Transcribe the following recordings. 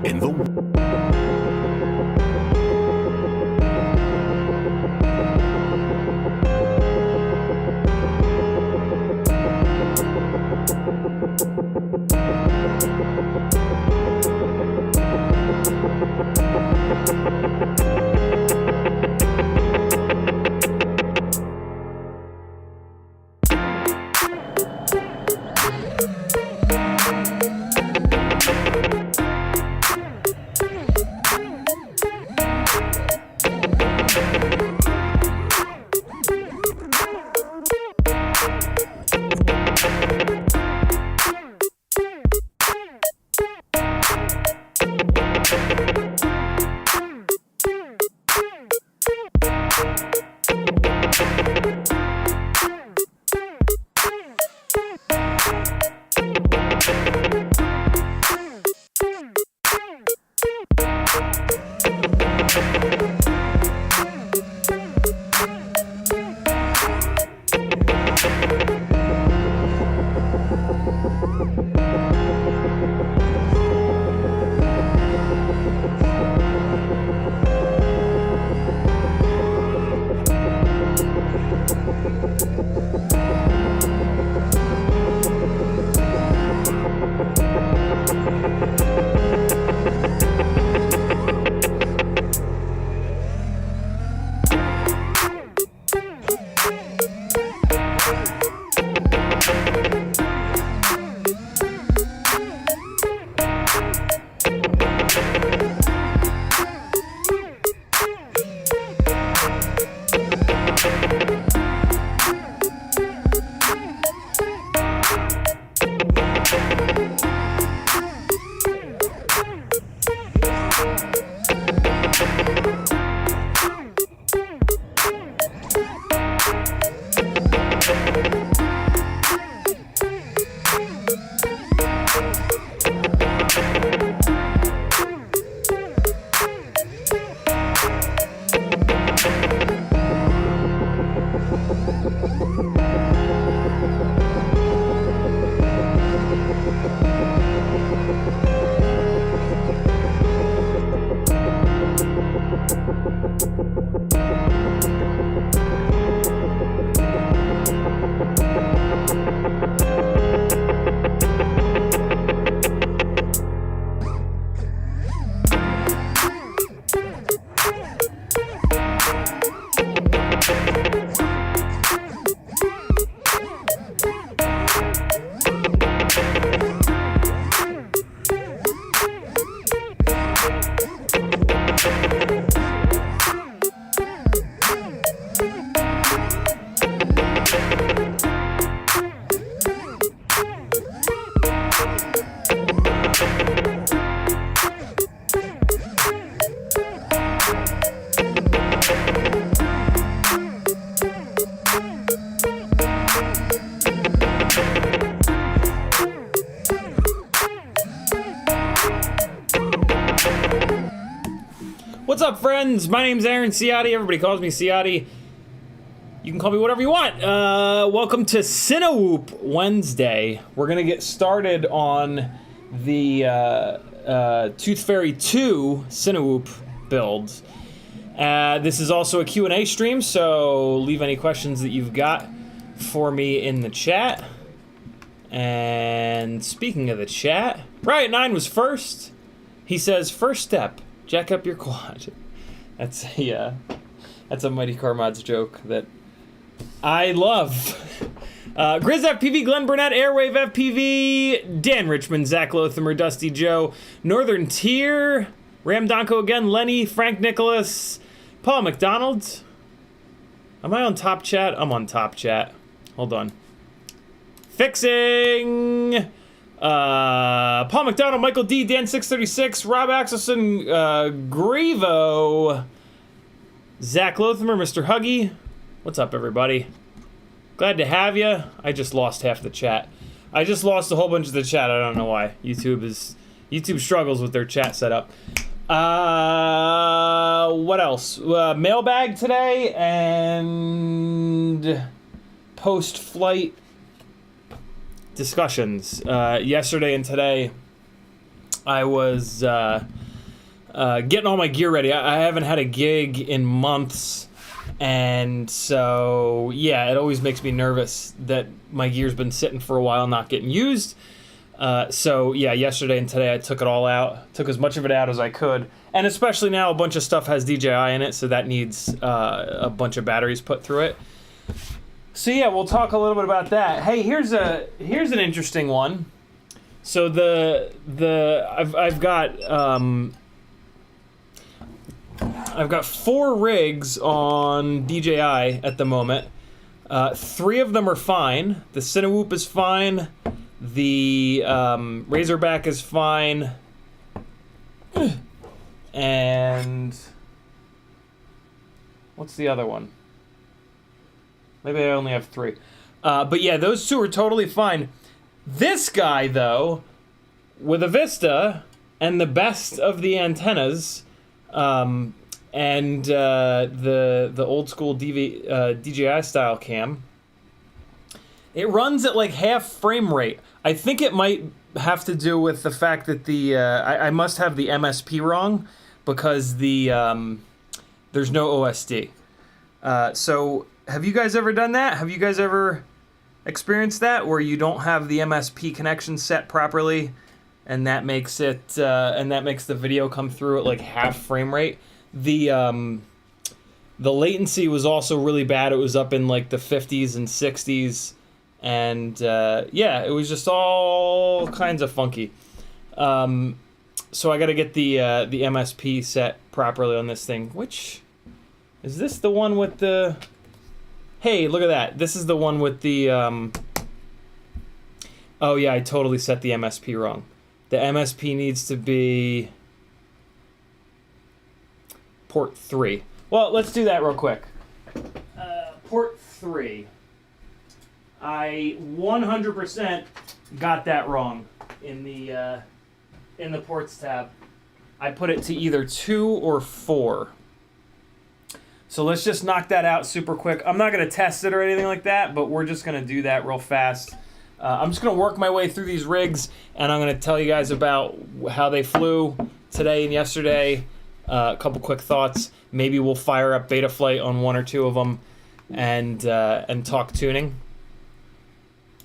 in the What's up, friends? My name's Aaron Ciotti. Everybody calls me Ciotti. You can call me whatever you want. Welcome to CineWhoop Wednesday. We're gonna get started on the Toothfairy 2 CineWhoop build. This is also a Q&A stream, so leave any questions that you've got for me in the chat. And speaking of the chat, Riot9 was first. He says, first step, jack up your quad. That's a Mighty Car Mods joke that I love. Grizz FPV, Glenn Burnett, Airwave FPV, Dan Richmond, Zach Lothamer, Dusty Joe, Northern Tier, Ram Donko again, Lenny, Frank Nicholas, Paul McDonald. Am I on top chat? I'm on top chat. Hold on. Fixing. Paul McDonald, Michael D, Dan636, Rob Axelson, Grievo, Zach Lothamer, Mr. Huggy. What's up, everybody? Glad to have you. I just lost half the chat. I just lost a whole bunch of the chat. I don't know why. YouTube struggles with their chat setup. What else? Mailbag today and post-flight discussions. Yesterday and today, I was getting all my gear ready. I haven't had a gig in months, and so yeah, it always makes me nervous that my gear's been sitting for a while not getting used. So yeah, yesterday and today I took it all out, took as much of it out as I could, and especially now a bunch of stuff has DJI in it, so that needs a bunch of batteries put through it. So yeah, we'll talk a little bit about that. Hey, here's an interesting one. So I've got 4 rigs on DJI at the moment. 3 of them are fine. The CineWhoop is fine. The Razorback is fine. And what's the other one? Maybe I only have 3. But yeah, those 2 are totally fine. This guy, though, with a Vista and the best of the antennas, and the old school DJI style cam, it runs at like half frame rate. I think it might have to do with the fact that I must have the MSP wrong, because there's no OSD. So have you guys ever done that? Have you guys ever experienced that, where you don't have the MSP connection set properly, and that makes it the video come through at like half frame rate? The latency was also really bad. It was up in like the 50s and 60s, and yeah, it was just all kinds of funky. So I got to get the MSP set properly on this thing. Which is this, the one with the? Hey, look at that. This is the one with the oh yeah, I totally set the MSP wrong. The MSP needs to be port 3. Well, let's do that real quick. Port 3. I 100% got that wrong in the ports tab. I put it to either 2 or 4. So let's just knock that out super quick. I'm not going to test it or anything like that, but we're just going to do that real fast. I'm just going to work my way through these rigs, and I'm going to tell you guys about how they flew today and yesterday. A couple quick thoughts. Maybe we'll fire up Betaflight on 1 or 2 of them and talk tuning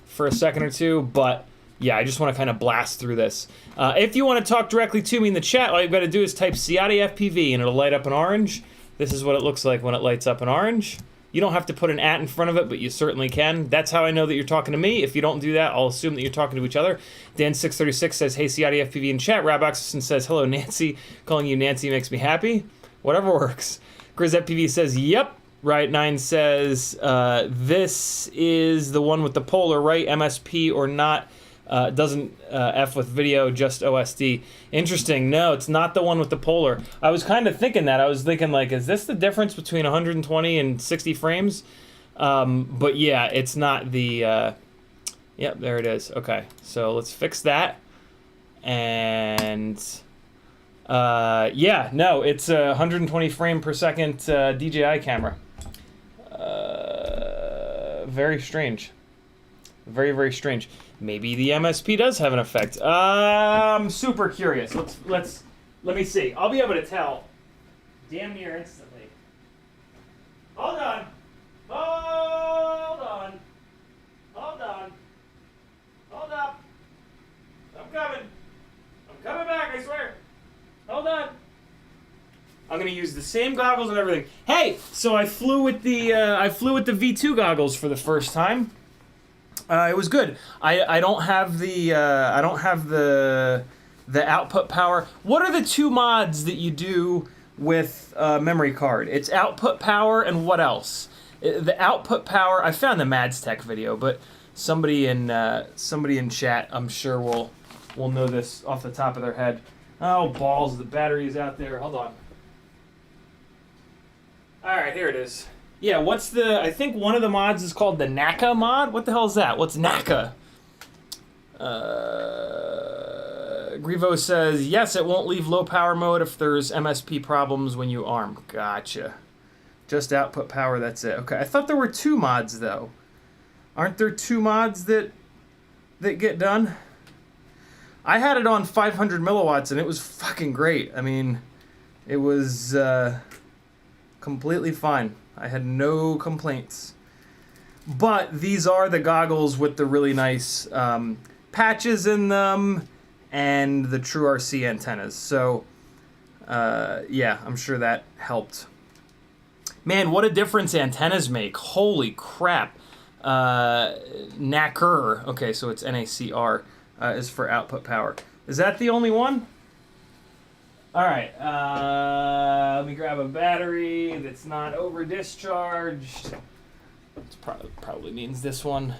for a second or 2. But yeah, I just want to kind of blast through this. If you want to talk directly to me in the chat, all you've got to do is type CiottiFPV, and it'll light up in orange. This is what it looks like when it lights up in orange. You don't have to put an @ in front of it, but you certainly can. That's how I know that you're talking to me. If you don't do that, I'll assume that you're talking to each other. Dan636 says, hey, CiottiFPV in chat. Rob Oxison says, hello, Nancy. Calling you Nancy makes me happy. Whatever works. GrizzFPV says, yep. Riot9 says, this is the one with the polar, right? MSP or not. Doesn't F with video, just OSD. Interesting. No, it's not the one with the polar. I was kind of thinking that. I was thinking, like, is this the difference between 120 and 60 frames? But yeah, it's not the... Yep, there it is. Okay, so let's fix that. And... yeah, no, it's a 120 frame per second DJI camera. Very strange. Very, very strange. Maybe the MSP does have an effect. I'm super curious. Let me see. I'll be able to tell damn near instantly. Hold on. Hold on. Hold on. Hold up. I'm coming. I'm coming back, I swear. Hold on. I'm gonna use the same goggles and everything. Hey, so I flew with the V2 goggles for the first time. It was good. I don't have the output power. What are the 2 mods that you do with memory card? It's output power and what else? The output power. I found the Mads Tech video, but somebody in chat, I'm sure will know this off the top of their head. Oh balls! The battery is out there. Hold on. All right, here it is. Yeah, I think one of the mods is called the NACA mod? What the hell is that? What's NACA? Grivo says, yes, it won't leave low power mode if there's MSP problems when you arm. Gotcha. Just output power, that's it. Okay, I thought there were 2 mods, though. Aren't there 2 mods that get done? I had it on 500 milliwatts and it was fucking great. I mean, it was completely fine. I had no complaints. But these are the goggles with the really nice patches in them and the true RC antennas. So, yeah, I'm sure that helped. Man, what a difference antennas make. Holy crap. NACR, okay, so it's NACR, is for output power. Is that the only one? All right, let me grab a battery that's not over discharged. It probably means this one.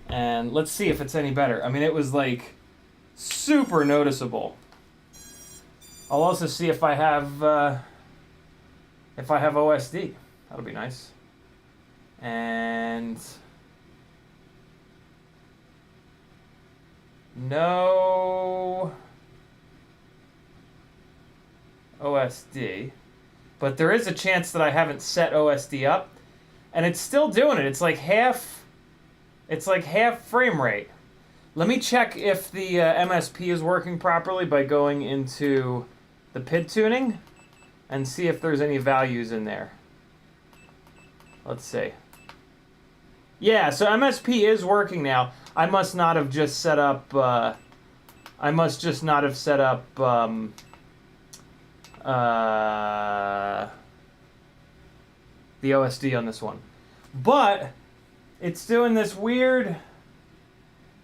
And let's see if it's any better. I mean, it was like super noticeable. I'll also see if I have OSD. That'll be nice. And no OSD, but there is a chance that I haven't set OSD up, and it's still doing it. It's like half frame rate. Let me check if the MSP is working properly by going into the PID tuning and see if there's any values in there. Let's see. Yeah, so MSP is working now. I must not have just set up, the OSD on this one. But it's doing this weird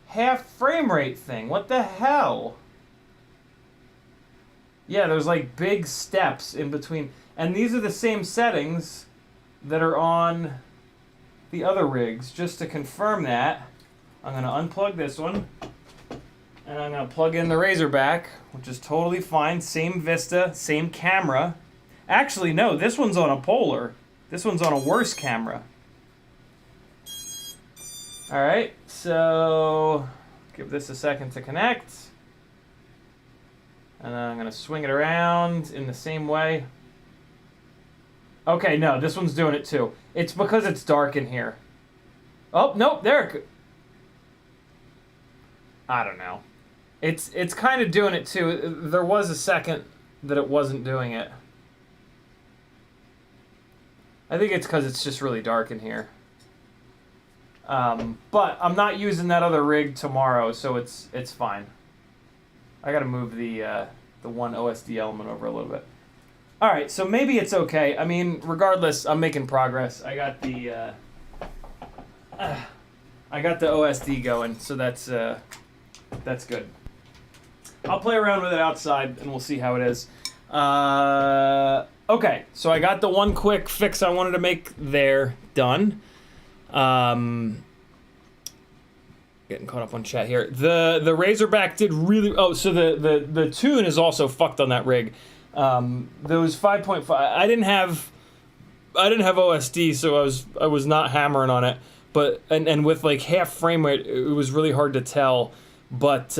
half frame rate thing. What the hell? Yeah, there's like big steps in between. And these are the same settings that are on the other rigs. Just to confirm that, I'm going to unplug this one. And I'm going to plug in the Razorback, which is totally fine. Same vista, same camera. Actually, no, this one's on a Polar. This one's on a worse camera. All right, so give this a second to connect. And then I'm going to swing it around in the same way. Okay, no, this one's doing it too. It's because it's dark in here. Oh, nope, there. I don't know. It's kind of doing it too. There was a second that it wasn't doing it. I think it's because it's just really dark in here. But I'm not using that other rig tomorrow, so it's fine. I gotta move the one OSD element over a little bit. All right, so maybe it's okay. I mean, regardless, I'm making progress. I got the OSD going, so that's good. I'll play around with it outside, and we'll see how it is. Okay, so I got the one quick fix I wanted to make there done. Getting caught up on chat here. The Razorback did really. Oh, so the tune is also fucked on that rig. Those 5.5. I didn't have OSD, so I was not hammering on it. But and with like half frame rate, it was really hard to tell. But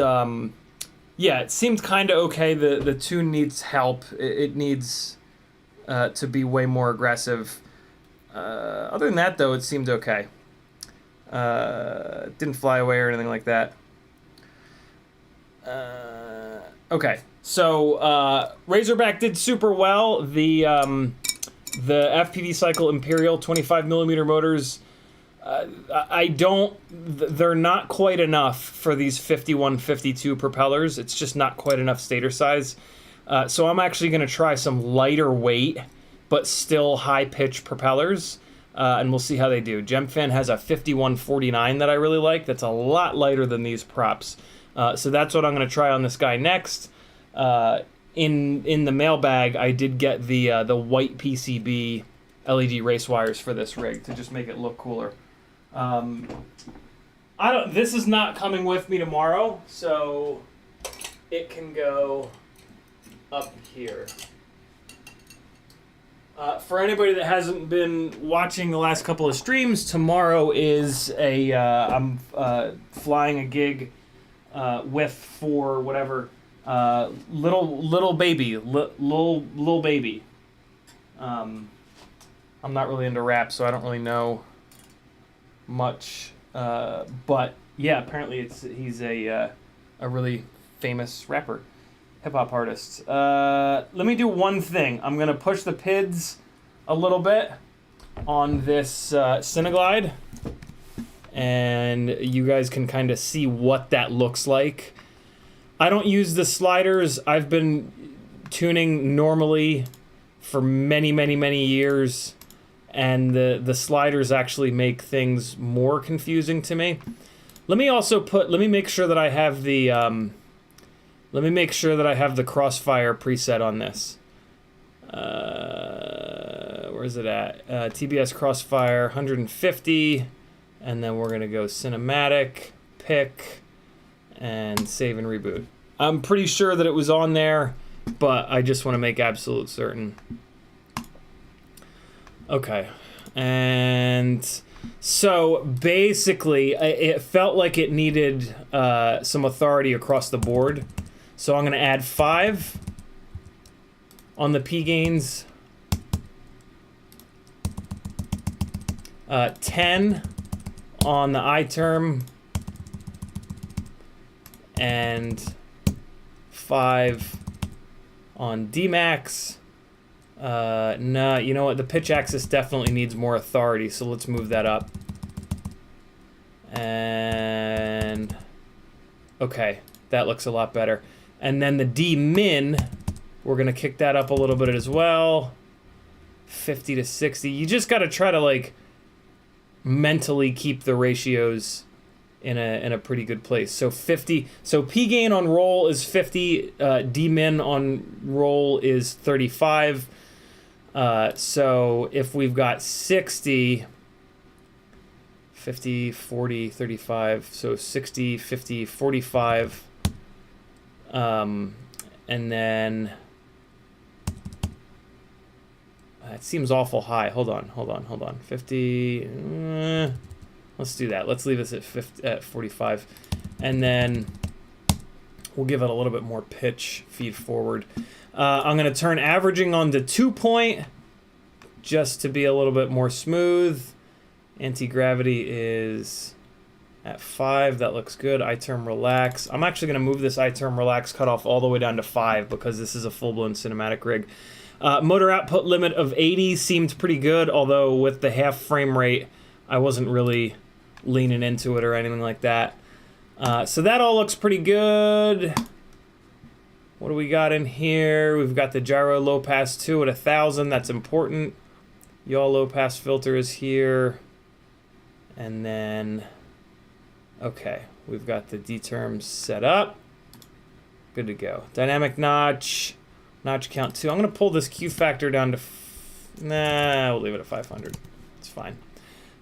yeah, it seemed kind of okay. The tune needs help. It needs to be way more aggressive. Other than that, though, it seemed okay. Didn't fly away or anything like that. Okay, so Razorback did super well. The FPV Cycle Imperial 25mm motors, they're not quite enough for these 51, 52 propellers. It's just not quite enough stator size. So I'm actually going to try some lighter weight, but still high pitch propellers. And we'll see how they do. GemFan has a 5149 that I really like. That's a lot lighter than these props. So that's what I'm going to try on this guy next. In the mailbag, I did get the white PCB LED race wires for this rig to just make it look cooler. This is not coming with me tomorrow, so it can go up here. For anybody that hasn't been watching the last couple of streams, tomorrow is I'm flying a gig with for whatever little baby. I'm not really into rap, so I don't really know much. But yeah, apparently he's a really famous rapper, hip-hop artist. Let me do one thing. I'm going to push the PIDs a little bit on this CineGlide, and you guys can kind of see what that looks like. I don't use the sliders. I've been tuning normally for many, many, many years, and the sliders actually make things more confusing to me. Let me make sure that I have the crossfire preset on this. Where's it at? TBS crossfire 150, and then we're gonna go cinematic, pick, and save and reboot. I'm pretty sure that it was on there, but I just want to make absolute certain. Okay, and so basically it felt like it needed some authority across the board, so I'm going to add 5 on the P gains, 10 on the I term, and 5 on Dmax. Nah, you know what? The pitch axis definitely needs more authority, so let's move that up. And okay, that looks a lot better. And then the D min, we're gonna kick that up a little bit as well. 50 to 60. You just gotta try to like mentally keep the ratios in a pretty good place. So 50. So P gain on roll is 50. D min on roll is 35. So if we've got 60, 50, 40, 35. So 60, 50, 45. And then it seems awful high. Hold on. 50. Let's do that. Let's leave this at 50, at 45. And then we'll give it a little bit more pitch, feed forward. I'm going to turn averaging on to 2-point just to be a little bit more smooth. Anti-gravity is at 5. That looks good. I-term relax. I'm actually going to move this I-term relax cutoff all the way down to 5 because this is a full-blown cinematic rig. Motor output limit of 80 seemed pretty good, although with the half frame rate, I wasn't really leaning into it or anything like that. So that all looks pretty good. What do we got in here? We've got the gyro low pass 2 at 1,000. That's important. Yaw low pass filter is here. And then, okay, we've got the D terms set up. Good to go. Dynamic notch count 2. I'm going to pull this Q factor down to, nah, we'll leave it at 500. It's fine.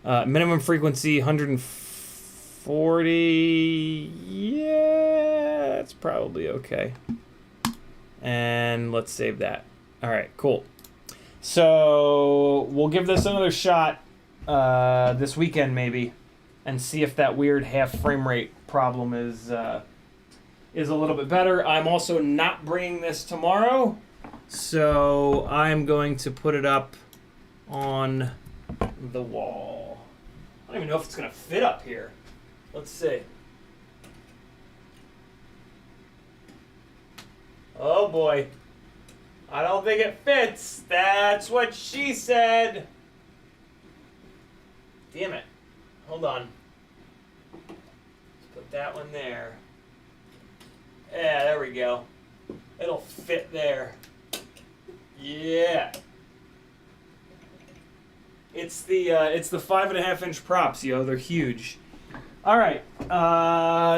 Minimum frequency 140. Yeah, that's probably okay. And let's save that. All right, cool. So we'll give this another shot this weekend maybe, and see if that weird half frame rate problem is a little bit better. I'm also not bringing this tomorrow, so I'm going to put it up on the wall. I don't even know if it's gonna fit up here. Let's see. Oh boy. I don't think it fits. That's what she said. Damn it. Hold on. Let's put that one there. Yeah, there we go. It'll fit there. Yeah. It's the 5.5-inch props, yo. They're huge. All right.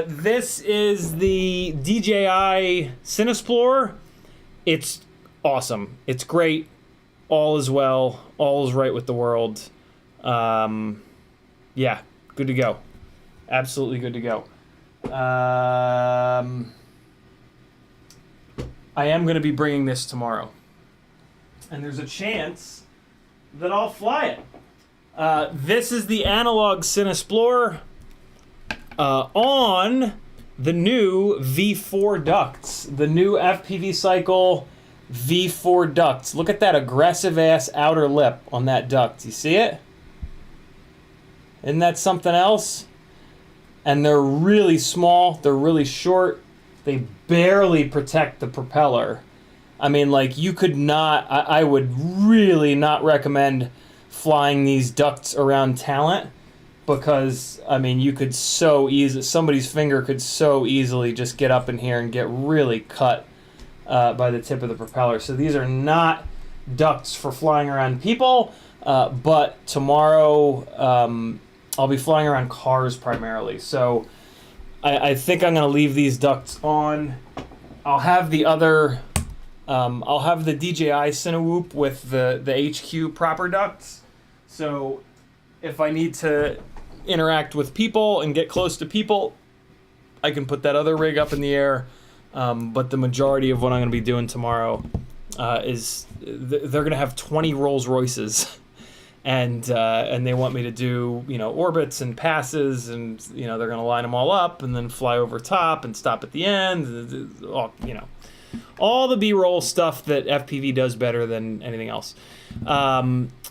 This is the DJI CineXplorer. It's awesome. It's great. All is well. All is right with the world. Yeah, good to go. Absolutely good to go. I am going to be bringing this tomorrow. And there's a chance that I'll fly it. This is the analog CineXplorer on the new V4 ducts. The new FPV cycle V4 ducts. Look at that aggressive-ass outer lip on that duct. You see it? Isn't that something else? And they're really small. They're really short. they barely protect the propeller. I mean, like, you could not, I would really not recommend flying these ducts around Talent, because, I mean, you could so easily, somebody's finger could so easily just get up in here and get really cut by the tip of the propeller. So these are not ducts for flying around people, but tomorrow I'll be flying around cars primarily. So I think I'm going to leave these ducts on. I'll have the other, I'll have the DJI CineWhoop with the HQ proper ducts. So if I need to interact with people and get close to people, I can put that other rig up in the air. But the majority of what I'm going to be doing tomorrow is they're going to have 20 Rolls Royces, and they want me to do, you know, orbits and passes, and, you know, they're going to line them all up and then fly over top and stop at the end. All, you know, all the B-roll stuff that FPV does better than anything else.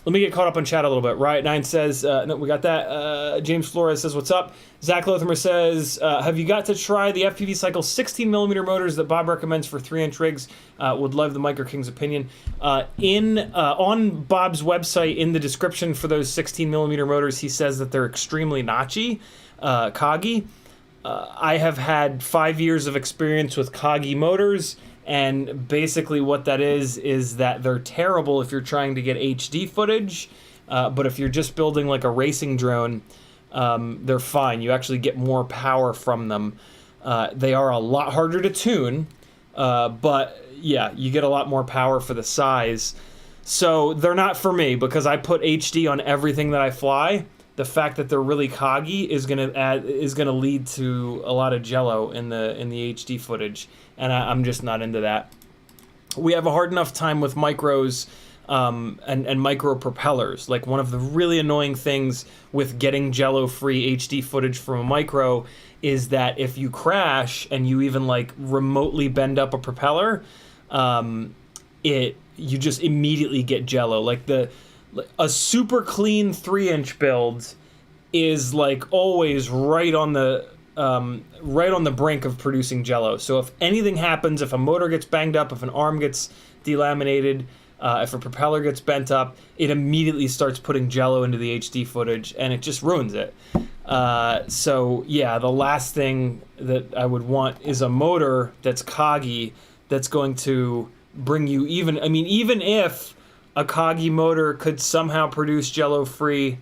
Let me get caught up on chat a little bit. Riot9 says, no, we got that. James Flores says, what's up? Zach Lothamer says, have you got to try the FPV Cycle 16mm motors that Bob recommends for 3-inch rigs? Would love the Micro King's opinion. On Bob's website, in the description for those 16mm motors, he says that they're extremely notchy, coggy. I have had 5 years of experience with coggy motors, and basically what that is that they're terrible if you're trying to get HD footage, but if you're just building like a racing drone, they're fine. You actually get more power from them. They are a lot harder to tune, but yeah, you get a lot more power for the size. So they're not for me, because I put HD on everything that I fly. The fact that they're really coggy is gonna lead to a lot of jello in the HD footage, and I'm just not into that. We have a hard enough time with micros and micro propellers. Like, one of the really annoying things with getting jello-free HD footage from a micro is that if you crash and you even like remotely bend up a propeller, you just immediately get jello. Like, a super clean 3-inch build is like always right on the brink of producing jello. So if anything happens, if a motor gets banged up, if an arm gets delaminated, if a propeller gets bent up, it immediately starts putting jello into the HD footage, and it just ruins it. So yeah, the last thing that I would want is a motor that's coggy, that's going to bring you even if a coggy motor could somehow produce jello-free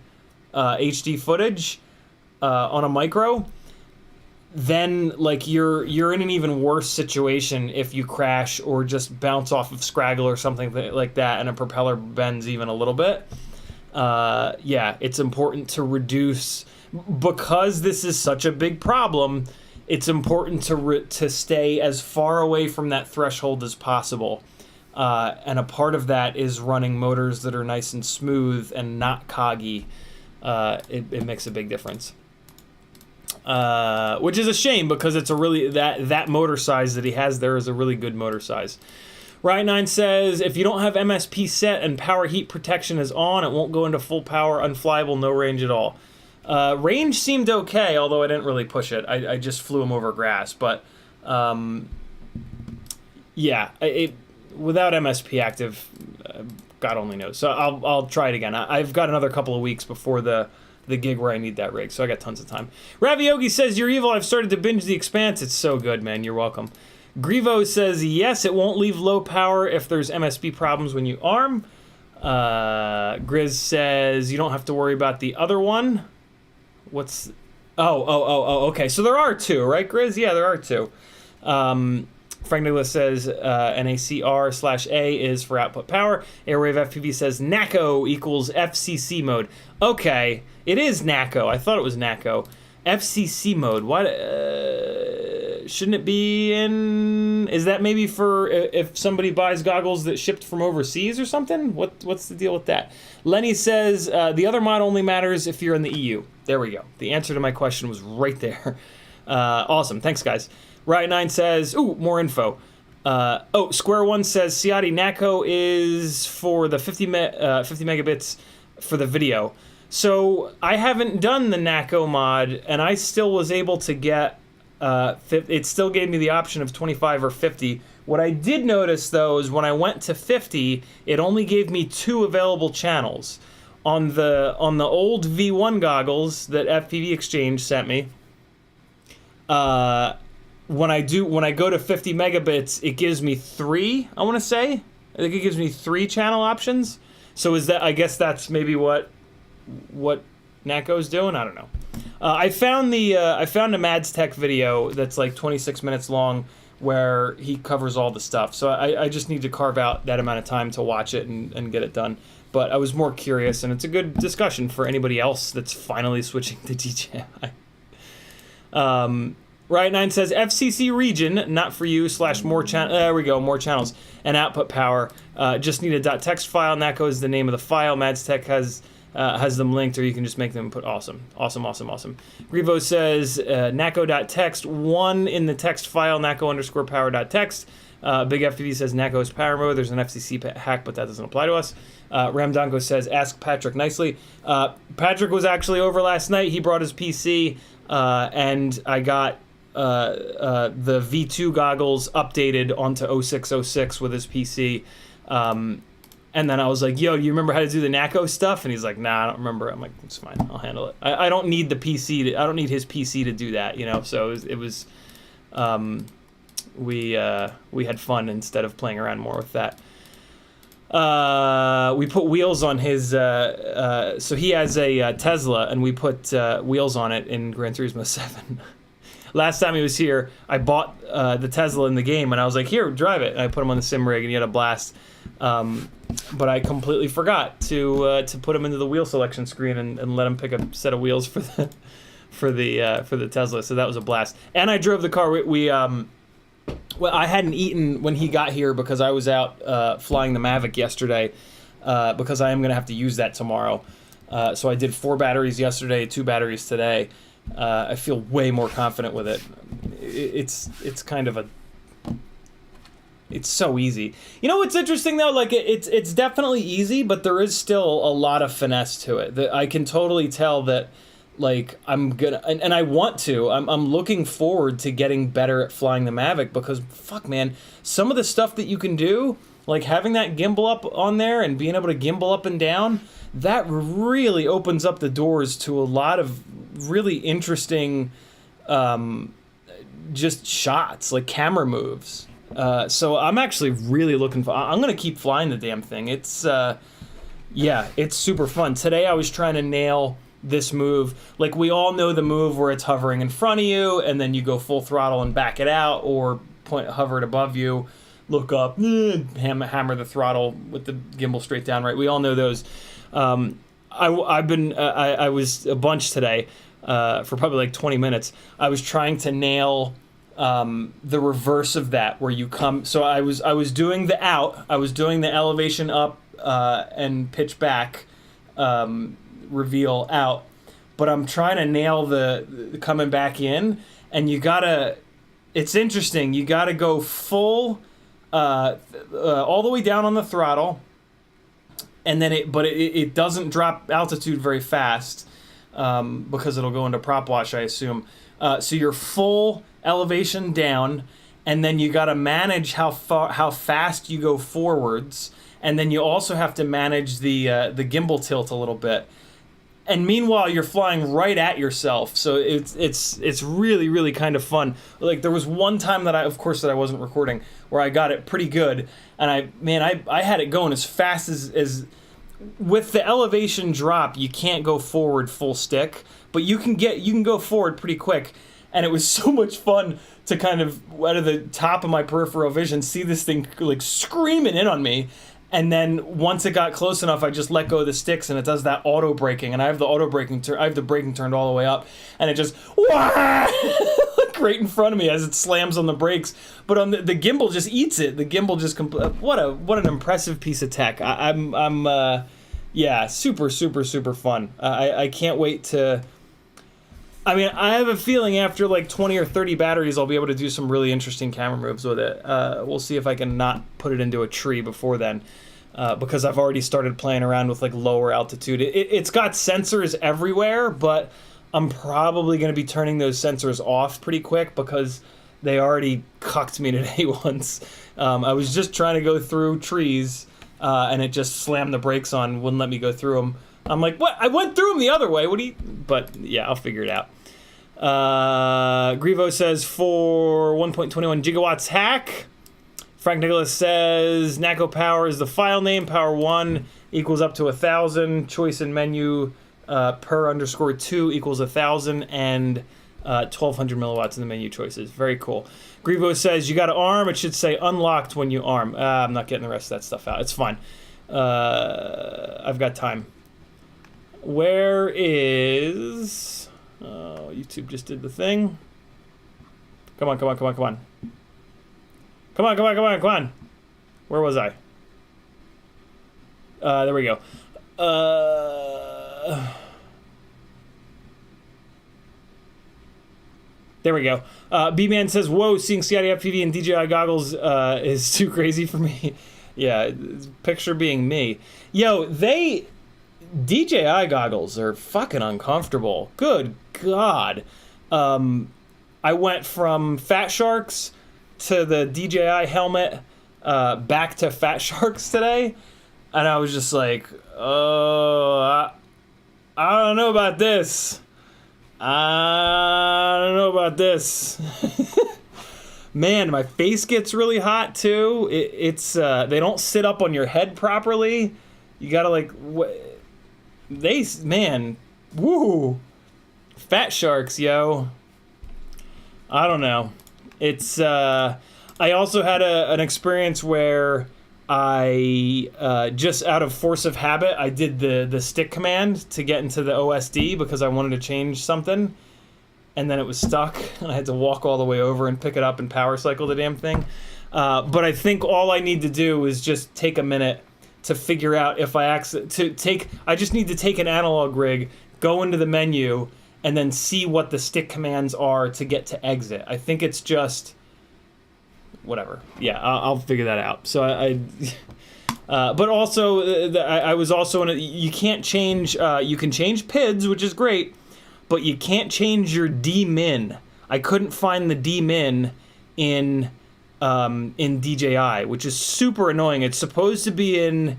HD footage on a micro, then like you're in an even worse situation if you crash or just bounce off of Scraggle or something like that and a propeller bends even a little bit. Yeah, it's important to reduce, because this is such a big problem, it's important to stay as far away from that threshold as possible. And a part of that is running motors that are nice and smooth and not coggy. It makes a big difference. Which is a shame, because it's a really, that motor size that he has there is a really good motor size. Riot9 says, if you don't have MSP set and power heat protection is on, it won't go into full power, unflyable, no range at all. Range seemed okay, although I didn't really push it. I just flew him over grass, but yeah, without MSP active, God only knows. So I'll try it again. I've got another couple of weeks before the gig where I need that rig, so I got tons of time. Raviogi says, you're evil. I've started to binge The Expanse. It's so good, man. You're welcome. Grivo says, yes, it won't leave low power if there's MSP problems when you arm. Grizz says, you don't have to worry about the other one. What's... Oh, okay. So there are two, right, Grizz? Yeah, there are two. Frank Nicholas says NACR/A is for output power. Airwave FPV says NACO equals FCC mode. Okay, it is NACO. I thought it was NACO. FCC mode. What? Shouldn't it be in... Is that maybe for if somebody buys goggles that shipped from overseas or something? What's the deal with that? Lenny says the other mod only matters if you're in the EU. There we go. The answer to my question was right there. Awesome. Thanks, guys. Riot9 says, ooh, more info. Square One says Ciotti NACO is for the 50 megabits for the video. So I haven't done the NACO mod, and I still was able to get it still gave me the option of 25 or 50. What I did notice, though, is when I went to 50, it only gave me 2 available channels. On the old V1 goggles that FPV Exchange sent me, when I go to 50 megabits, it gives me 3. I want to say, I think it gives me 3 channel options. So is that? I guess that's maybe what NACO's doing. I don't know. I found a Mads Tech video that's like 26 minutes long where he covers all the stuff. So I just need to carve out that amount of time to watch it and get it done. But I was more curious, and it's a good discussion for anybody else that's finally switching to DJI. Riot9 says, FCC region, not for you, / more channel. There we go, more channels. And output power. Just need a .txt file. NACO is the name of the file. Mads Tech has them linked, or you can just make them put awesome. Grivo says, NACO.txt, 1 in the text file, NACO_power.txt. Big FPV says NACO is power mode. There's an FCC hack, but that doesn't apply to us. Ramdanko says, ask Patrick nicely. Patrick was actually over last night. He brought his PC, and I got the V2 goggles updated onto 0606 with his PC. And then I was like, yo, do you remember how to do the NACO stuff? And he's like, nah, I don't remember. I'm like, it's fine, I'll handle it. I don't need the PC. I don't need his PC to do that, you know? So it was we had fun instead of playing around more with that. We put wheels on his, so he has a Tesla, and we put wheels on it in Gran Turismo 7. Last time he was here, I bought the Tesla in the game, and I was like, here, drive it. And I put him on the sim rig, and he had a blast. But I completely forgot to put him into the wheel selection screen and let him pick a set of wheels for the Tesla. So that was a blast. And I drove the car. Well, I hadn't eaten when he got here because I was out flying the Mavic yesterday, because I am going to have to use that tomorrow. So I did 4 batteries yesterday, 2 batteries today. I feel way more confident with it. It's kind of it's so easy. You know what's interesting though? Like it's definitely easy, but there is still a lot of finesse to it. That I can totally tell that. Like I'm gonna, and I want to. I'm looking forward to getting better at flying the Mavic because fuck, man, some of the stuff that you can do, like having that gimbal up on there and being able to gimbal up and down, that really opens up the doors to a lot of really interesting, just shots, like camera moves. So I'm actually really looking for. I'm gonna keep flying the damn thing. It's it's super fun. Today I was trying to nail this move. Like we all know the move where it's hovering in front of you and then you go full throttle and back it out, or hover it above you, look up, hammer the throttle with the gimbal straight down, right? We all know those. I was a bunch today for probably like 20 minutes. I was trying to nail the reverse of that, where you come. So I was doing the out. I was doing the elevation up and pitch back, reveal out, but I'm trying to nail the coming back in, and you gotta. It's interesting. You gotta go full, all the way down on the throttle, and then it doesn't drop altitude very fast, because it'll go into prop wash, I assume. So you're full elevation down, and then you gotta manage how fast you go forwards, and then you also have to manage the gimbal tilt a little bit. And meanwhile, you're flying right at yourself, so it's really, really kind of fun. Like there was one time that I wasn't recording, where I got it pretty good, and I had it going as fast as with the elevation drop. You can't go forward full stick, but you can go forward pretty quick, and it was so much fun to kind of out of the top of my peripheral vision see this thing like screaming in on me. And then once it got close enough, I just let go of the sticks, and it does that auto braking. And I have the auto braking. I have the braking turned all the way up, and it just like right in front of me as it slams on the brakes. But on the gimbal just eats it. The gimbal just what an impressive piece of tech. I'm super fun. I can't wait to. I mean, I have a feeling after like 20 or 30 batteries, I'll be able to do some really interesting camera moves with it. We'll see if I can not put it into a tree before then, because I've already started playing around with like lower altitude. It's got sensors everywhere, but I'm probably going to be turning those sensors off pretty quick because they already cucked me today once. I was just trying to go through trees, and it just slammed the brakes on, wouldn't let me go through them. I'm like, what? I went through them the other way. What do you... But, yeah, I'll figure it out. Grivo says, for 1.21 gigawatts hack. Frank Nicholas says, NACO power is the file name. Power 1 equals up to 1,000. Choice in menu per_2 equals 1,000. And 1,200 milliwatts in the menu choices. Very cool. Grivo says, you got to arm. It should say unlocked when you arm. I'm not getting the rest of that stuff out. It's fine. I've got time. Where is... Oh, YouTube just did the thing. Come on, come on, come on, come on. Come on, come on, come on, come on. Where was I? There we go. There we go. B-Man says, whoa, seeing CiottiFPV and DJI goggles is too crazy for me. Yeah, picture being me. Yo, DJI goggles are fucking uncomfortable. Good God. I went from Fat Sharks to the DJI helmet back to Fat Sharks today. And I was just like, oh, I don't know about this. I don't know about this. Man, my face gets really hot too. It's they don't sit up on your head properly. You gotta like, man, woo, Fat Sharks, yo. I don't know. It's I also had an experience where I just out of force of habit, I did the stick command to get into the OSD because I wanted to change something, and then it was stuck, and I had to walk all the way over and pick it up and power cycle the damn thing. But I think all I need to do is just take a minute to figure out if I just need to take an analog rig, go into the menu, and then see what the stick commands are to get to exit. I think it's just whatever. Yeah, I'll figure that out. So but also I was also in you can't change. You can change PIDs, which is great, but you can't change your D-min. I couldn't find the D-min in DJI, which is super annoying. It's supposed to be in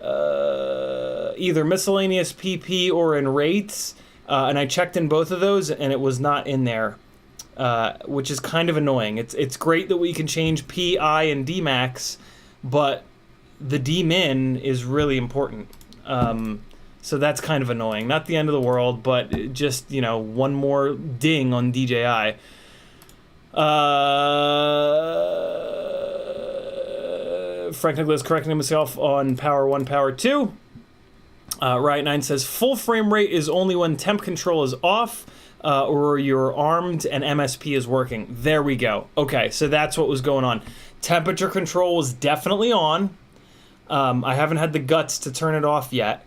either miscellaneous PP or in rates, and I checked in both of those, and it was not in there, which is kind of annoying. It's great that we can change P, I, and D max, but the D-min is really important. So that's kind of annoying. Not the end of the world, but just, one more ding on DJI. Frank Nicholas correcting himself on Power 1, Power 2. Riot9 says, full frame rate is only when temp control is off or you're armed and MSP is working. There we go. Okay, so that's what was going on. Temperature control was definitely on. I haven't had the guts to turn it off yet.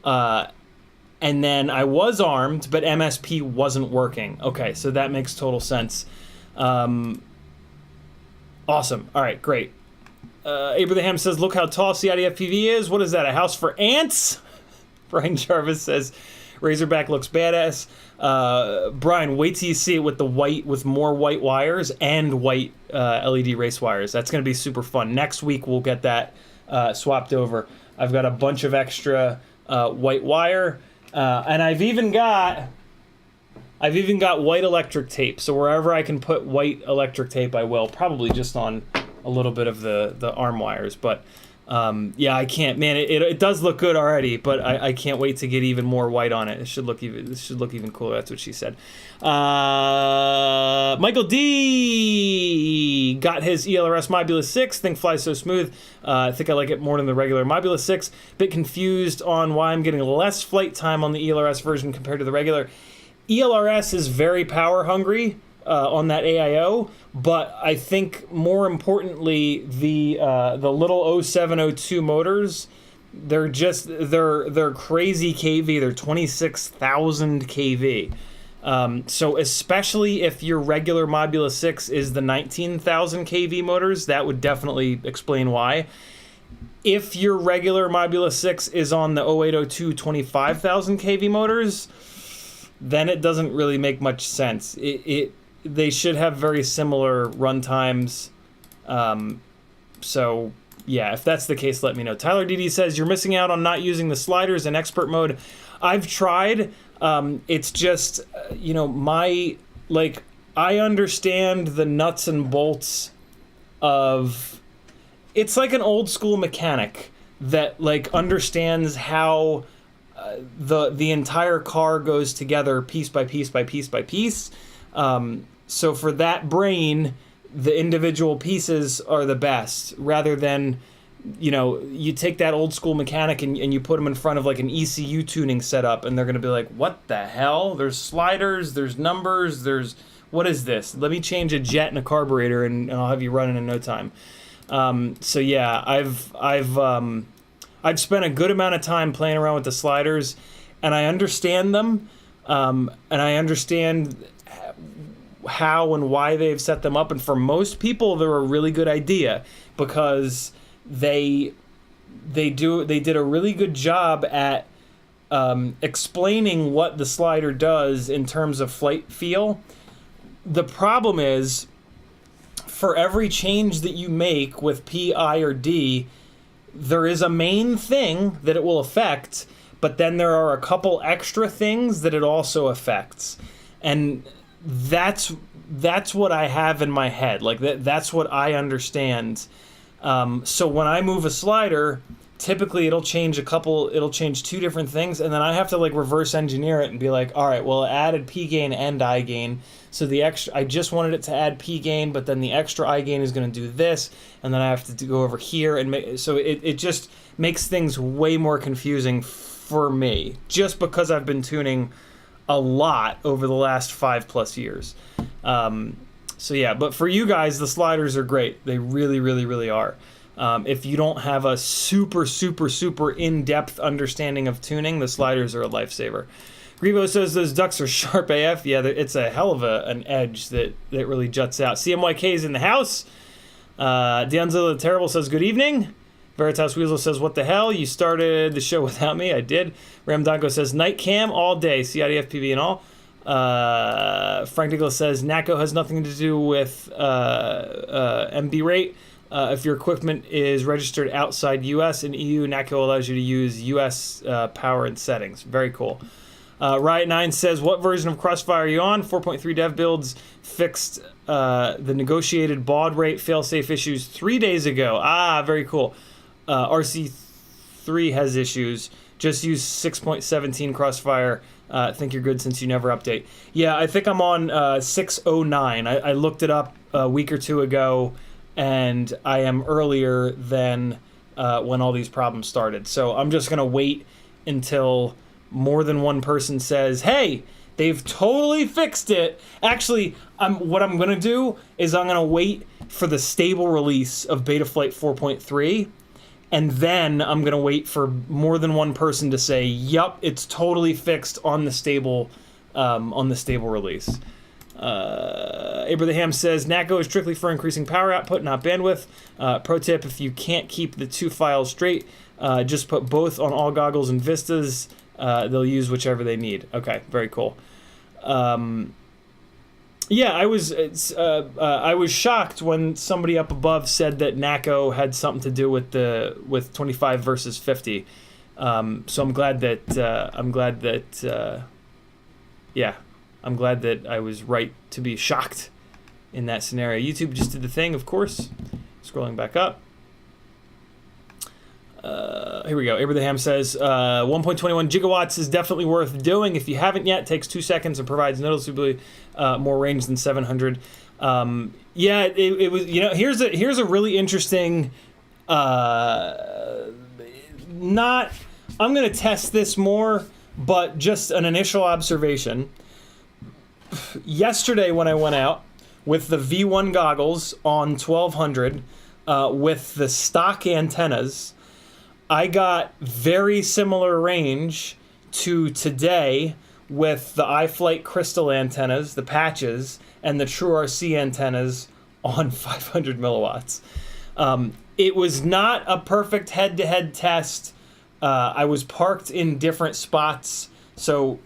And then I was armed, but MSP wasn't working. Okay, so that makes total sense. Awesome. All right, great. Abraham says, look how tall CiottiFPV is. What is that, a house for ants? Brian Jarvis says, Razorback looks badass. Brian, wait till you see it with more white wires and white LED race wires. That's going to be super fun. Next week, we'll get that swapped over. I've got a bunch of extra white wire, and I've even got white electric tape. So wherever I can put white electric tape, I will. Probably just on a little bit of the arm wires, but yeah, I can't. Man, it does look good already, but I can't wait to get even more white on it. This should look even cooler. That's what she said. Michael D got his ELRS Mobula 6. Thing flies so smooth. I think I like it more than the regular Mobula 6. Bit confused on why I'm getting less flight time on the ELRS version compared to the regular. ELRS is very power hungry on that AIO, but I think more importantly the little 0702 motors, they're crazy kV. They're 26,000 kV. So especially if your regular Mobula 6 is the 19,000 kV motors, that would definitely explain why. If your regular Mobula 6 is on the 0802 25,000 kV motors, then it doesn't really make much sense. They should have very similar run times. So yeah, if that's the case, let me know. Tyler DD says, you're missing out on not using the sliders in expert mode. I've tried. It's just, I understand the nuts and bolts of, it's like an old school mechanic that understands how the entire car goes together piece by piece by piece by piece. So for that brain, the individual pieces are the best, rather than, you take that old school mechanic and you put them in front of an ECU tuning setup, and they're going to be like, what the hell? There's sliders, there's numbers, what is this? Let me change a jet and a carburetor and I'll have you running in no time. So yeah, I've spent a good amount of time playing around with the sliders, and I understand them, and I understand how and why they've set them up. And for most people, they're a really good idea, because they did a really good job at explaining what the slider does in terms of flight feel. The problem is, for every change that you make with P, I, or D, there is a main thing that it will affect, but then there are a couple extra things that it also affects. And that's what I have in my head. That's what I understand. So when I move a slider, typically it'll change two different things, and then I have to reverse engineer it and be like, all right, well, it added P gain and I gain. So I just wanted it to add P gain, but then the extra I gain is going to do this, and then I have to go over here and so it just makes things way more confusing for me, just because I've been tuning a lot over the last 5+ years. So yeah, but for you guys, the sliders are great. They really, really, really are. If you don't have a super, super, super in-depth understanding of tuning, the sliders are a lifesaver. Grivo says those ducks are sharp AF. Yeah, it's a hell of an edge that really juts out. CMYK is in the house. Deonzo the Terrible says, good evening. Veritas Weasel says, what the hell? You started the show without me. I did. Ramdanko says, night cam all day. CiottiFPV and all. Frank Nicholas says, NACO has nothing to do with MB rate. If your equipment is registered outside US and EU, NACO allows you to use US power and settings. Very cool. Riot9 says, what version of Crossfire are you on? 4.3 dev builds fixed the negotiated baud rate failsafe issues 3 days ago. Ah, very cool. RC3 has issues. Just use 6.17 Crossfire. Think you're good since you never update. Yeah, I think I'm on 6.09. I looked it up a week or two ago, and I am earlier than when all these problems started. So I'm just going to wait until more than one person says, hey, they've totally fixed it. Actually, what I'm going to do is I'm going to wait for the stable release of Betaflight 4.3, and then I'm going to wait for more than one person to say, yup, it's totally fixed on the stable release. Abraham says, NACO is strictly for increasing power output, not bandwidth. Pro tip, if you can't keep the two files straight, just put both on all goggles and vistas. They'll use whichever they need. Okay, very cool. Yeah, I was shocked when somebody up above said that NACO had something to do with 25 versus 50. So I'm glad that I was right to be shocked in that scenario. YouTube just did the thing, of course. Scrolling back up. Here we go. Abraham says 1.21 gigawatts is definitely worth doing. If you haven't yet, takes 2 seconds and provides noticeably more range than 700. Yeah, it was. Here's a really interesting. I'm going to test this more, but just an initial observation. Yesterday when I went out with the V1 goggles on 1200 with the stock antennas, I got very similar range to today with the iFlight crystal antennas, the patches, and the True RC antennas on 500 milliwatts. It was not a perfect head-to-head test. I was parked in different spots, so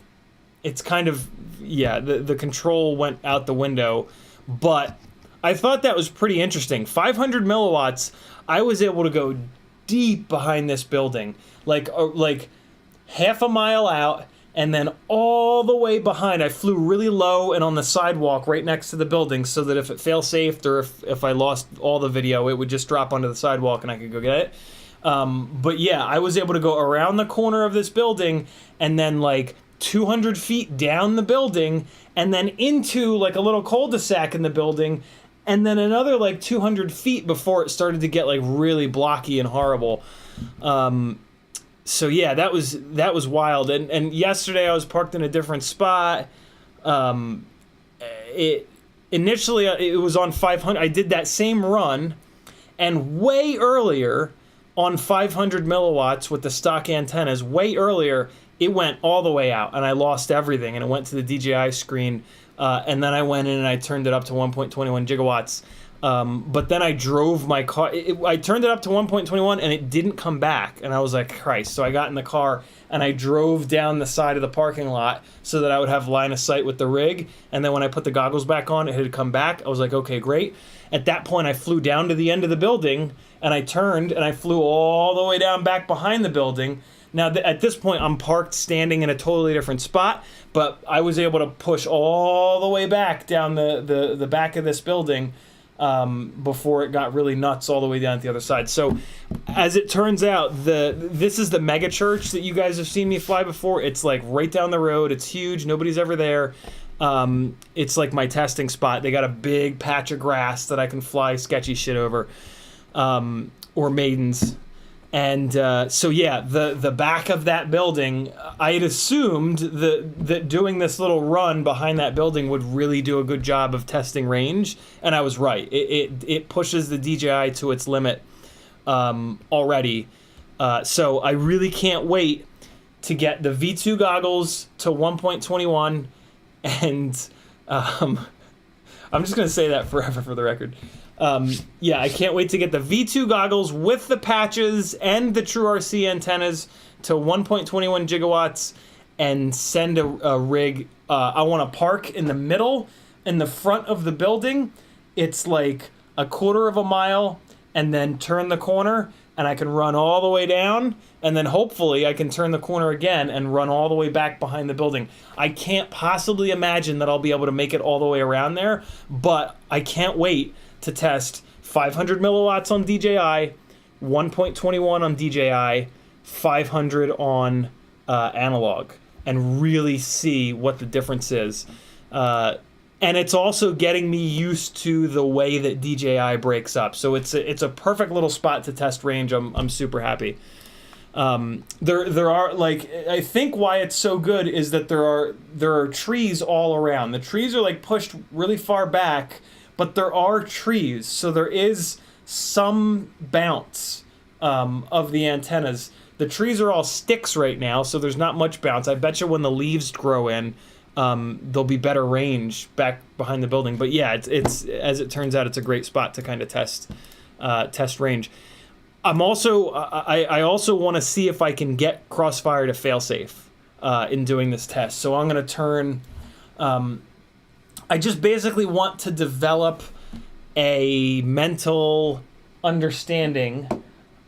it's kind of, yeah, the control went out the window, but I thought that was pretty interesting. 500 milliwatts, I was able to go deep behind this building, like half a mile out, and then all the way behind. I flew really low and on the sidewalk right next to the building so that if it fail-safed or if I lost all the video, it would just drop onto the sidewalk and I could go get it. But yeah, I was able to go around the corner of this building and then like 200 feet down the building and then into like a little cul-de-sac in the building and then another like 200 feet before it started to get like really blocky and horrible. So yeah, that was wild. And yesterday I was parked in a different spot. Initially it was on 500. I did that same run, and way earlier on 500 milliwatts with the stock antennas, way earlier it went all the way out, and I lost everything, and it went to the DJI screen. And then I went in and I turned it up to 1.21 gigawatts. But then I drove my car. I turned it up to 1.21 and it didn't come back. And I was like, Christ. So I got in the car and I drove down the side of the parking lot so that I would have line of sight with the rig. And then when I put the goggles back on, it had come back. I was like, okay, great. At that point, I flew down to the end of the building and I turned and I flew all the way down back behind the building. Now, at this point, I'm parked standing in a totally different spot, but I was able to push all the way back down the back of this building before it got really nuts all the way down to the other side. So, as it turns out, this is the mega church that you guys have seen me fly before. It's like right down the road. It's huge. Nobody's ever there. It's like my testing spot. They got a big patch of grass that I can fly sketchy shit over, or maidens. And so yeah, the back of that building, I had assumed that doing this little run behind that building would really do a good job of testing range, and I was right. It pushes the DJI to its limit already. So I really can't wait to get the V2 goggles to 1.21, and I'm just gonna say that forever for the record. Yeah, I can't wait to get the V2 goggles with the patches and the True RC antennas to 1.21 gigawatts and send a rig. I want to park in the middle, in the front of the building. It's like a quarter of a mile, and then turn the corner, and I can run all the way down, and then hopefully I can turn the corner again and run all the way back behind the building. I can't possibly imagine that I'll be able to make it all the way around there, but I can't wait to test 500 milliwatts on DJI, 1.21 on DJI, 500 on analog, and really see what the difference is. And it's also getting me used to the way that DJI breaks up. So it's a perfect little spot to test range. I'm super happy. There are, like, I think why it's so good is that there are trees all around. The trees are like pushed really far back, but there are trees, so there is some bounce of the antennas. The trees are all sticks right now, so there's not much bounce. I bet you when the leaves grow in, there'll be better range back behind the building. But yeah, it's as it turns out, it's a great spot to kind of test range. I also want to see if I can get Crossfire to fail safe in doing this test. So I'm going to turn. I just basically want to develop a mental understanding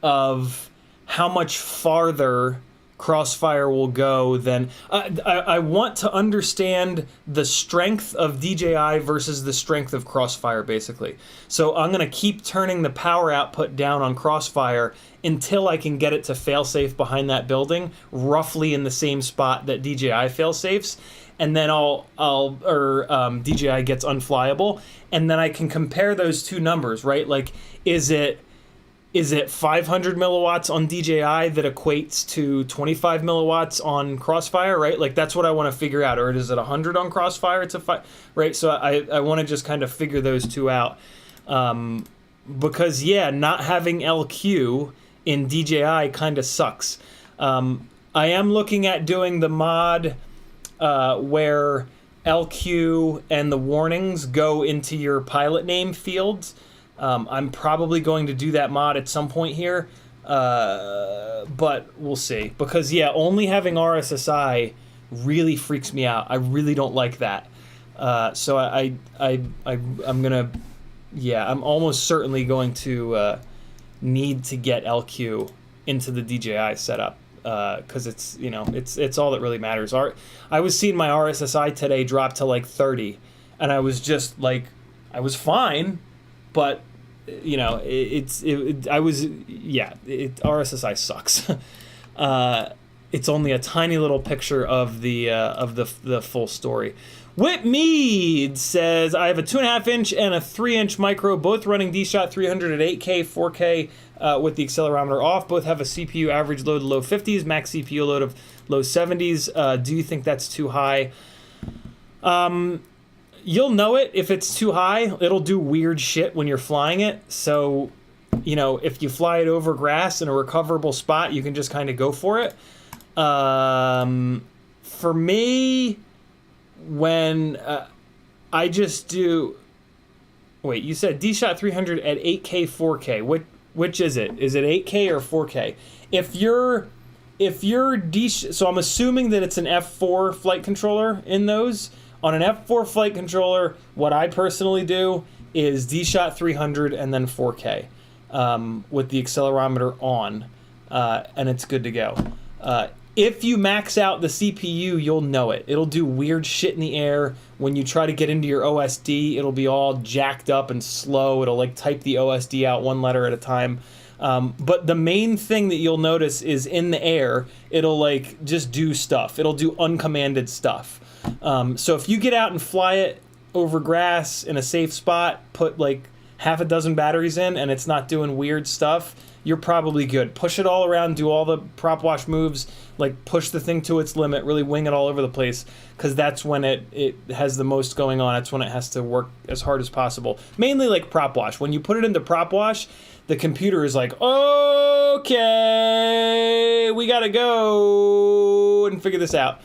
of how much farther Crossfire will go than... I want to understand the strength of DJI versus the strength of Crossfire, basically. So I'm going to keep turning the power output down on Crossfire until I can get it to fail-safe behind that building, roughly in the same spot that DJI fail-safes. And then DJI gets unflyable, and then I can compare those two numbers, right? Like, is it 500 milliwatts on DJI that equates to 25 milliwatts on Crossfire, right? Like, that's what I want to figure out. Or is it 100 on Crossfire right? So I want to just kind of figure those two out. Because, yeah, not having LQ in DJI kind of sucks. I am looking at doing the mod where LQ and the warnings go into your pilot name fields. I'm probably going to do that mod at some point here, but we'll see. Because, yeah, only having RSSI really freaks me out. I really don't like that. So I'm gonna, yeah, I'm almost certainly going to need to get LQ into the DJI setup, because it's, you know, it's all that really matters. I was seeing my RSSI today drop to like 30, and I was just like, I was fine, but you know, RSSI sucks. It's only a tiny little picture of the full story. Whitmead says, I have a 2.5 inch and a 3 inch micro, both running D-Shot 300 at 8K, 4K with the accelerometer off. Both have a CPU average load of low 50s, max CPU load of low 70s. Do you think that's too high? You'll know it if it's too high. It'll do weird shit when you're flying it. So, you know, if you fly it over grass in a recoverable spot, you can just kind of go for it. For me, when I just do... Wait, you said D-Shot 300 at 8K, 4K. Which is it? Is it 8K or 4K? If you're so I'm assuming that it's an F4 flight controller in those. On an F4 flight controller, what I personally do is D-Shot 300 and then 4K with the accelerometer on, and it's good to go. If you max out the CPU, you'll know it. It'll do weird shit in the air. When you try to get into your OSD, it'll be all jacked up and slow. It'll like type the OSD out one letter at a time. But the main thing that you'll notice is in the air, it'll like just do stuff. It'll do uncommanded stuff. So if you get out and fly it over grass in a safe spot, put like half a dozen batteries in, and it's not doing weird stuff, you're probably good. Push it all around, do all the prop wash moves, like push the thing to its limit, really wing it all over the place, because that's when it has the most going on. That's when it has to work as hard as possible. Mainly like prop wash. When you put it into prop wash, the computer is like, okay, we gotta go and figure this out.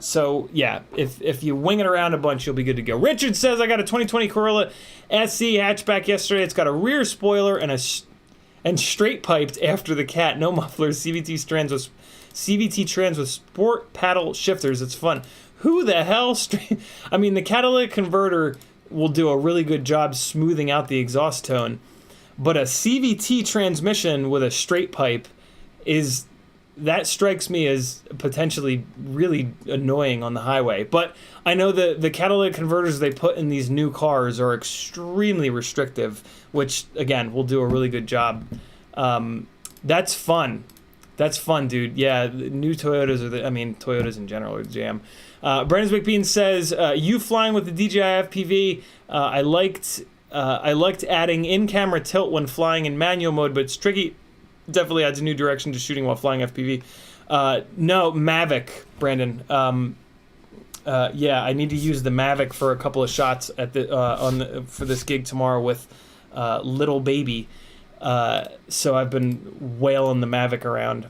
So yeah, if you wing it around a bunch, you'll be good to go. Richard says, I got a 2020 Corolla SE hatchback yesterday. It's got a rear spoiler and straight piped after the cat. No mufflers. CVT trans with sport paddle shifters. It's fun. Who the hell? I mean, the catalytic converter will do a really good job smoothing out the exhaust tone, but a CVT transmission with a straight pipe that strikes me as potentially really annoying on the highway. But I know the catalytic converters they put in these new cars are extremely restrictive, which, again, will do a really good job. That's fun. That's fun, dude. Yeah, new Toyotas Toyotas in general are the jam. Brandon McBean says, you flying with the DJI FPV, I liked adding in-camera tilt when flying in manual mode, but it's tricky. Definitely adds a new direction to shooting while flying FPV. No, Mavic, Brandon. Yeah, I need to use the Mavic for a couple of shots at for this gig tomorrow with little baby. So I've been wailing the Mavic around.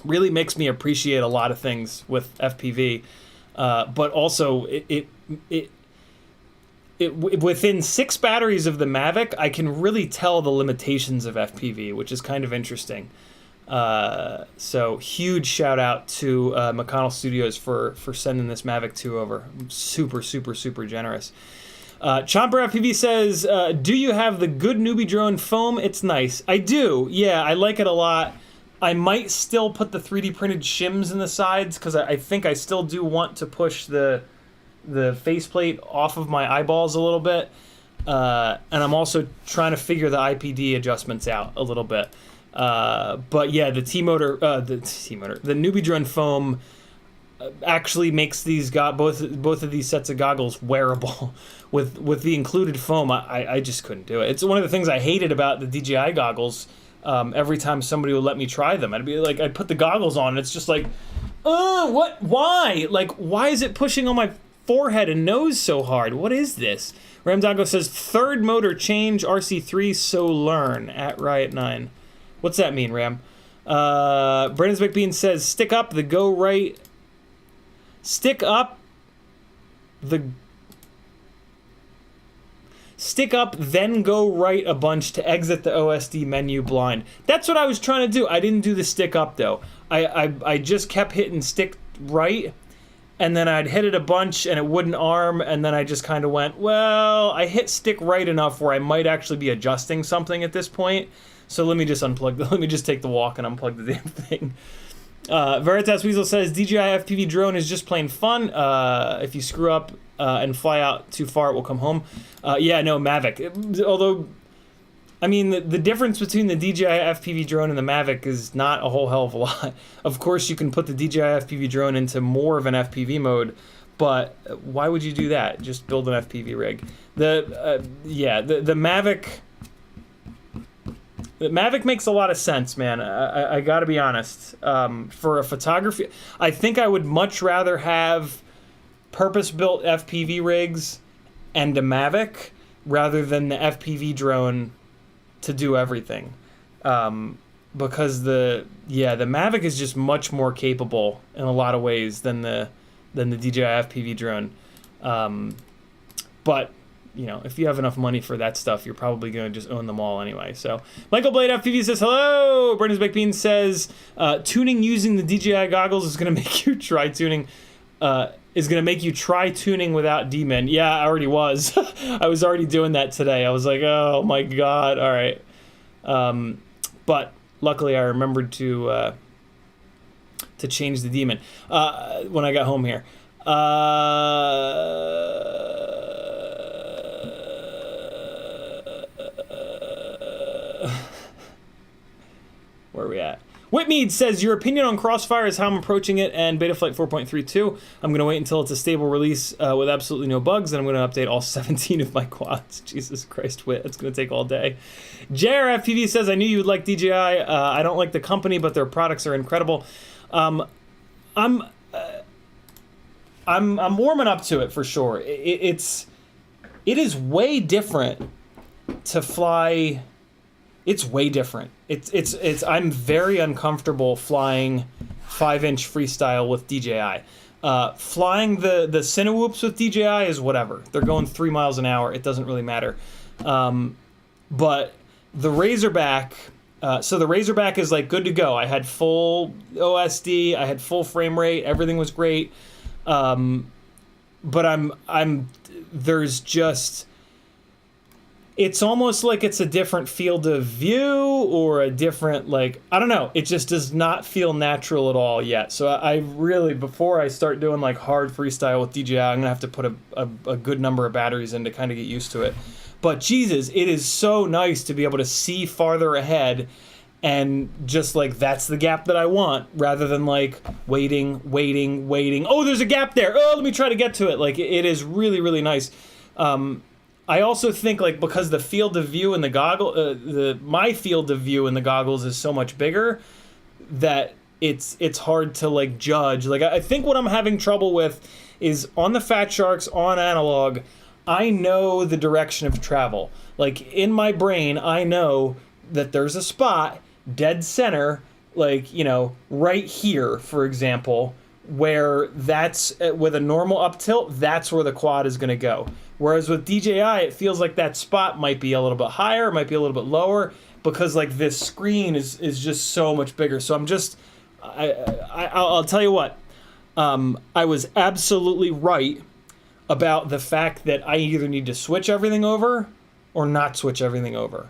Really makes me appreciate a lot of things with FPV, but also it within 6 batteries of the Mavic, I can really tell the limitations of FPV, which is kind of interesting. So huge shout out to McConnell Studios for sending this Mavic 2 over. Super, super, super generous. Chomper FPV says, do you have the good newbie drone foam? It's nice. I do. Yeah, I like it a lot. I might still put the 3D printed shims in the sides, because I think I still do want to push the faceplate off of my eyeballs a little bit, and I'm also trying to figure the IPD adjustments out a little bit. But yeah, the newbie drone foam actually makes these both of these sets of goggles wearable. With the included foam, I just couldn't do it. It's one of the things I hated about the DJI goggles. Every time somebody would let me try them, I'd be like, I'd put the goggles on, and it's just like, what? Why? Like, why is it pushing on my forehead and nose so hard? What is this? Ramdago says, third motor change RC3, so learn at Riot 9. What's that mean, Ram? Brandon McBean says, stick up, then go right, a bunch to exit the OSD menu blind. That's what I was trying to do. I didn't do the stick up, though. I just kept hitting stick right, and then I'd hit it a bunch and it wouldn't arm, and then I just kind of went, well, I hit stick right enough where I might actually be adjusting something at this point, so let me just let me just take the walk and unplug the damn thing. Veritas Weasel says, DJI FPV drone is just plain fun. If you screw up and fly out too far, it will come home. Yeah, no, Mavic. Although, I mean, the difference between the DJI FPV drone and the Mavic is not a whole hell of a lot. Of course, you can put the DJI FPV drone into more of an FPV mode, but why would you do that? Just build an FPV rig. The Mavic... The Mavic makes a lot of sense, man. I gotta be honest. For a photography, I think I would much rather have purpose-built FPV rigs and a Mavic rather than the FPV drone to do everything. Because the Mavic is just much more capable in a lot of ways than the DJI FPV drone. But you know, if you have enough money for that stuff, you're probably going to just own them all anyway. So, Michael Blade FPV says, hello! Brennan's Baked Bean says, tuning using the DJI goggles is going to make you try tuning, without D-Min. Yeah, I already was. I was already doing that today. I was like, oh my god, all right. But luckily I remembered to change the D-Min when I got home here. Where are we at? Whitmead says, your opinion on Crossfire is how I'm approaching it and Betaflight 4.32. I'm going to wait until it's a stable release with absolutely no bugs, and I'm going to update all 17 of my quads. Jesus Christ, Whit, it's going to take all day. JRFPV says, I knew you would like DJI. I don't like the company, but their products are incredible. I'm warming up to it for sure. It is way different to fly. It's way different. I'm very uncomfortable flying 5-inch freestyle with DJI. Flying the CineWhoops with DJI is whatever. They're going 3 miles an hour. It doesn't really matter. But the Razorback, so the Razorback is like good to go. I had full OSD. I had full frame rate. Everything was great. But there's just, it's almost like it's a different field of view or a different, like, I don't know. It just does not feel natural at all yet. So I really, before I start doing like hard freestyle with DJI, I'm going to have to put a good number of batteries in to kind of get used to it. But Jesus, it is so nice to be able to see farther ahead and just like, that's the gap that I want, rather than like waiting. Oh, there's a gap there. Oh, let me try to get to it. Like, it is really, really nice. I also think, like, because the field of view in the goggle, my field of view in the goggles is so much bigger that it's hard to like judge. Like, I think what I'm having trouble with is on the Fat Sharks on analog, I know the direction of travel. Like, in my brain, I know that there's a spot dead center, like, you know, right here, for example, where that's with a normal up tilt, that's where the quad is going to go. Whereas with DJI, it feels like that spot might be a little bit higher, might be a little bit lower, because like this screen is just so much bigger. So I'm just, I'll tell you what, I was absolutely right about the fact that I either need to switch everything over or not switch everything over.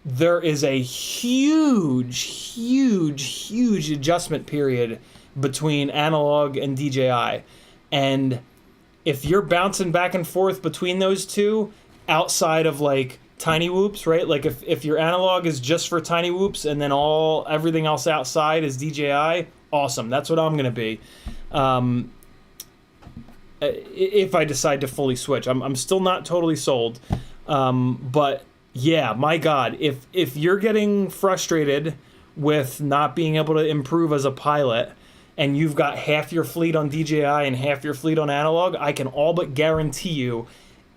There is a huge adjustment period between analog and DJI. And if you're bouncing back and forth between those two, outside of like CineWhoops, right? Like if your analog is just for CineWhoops and then everything else outside is DJI, awesome. That's what I'm going to be. If I decide to fully switch, I'm still not totally sold. But yeah, my God, if you're getting frustrated with not being able to improve as a pilot, and you've got half your fleet on DJI and half your fleet on analog, I can all but guarantee you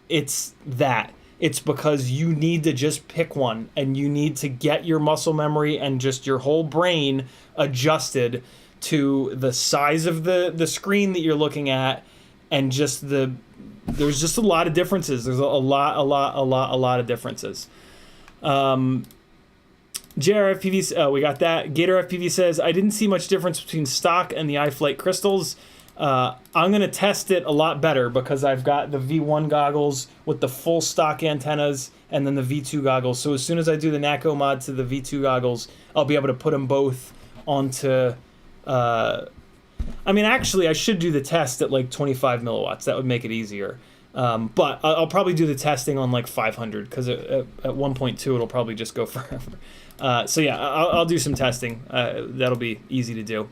it's that. It's because you need to just pick one, and you need to get your muscle memory and just your whole brain adjusted to the size of the screen that you're looking at, and just there's just a lot of differences. There's a lot of differences. JRFPV, we got that. Gator FPV says, I didn't see much difference between stock and the iFlight crystals. I'm going to test it a lot better because I've got the V1 goggles with the full stock antennas and then the V2 goggles. So as soon as I do the NACO mod to the V2 goggles, I'll be able to put them both onto... I mean, actually, I should do the test at like 25 milliwatts. That would make it easier. But I'll probably do the testing on like 500 because at 1.2 it'll probably just go forever. So yeah, I'll do some testing. That'll be easy to do.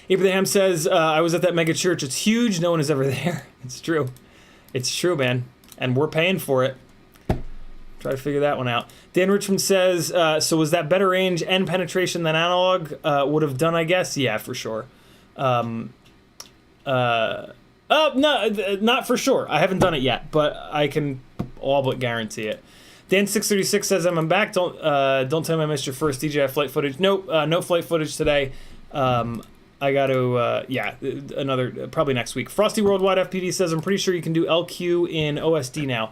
Abraham says, I was at that mega church. It's huge. No one is ever there. It's true. It's true, man. And we're paying for it. Try to figure that one out. Dan Richmond says, so was that better range and penetration than analog would have done, I guess? Yeah, for sure. Oh, no, not for sure. I haven't done it yet, but I can all but guarantee it. Dan636 says, I'm back. Don't tell me I missed your first DJI flight footage. Nope, no flight footage today. I got to, yeah, another, probably next week. Frosty Worldwide FPV says, I'm pretty sure you can do LQ in OSD now.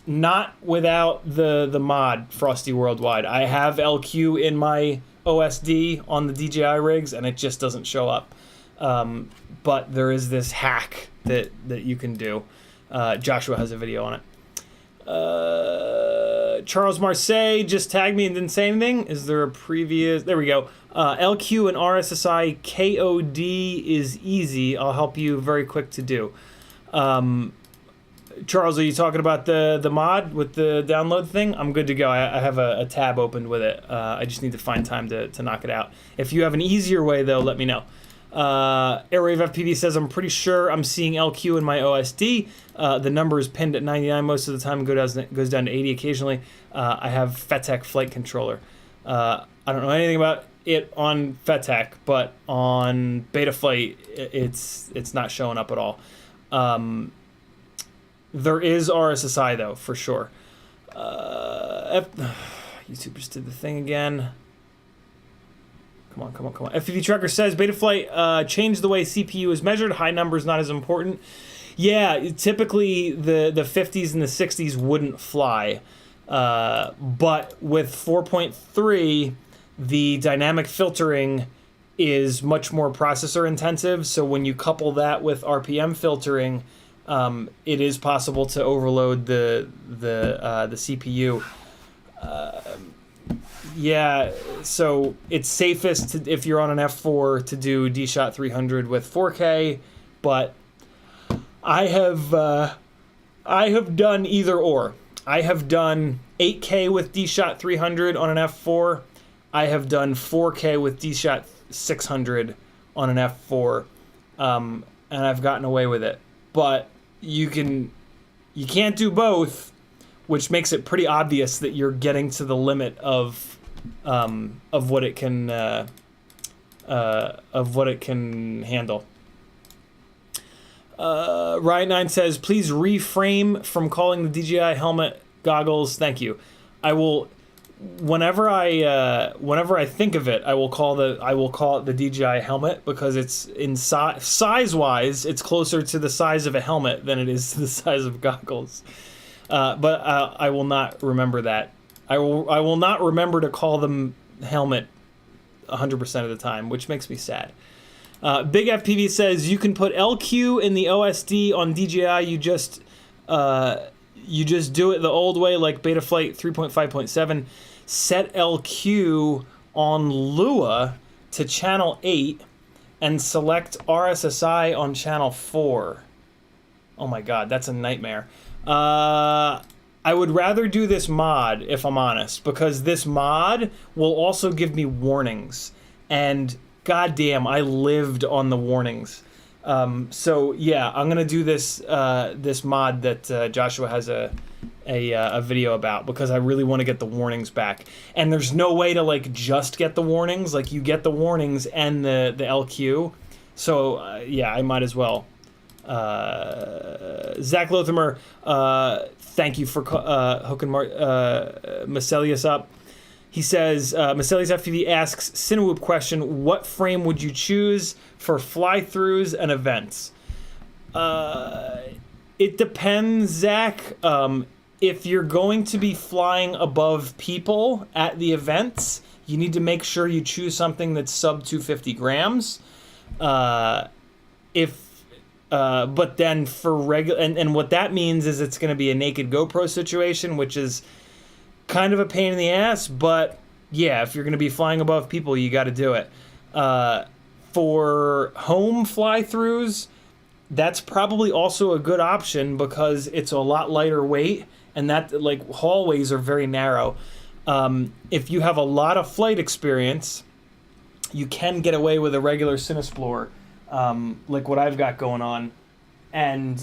Not without the mod, Frosty Worldwide. I have LQ in my OSD on the DJI rigs, and it just doesn't show up. But there is this hack that you can do. Joshua has a video on it. Charles Marseille just tagged me and didn't say anything. Is there a previous... There we go. LQ and RSSI KOD is easy. I'll help you very quick to do. Charles, are you talking about the mod with the download thing? I'm good to go. I have a tab opened with it. I just need to find time to knock it out. If you have an easier way, though, let me know. Airwave FPV says, I'm pretty sure I'm seeing LQ in my OSD. The number is pinned at 99 most of the time, goes down to 80 occasionally. I have FETEC flight controller. I don't know anything about it on FETEC, but on Betaflight, it's not showing up at all. There is RSSI, though, for sure. YouTubers did the thing again. Come on. FPV Trucker says, Betaflight changed the way CPU is measured. High numbers not as important. Yeah, typically the 50s and the 60s wouldn't fly. But with 4.3, the dynamic filtering is much more processor intensive. So when you couple that with RPM filtering, it is possible to overload the CPU. Yeah, so it's safest if you're on an F4 to do D-Shot 300 with 4K, but I have done either or. I have done 8K with D-Shot 300 on an F4. I have done 4K with D-Shot 600 on an F4, and I've gotten away with it. But you can't do both, which makes it pretty obvious that you're getting to the limit of what it can handle. Riot9 says, please reframe from calling the DJI helmet goggles. Thank you. I will, whenever I think of it, I will call it the DJI helmet, because it's in size wise, it's closer to the size of a helmet than it is to the size of goggles. But I will not remember that. I will not remember to call them helmet 100% of the time, which makes me sad. Big FPV says, you can put LQ in the OSD on DJI. You just do it the old way, like Betaflight 3.5.7. Set LQ on Lua to channel 8 and select RSSI on channel 4. Oh my god, that's a nightmare. I would rather do this mod, if I'm honest, because this mod will also give me warnings. And goddamn, I lived on the warnings. So yeah, I'm gonna do this mod that Joshua has a video about, because I really want to get the warnings back. And there's no way to like just get the warnings. Like, you get the warnings and the LQ. So yeah, I might as well. Zach Lothamer, thank you for hooking Macelius up. He says, Macelius FPV asks, CineWhoop question, what frame would you choose for fly-throughs and events? It depends, Zach. if you're going to be flying above people at the events, you need to make sure you choose something that's sub 250 grams. But then for regular, and what that means is it's going to be a naked GoPro situation, which is kind of a pain in the ass, but yeah, if you're going to be flying above people, you got to do it. For home fly-throughs, that's probably also a good option because it's a lot lighter weight, and that, like, hallways are very narrow. If you have a lot of flight experience, you can get away with a regular CineSplore, like what I've got going on, and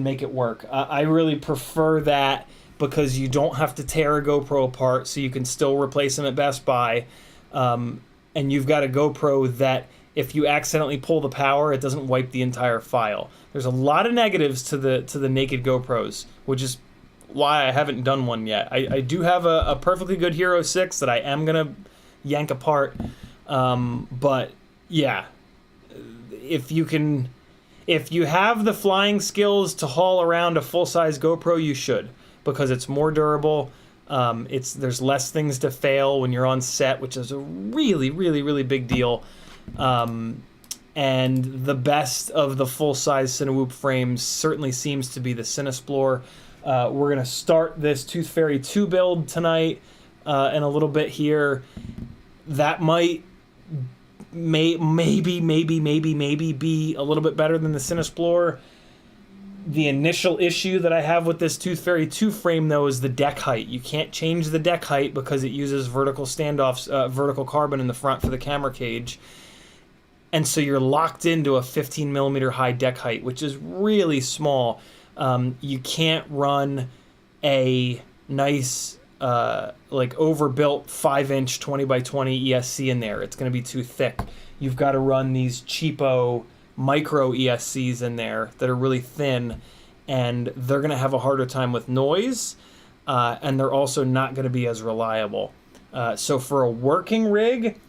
make it work. I really prefer that because you don't have to tear a GoPro apart, so you can still replace them at Best Buy. And you've got a GoPro that if you accidentally pull the power, it doesn't wipe the entire file. There's a lot of negatives to the naked GoPros, which is why I haven't done one yet. I do have a perfectly good Hero 6 that I am gonna yank apart. But yeah, if you have the flying skills to haul around a full-size GoPro, you should, because it's more durable. There's less things to fail when you're on set, which is a really, really, really big deal. And the best of the full-size CineWhoop frames certainly seems to be the CineSplore. We're going to start this Toothfairy 2 build tonight in a little bit here. That might maybe be a little bit better than the CineSplore. The initial issue that I have with this Toothfairy 2 frame, though, is the deck height. You can't change the deck height because it uses vertical standoffs, vertical carbon in the front for the camera cage. And so you're locked into a 15 millimeter high deck height, which is really small. You can't run a nice, like overbuilt 5-inch 20 by 20 ESC in there. It's going to be too thick. You've got to run these cheapo micro ESCs in there that are really thin, and they're going to have a harder time with noise, and they're also not going to be as reliable. So for a working rig,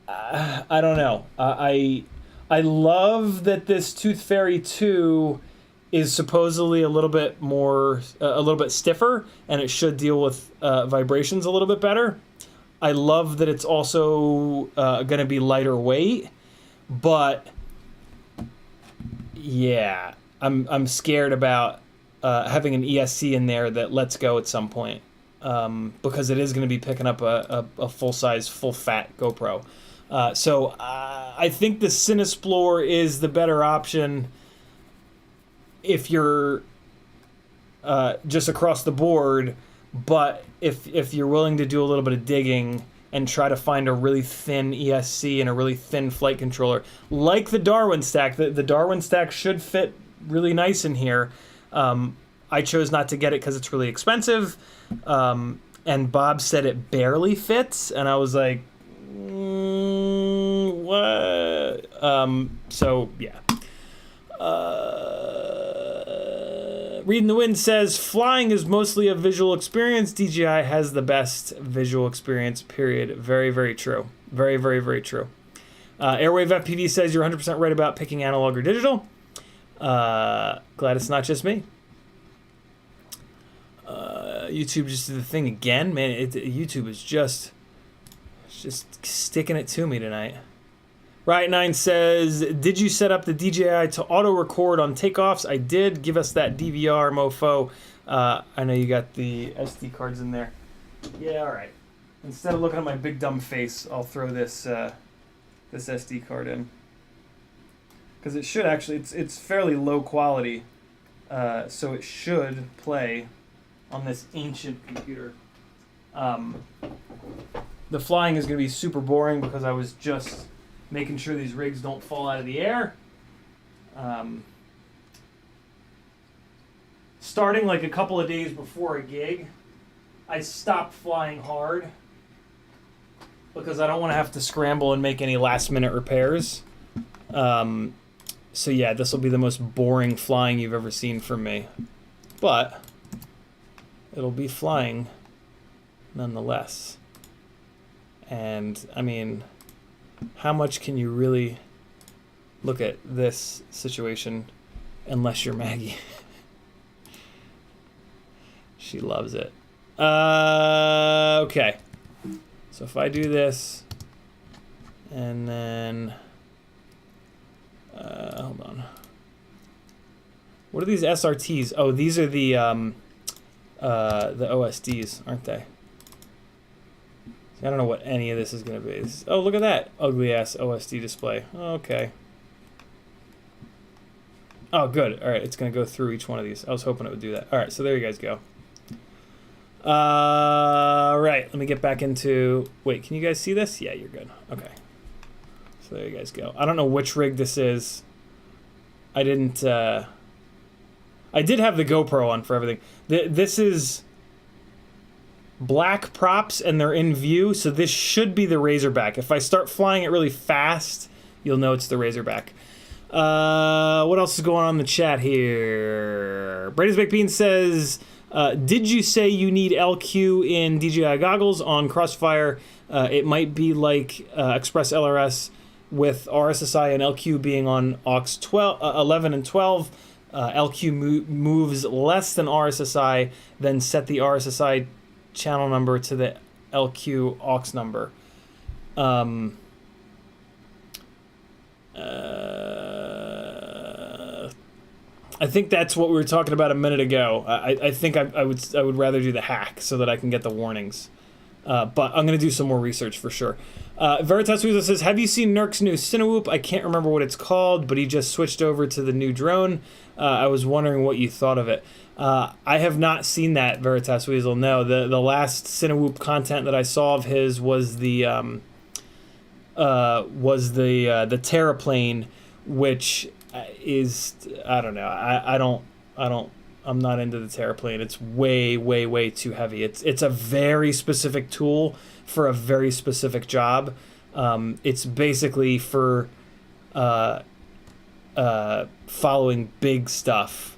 I don't know. I love that this Toothfairy 2 is supposedly a little bit stiffer, and it should deal with vibrations a little bit better. I love that it's also going to be lighter weight, but yeah, I'm scared about having an ESC in there that lets go at some point, because it is going to be picking up a full-size, full-fat GoPro. So I think the CineSplore is the better option if you're just across the board, but if you're willing to do a little bit of digging and try to find a really thin ESC and a really thin flight controller, like the Darwin stack. The Darwin stack should fit really nice in here. I chose not to get it because it's really expensive, and Bob said it barely fits, and I was like, what? So yeah. Reading the Wind says, flying is mostly a visual experience. DJI has the best visual experience, period. Very, very true. Very, very, very true. Airwave FPV says, you're 100% right about picking analog or digital. Glad it's not just me. YouTube just did the thing again. Man, YouTube is just sticking it to me tonight. Riot9 says, did you set up the DJI to auto-record on takeoffs? I did. Give us that DVR, mofo. I know you got the SD cards in there. Yeah, all right. Instead of looking at my big dumb face, I'll throw this this SD card in. Because it should actually, it's fairly low quality, so it should play on this ancient computer. The flying is going to be super boring because I was just making sure these rigs don't fall out of the air. Starting like a couple of days before a gig, I stopped flying hard because I don't want to have to scramble and make any last minute repairs. So yeah, this will be the most boring flying you've ever seen from me. But it'll be flying nonetheless. And I mean, how much can you really look at this situation unless you're Maggie? She loves it. Okay. So if I do this, and then, hold on. What are these SRTs? Oh, these are the OSDs, aren't they? I don't know what any of this is going to be. Oh, look at that ugly ass OSD display. Okay. Oh, good. All right, it's going to go through each one of these. I was hoping it would do that. All right, so there you guys go. Right, let me get back into... Wait, can you guys see this? Yeah, you're good. Okay. So there you guys go. I don't know which rig this is. I didn't... I did have the GoPro on for everything. This is black props, and they're in view, so this should be the Razorback. If I start flying it really fast, you'll know it's the Razorback. What else is going on in the chat here? Brady's Baked Bean says, did you say you need LQ in DJI goggles on Crossfire? It might be like Express LRS with RSSI and LQ being on aux 11 and 12. LQ moves less than RSSI, then set the RSSI channel number to the LQ aux number. I think that's what we were talking about a minute ago. I think I would rather do the hack so that I can get the warnings. But I'm going to do some more research for sure. Veritas Weasel says, have you seen Nurk's new CineWhoop? I can't remember what it's called, but he just switched over to the new drone. I was wondering what you thought of it. I have not seen that, Veritas Weasel. No, the last CineWhoop content that I saw of his was the Terraplane, which is, I don't know. I'm not into the Terraplane. It's way too heavy. It's a very specific tool for a very specific job. It's basically for following big stuff.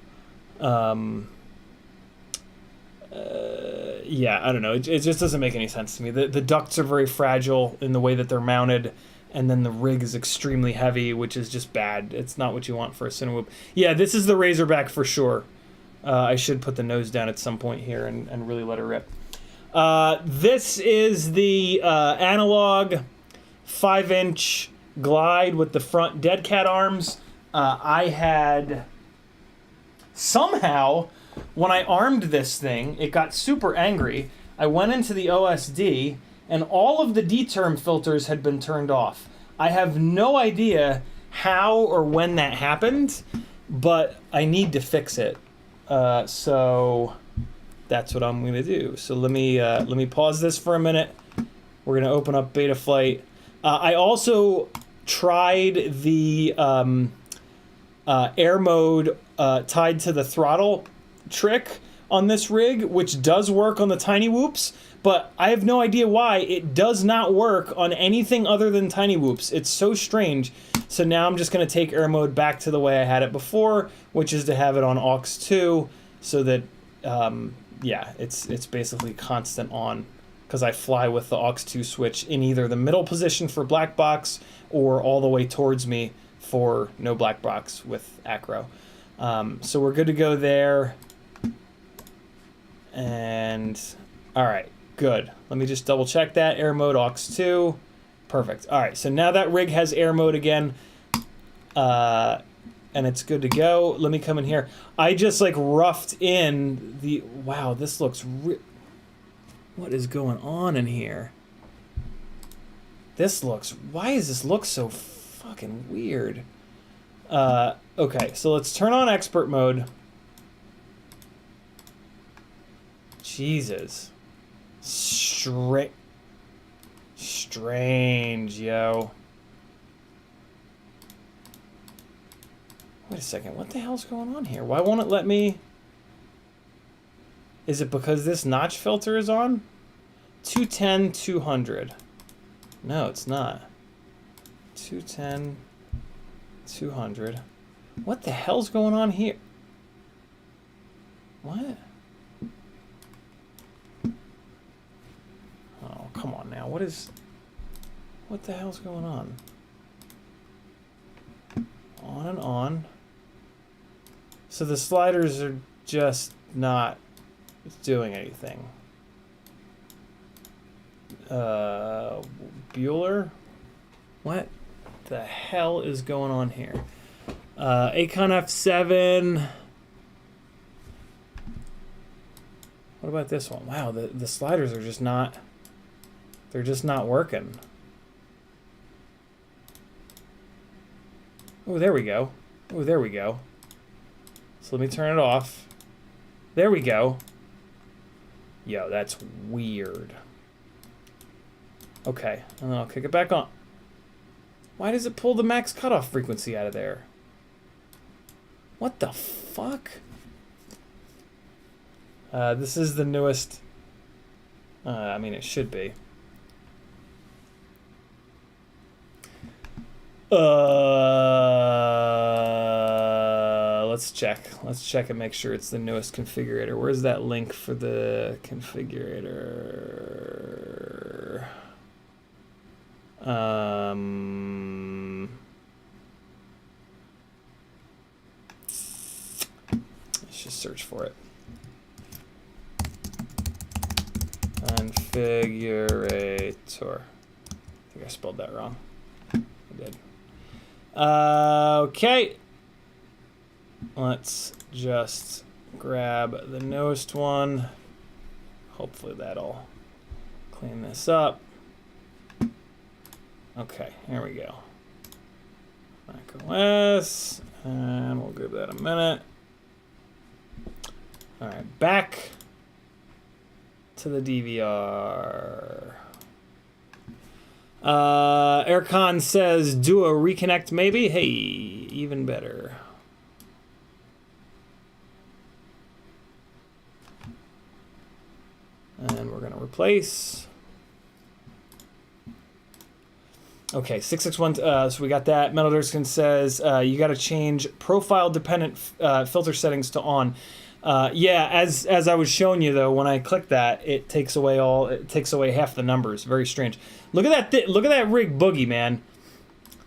Yeah, I don't know. It just doesn't make any sense to me. The ducts are very fragile in the way that they're mounted, and then the rig is extremely heavy, which is just bad. It's not what you want for a CineWhoop. Yeah, this is the Razorback for sure. I should put the nose down at some point here and really let her rip. This is the analog 5-inch glide with the front dead cat arms. I had somehow, when I armed this thing, it got super angry. I went into the OSD, and all of the D-term filters had been turned off. I have no idea how or when that happened, but I need to fix it. So that's what I'm going to do. So let me pause this for a minute. We're going to open up Betaflight. I also tried the air mode tied to the throttle trick on this rig, which does work on the CineWhoops, but I have no idea why it does not work on anything other than CineWhoops. It's so strange. So now I'm just going to take air mode back to the way I had it before, which is to have it on aux 2, so that yeah, it's basically constant on, because I fly with the aux 2 switch in either the middle position for black box or all the way towards me for no black box with acro. So we're good to go there. And all right, good. Let me just double check that. Air mode aux 2. Perfect. All right, so now that rig has air mode again, and it's good to go. Let me come in here. I just like roughed in the, wow, this looks what is going on in here? This looks, why does this look so fucking weird? Okay, so let's turn on expert mode. Jesus. Strange, yo. Wait a second, what the hell's going on here? Why won't it let me... Is it because this notch filter is on? 210, 200. No, it's not. 210, 200. What the hell's going on here? What? Oh, come on now. What the hell's going on? On and on. So the sliders are just not it's doing anything. Bueller? What the hell is going on here? Acon F7. What about this one? Wow, the sliders are just not, they're just not working. Oh, there we go. Oh, there we go. So let me turn it off. There we go. Yo, that's weird. Okay, and then I'll kick it back on. Why does it pull the max cutoff frequency out of there? What the fuck? This is the newest. I mean, it should be. Let's check. Let's check and make sure it's the newest configurator. Where's that link for the configurator? Let's just search for it. Configurator. I think I spelled that wrong. I did. Okay. Let's just grab the newest one. Hopefully that'll clean this up. Okay, here we go. Mac OS, and we'll give that a minute. All right, back to the DVR. Aircon says, do a reconnect maybe? Hey, even better. And we're gonna replace. Okay, 661, so we got that. Metal Durskin says, you gotta change profile dependent filter settings to on. Yeah, as I was showing you though, when I click that, it takes away half the numbers. Very strange. Look at that! Look at that rig boogie, man.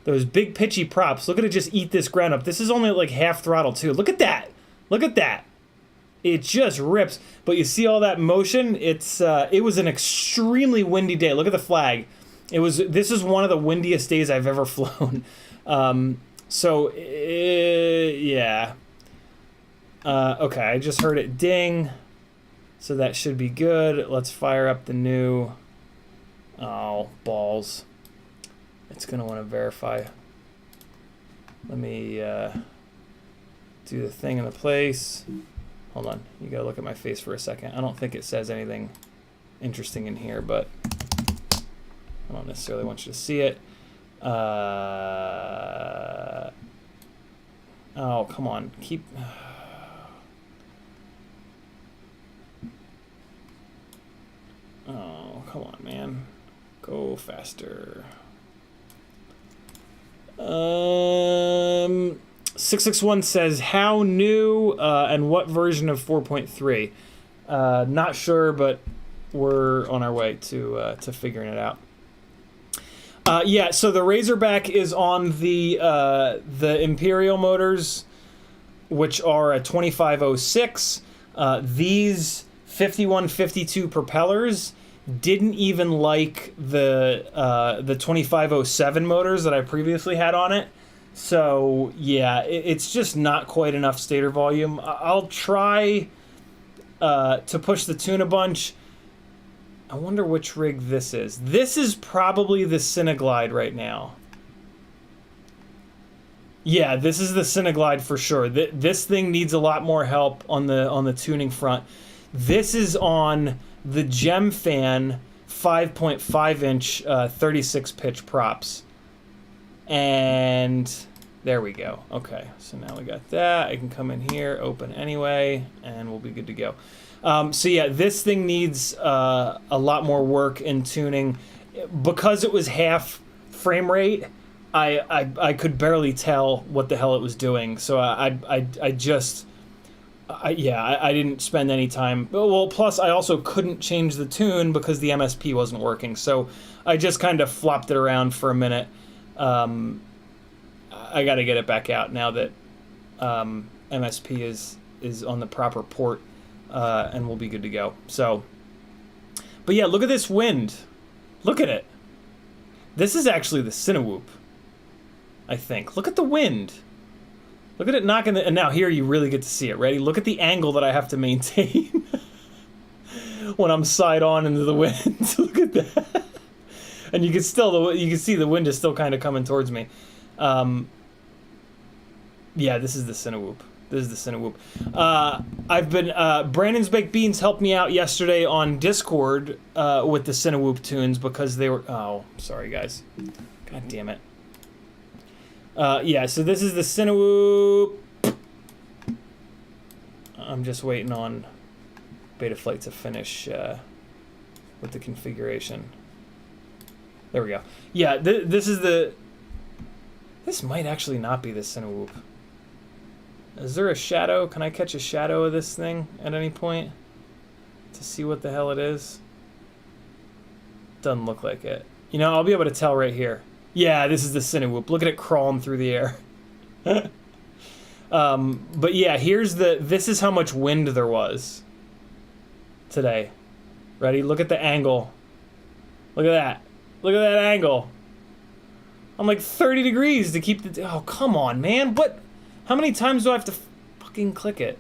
Those big pitchy props. Look at it just eat this ground up. This is only like half throttle too. Look at that! Look at that! It just rips. But you see all that motion? It was an extremely windy day. Look at the flag. This is one of the windiest days I've ever flown. Yeah. Okay, I just heard it ding, so that should be good. Let's fire up the new. Oh, balls. It's gonna want to verify. Let me do the thing in the place. Hold on, you gotta look at my face for a second. I don't think it says anything interesting in here, but I don't necessarily want you to see it. Oh, come on, keep. Oh, come on, man. Go faster. 661 says, how new and what version of 4.3? Not sure, but we're on our way to figuring it out. Yeah, so the Razorback is on the Imperial motors, which are a 2506. These 5152 propellers didn't even like the 2507 motors that I previously had on it. So yeah, it's just not quite enough stator volume. I'll try to push the tune a bunch. I wonder which rig this is. This is probably the Cineglide right now. Yeah, this is the Cineglide for sure. This thing needs a lot more help on the tuning front. This is on the Gemfan 5.5 inch 36 pitch props. And there we go. Okay, so now we got that. I can come in here, open anyway, and we'll be good to go. So yeah, this thing needs a lot more work in tuning. Because it was half frame rate, I could barely tell what the hell it was doing. So I didn't spend any time. Well, plus I also couldn't change the tune because the MSP wasn't working. So I just kind of flopped it around for a minute. I got to get it back out now that MSP is on the proper port. and we'll be good to go. So, but yeah, look at this wind. Look at it. This is actually the CineWhoop, I think. Look at the wind. Look at it knocking the... And now here you really get to see it. Ready? Look at the angle that I have to maintain when I'm side on into the wind. Look at that. And you can still... You can see the wind is still kind of coming towards me. Yeah, this is the CineWhoop. This is the CineWhoop. I've been... Brandon's Baked Beans helped me out yesterday on Discord with the CineWhoop tunes because they were... Oh, sorry, guys. God damn it. Yeah, so this is the CineWhoop. I'm just waiting on Betaflight to finish with the configuration. There we go. Yeah, this is the... This might actually not be the CineWhoop. Is there a shadow? Can I catch a shadow of this thing at any point to see what the hell it is? Doesn't look like it. You know, I'll be able to tell right here. Yeah, this is the CineWhoop. Look at it crawling through the air. But yeah, here's the... This is how much wind there was today. Ready? Look at the angle. Look at that. Look at that angle. I'm like 30 degrees to keep the... Oh, come on, man. What? How many times do I have to fucking click it?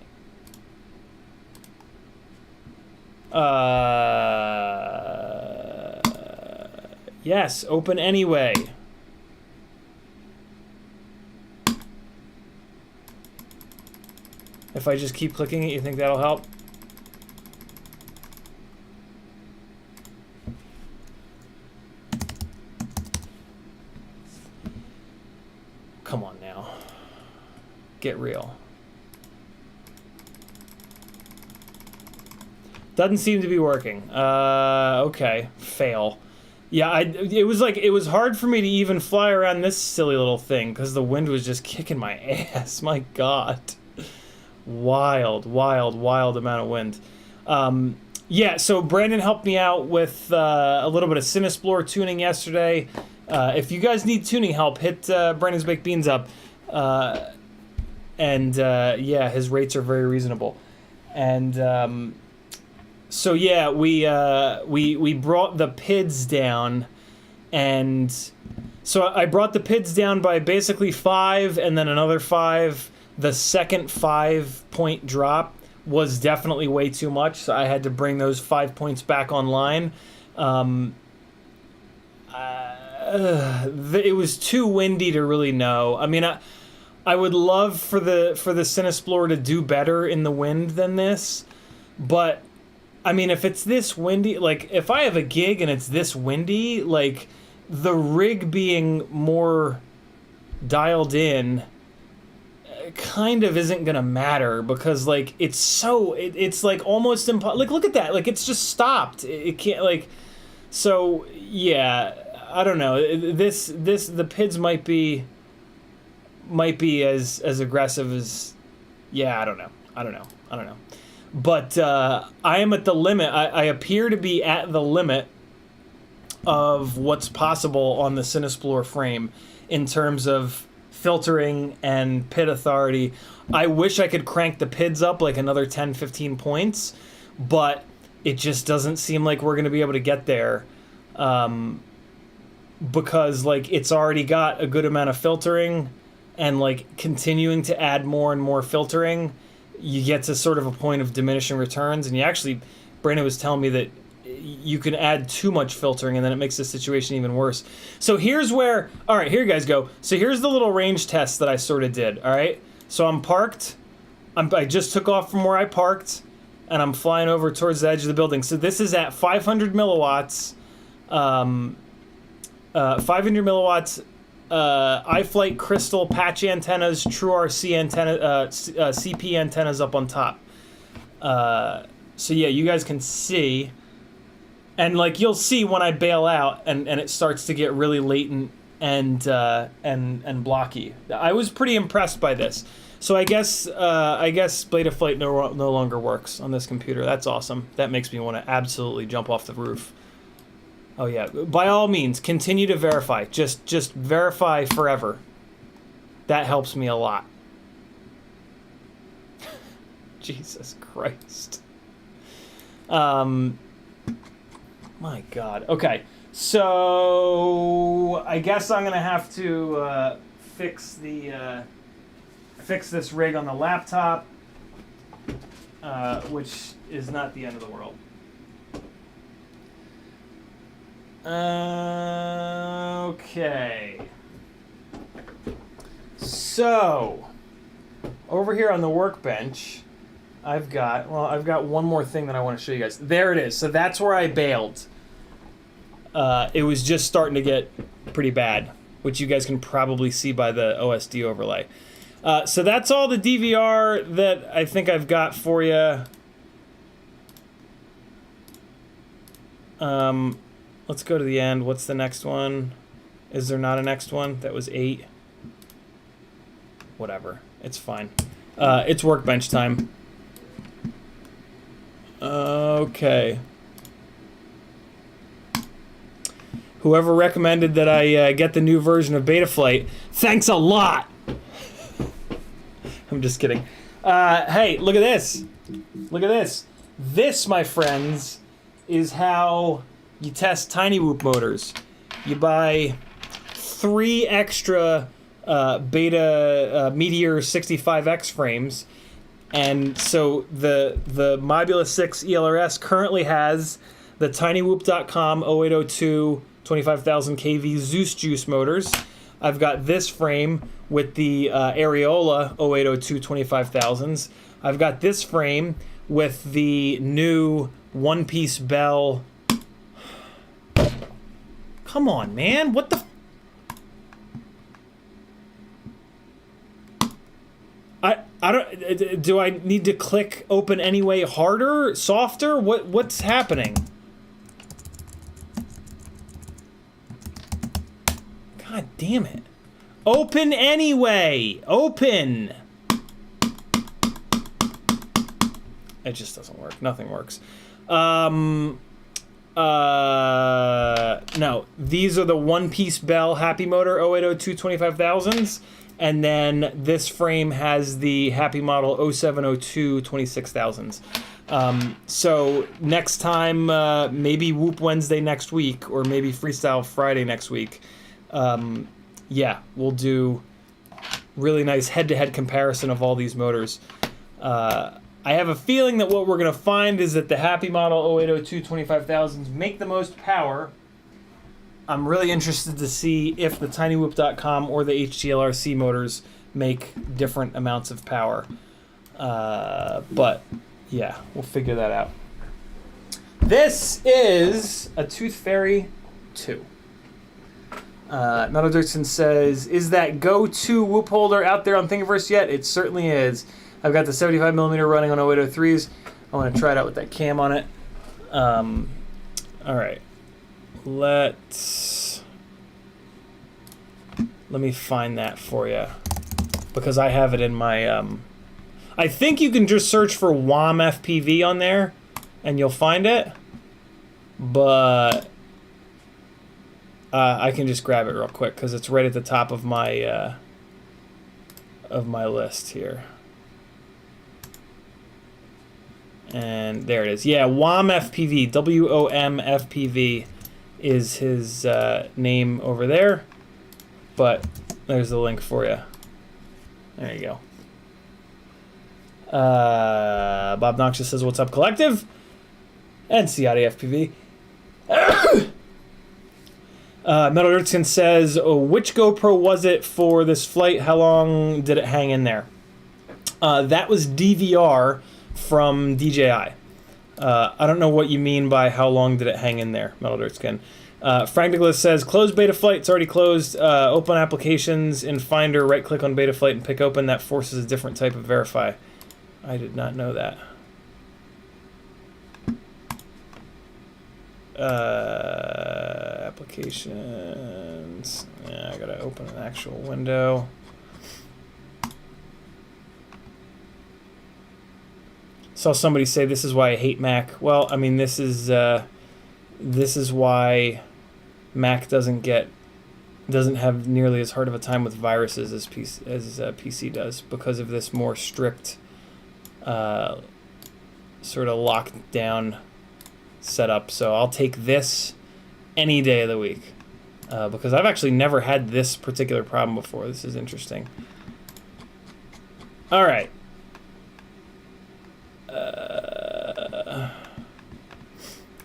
Yes, open anyway. If I just keep clicking it, you think that'll help? Come on now. Get real. Doesn't seem to be working. Okay. Fail. Yeah, it was hard for me to even fly around this silly little thing because the wind was just kicking my ass. My God. Wild amount of wind. Yeah, so Brandon helped me out with a little bit of CineSplore tuning yesterday. If you guys need tuning help, hit Brandon's Baked Beans up. Yeah, his rates are very reasonable. And so yeah, we brought the PIDs down, and so I brought the PIDs down by basically 5 and then another 5. The second 5-point drop was definitely way too much, so I had to bring those 5 points back online. It was too windy to really know. I mean, I would love for the CineSplore to do better in the wind than this, but I mean, if it's this windy, like if I have a gig and it's this windy, like the rig being more dialed in kind of isn't gonna matter because like it's like almost impossible. Like look at that, like it's just stopped. It can't like. So yeah, I don't know. The PIDs might be as aggressive as. Yeah, I don't know. But I am at the limit. I appear to be at the limit of what's possible on the CineSplore frame in terms of filtering and PID authority. I wish I could crank the PIDs up like another 10-15 points, but it just doesn't seem like we're going to be able to get there because like it's already got a good amount of filtering, and like continuing to add more and more filtering, you get to sort of a point of diminishing returns. And you actually, Brandon was telling me that you can add too much filtering and then it makes the situation even worse. So here's where, all right, here you guys go. So here's the little range test that I sort of did, all right? So I'm parked. I just took off from where I parked, and I'm flying over towards the edge of the building. So this is at 500 milliwatts, 500 milliwatts, iFlight Crystal patch antennas, True RC antenna, CP antennas up on top. So yeah, you guys can see, and like you'll see when I bail out and it starts to get really latent and blocky. I was pretty impressed by this. So I guess Betaflight no longer works on this computer. That's awesome. That makes me want to absolutely jump off the roof. Oh yeah, by all means, continue to verify. Just verify forever. That helps me a lot. Jesus Christ. My God. Okay, so I guess I'm gonna have to fix this rig on the laptop, which is not the end of the world. Okay. So, over here on the workbench, I've got one more thing that I want to show you guys. There it is. So that's where I bailed. It was just starting to get pretty bad, which you guys can probably see by the OSD overlay. So that's all the DVR that I think I've got for you. Let's go to the end. What's the next one? Is there not a next one? That was 8. Whatever. It's fine. It's workbench time. Okay. Whoever recommended that I get the new version of Betaflight, thanks a lot! I'm just kidding. Hey, look at this. Look at this. This, my friends, is how you test CineWhoop motors. You buy 3 extra Beta Meteor 65X frames, and so the Mobula 6 ELRS currently has the TinyWhoop.com 0802 25,000 kV Zeus Juice motors. I've got this frame with the Areola 0802 25,000s. I've got this frame with the new one-piece Bell. Come on, man. What the... I don't... Do I need to click open anyway harder? Softer? What's happening? God damn it. Open anyway! Open! It just doesn't work. Nothing works. No. These are the one-piece Bell Happy Motor 0802 25,000s. And then this frame has the Happy Model 0702 26,000s. So next time, maybe Whoop Wednesday next week, or maybe Freestyle Friday next week, yeah, we'll do really nice head-to-head comparison of all these motors. I have a feeling that what we're going to find is that the Happy Model 0802 25,000s make the most power. I'm really interested to see if the TinyWhoop.com or the HTLRC motors make different amounts of power. But, yeah, we'll figure that out. This is a Toothfairy 2. Metal Dirksen says, is that go-to Whoop holder out there on Thingiverse yet? It certainly is. I've got the 75mm running on 0803s. I want to try it out with that cam on it. All right. Let me find that for you, because I have it in my... I think you can just search for WOM FPV on there, and you'll find it. But I can just grab it real quick, because it's right at the top of my list here. And there it is. Yeah, WOM FPV, WOM FPV is his name over there. But there's the link for you. There you go. Bob Noxious says, what's up, Collective? And CiottiFPV. Metal Dirksen says, which GoPro was it for this flight? How long did it hang in there? That was DVR from DJI. I don't know what you mean by how long did it hang in there, Metal Dirksen. Frank Douglas says, close Betaflight. It's already closed. Open applications in Finder, right-click on Betaflight and pick open. That forces a different type of verify. I did not know that. Applications. Yeah, I gotta open an actual window. Saw somebody say this is why I hate Mac. Well, I mean, this is why Mac doesn't have nearly as hard of a time with viruses as PC does, because of this more strict sort of locked down setup. So I'll take this any day of the week because I've actually never had this particular problem before. This is interesting. All right.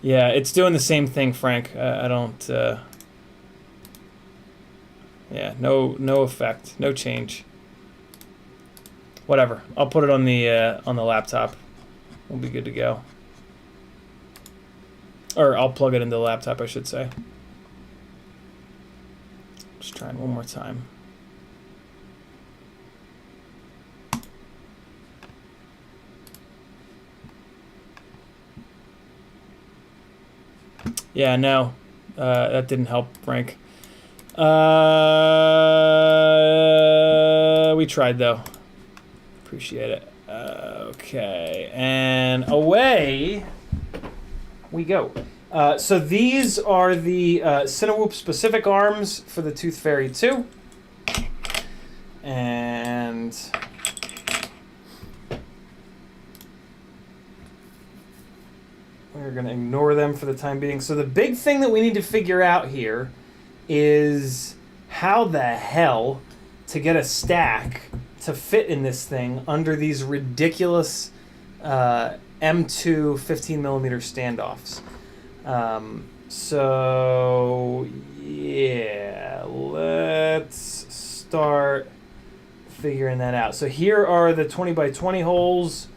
Yeah, it's doing the same thing, Frank. I don't. Yeah, no effect, no change. Whatever. I'll put it on the laptop. We'll be good to go. Or I'll plug it into the laptop, I should say. Just trying one more time. Yeah, no, that didn't help, Frank. We tried though. Appreciate it. Okay, and away we go. So these are the CineWhoop specific arms for the Toothfairy 2. And we're going to ignore them for the time being. So the big thing that we need to figure out here is how the hell to get a stack to fit in this thing under these ridiculous M2 15mm standoffs. So yeah, let's start figuring that out. So here are the 20x20 holes.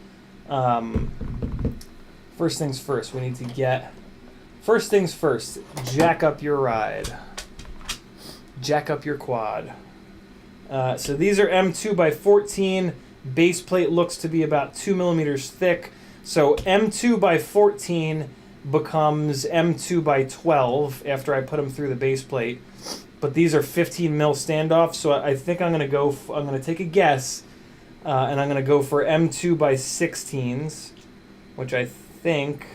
First things first, we need to get, first things first, jack up your ride. Jack up your quad. So these are M2x14. Base plate looks to be about 2mm thick. So M2x14 becomes M2x12 after I put them through the base plate. But these are 15mm standoffs, so I think I'm gonna go. I'm gonna take a guess, and I'm gonna go for M2x16s, which I think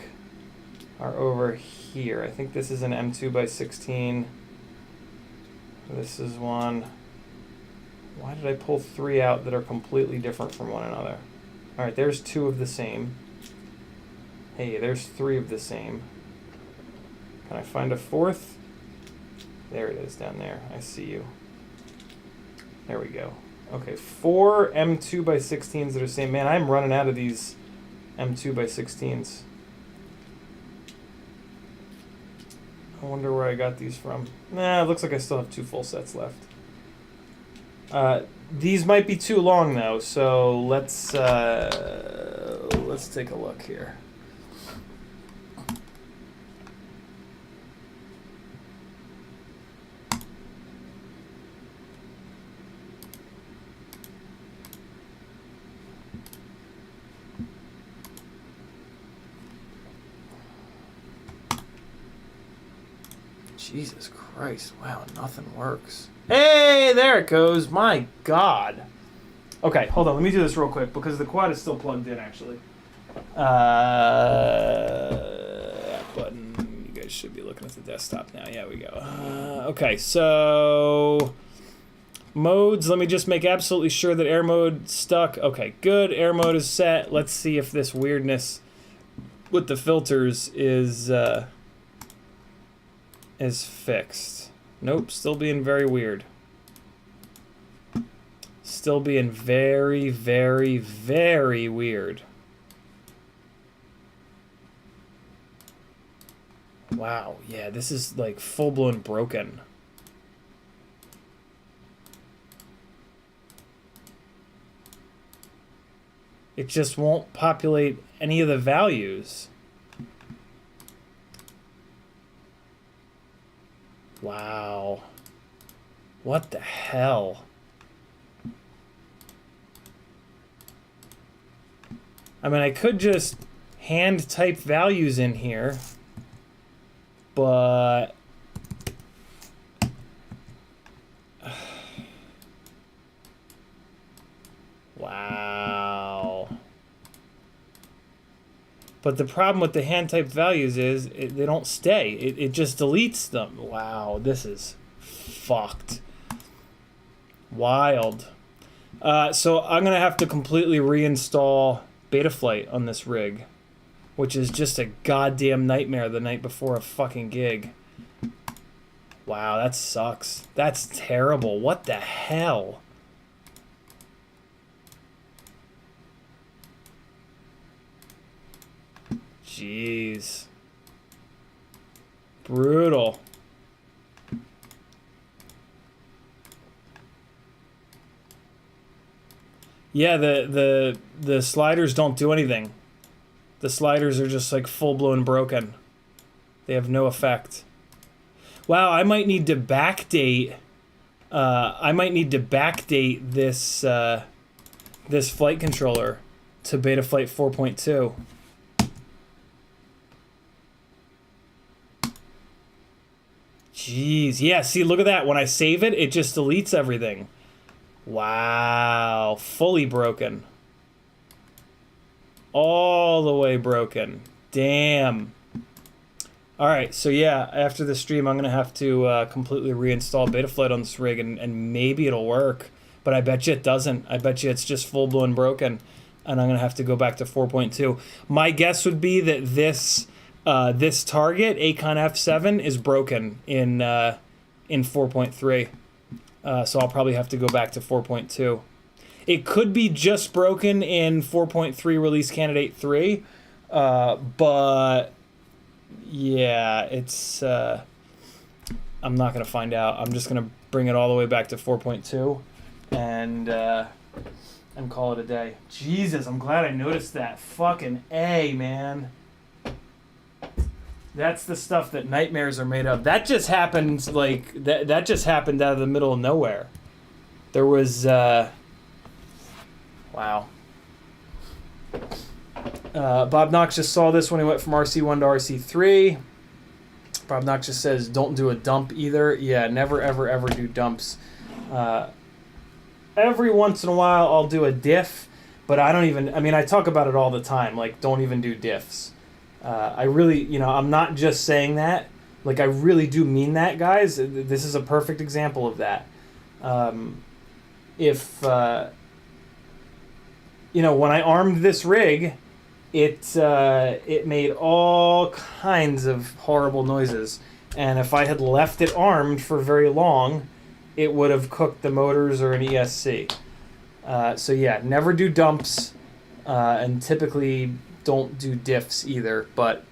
are over here. I think this is an M2x16. This is one. Why did I pull 3 out that are completely different from one another? All right, there's 2 of the same. Hey, there's 3 of the same. Can I find a 4th? There it is down there. I see you. There we go. Okay, 4 M2x16s that are the same. Man, I'm running out of these M2x16s. I wonder where I got these from. Nah, it looks like I still have 2 full sets left. These might be too long though, so let's take a look here. Jesus Christ, wow, nothing works. Hey, there it goes. My God. Okay, hold on. Let me do this real quick because the quad is still plugged in, actually. That button. You guys should be looking at the desktop now. Yeah, we go. Okay, so modes. Let me just make absolutely sure that air mode stuck. Okay, good. Air mode is set. Let's see if this weirdness with the filters is fixed. Nope, still being very weird. Still being very, very, very weird. Wow, yeah, this is like full-blown broken. It just won't populate any of the values. Wow. What the hell? I mean, I could just hand type values in here, but wow. But the problem with the hand type values is they don't stay. It just deletes them. Wow, this is fucked. Wild. So I'm going to have to completely reinstall Betaflight on this rig. which is just a goddamn nightmare the night before a fucking gig. Wow, that sucks. That's terrible. What the hell? Jeez. Brutal. Yeah, the sliders don't do anything. The sliders are just like full-blown broken. They have no effect. Wow, I might need to backdate. This this flight controller to Betaflight 4.2. Jeez, yeah. See, look at that. When I save it, it just deletes everything. Wow, fully broken. All the way broken. Damn. Alright, so yeah, after the stream, I'm going to have to completely reinstall Betaflight on this rig, and maybe it'll work. But I bet you it doesn't. I bet you it's just full-blown broken, and I'm going to have to go back to 4.2. My guess would be that this target, Acon F7, is broken in 4.3. So I'll probably have to go back to 4.2. It could be just broken in 4.3 release candidate 3, but yeah, it's I'm not gonna find out. I'm just gonna bring it all the way back to 4.2 and call it a day. Jesus, I'm glad I noticed that. Fucking A, man. That's the stuff that nightmares are made of. That just happened, like, that just happened out of the middle of nowhere. There was, wow. Bob Knox just saw this when he went from RC1 to RC3. Bob Knox just says, don't do a dump either. Yeah, never, ever, ever do dumps. Every once in a while, I'll do a diff, but I don't even, I mean, I talk about it all the time, like, don't even do diffs. I really, you know, I'm not just saying that. Like, I really do mean that, guys. This is a perfect example of that. You know, when I armed this rig, it made all kinds of horrible noises. And if I had left it armed for very long, it would have cooked the motors or an ESC. So yeah, never do dumps, and typically don't do diffs either, but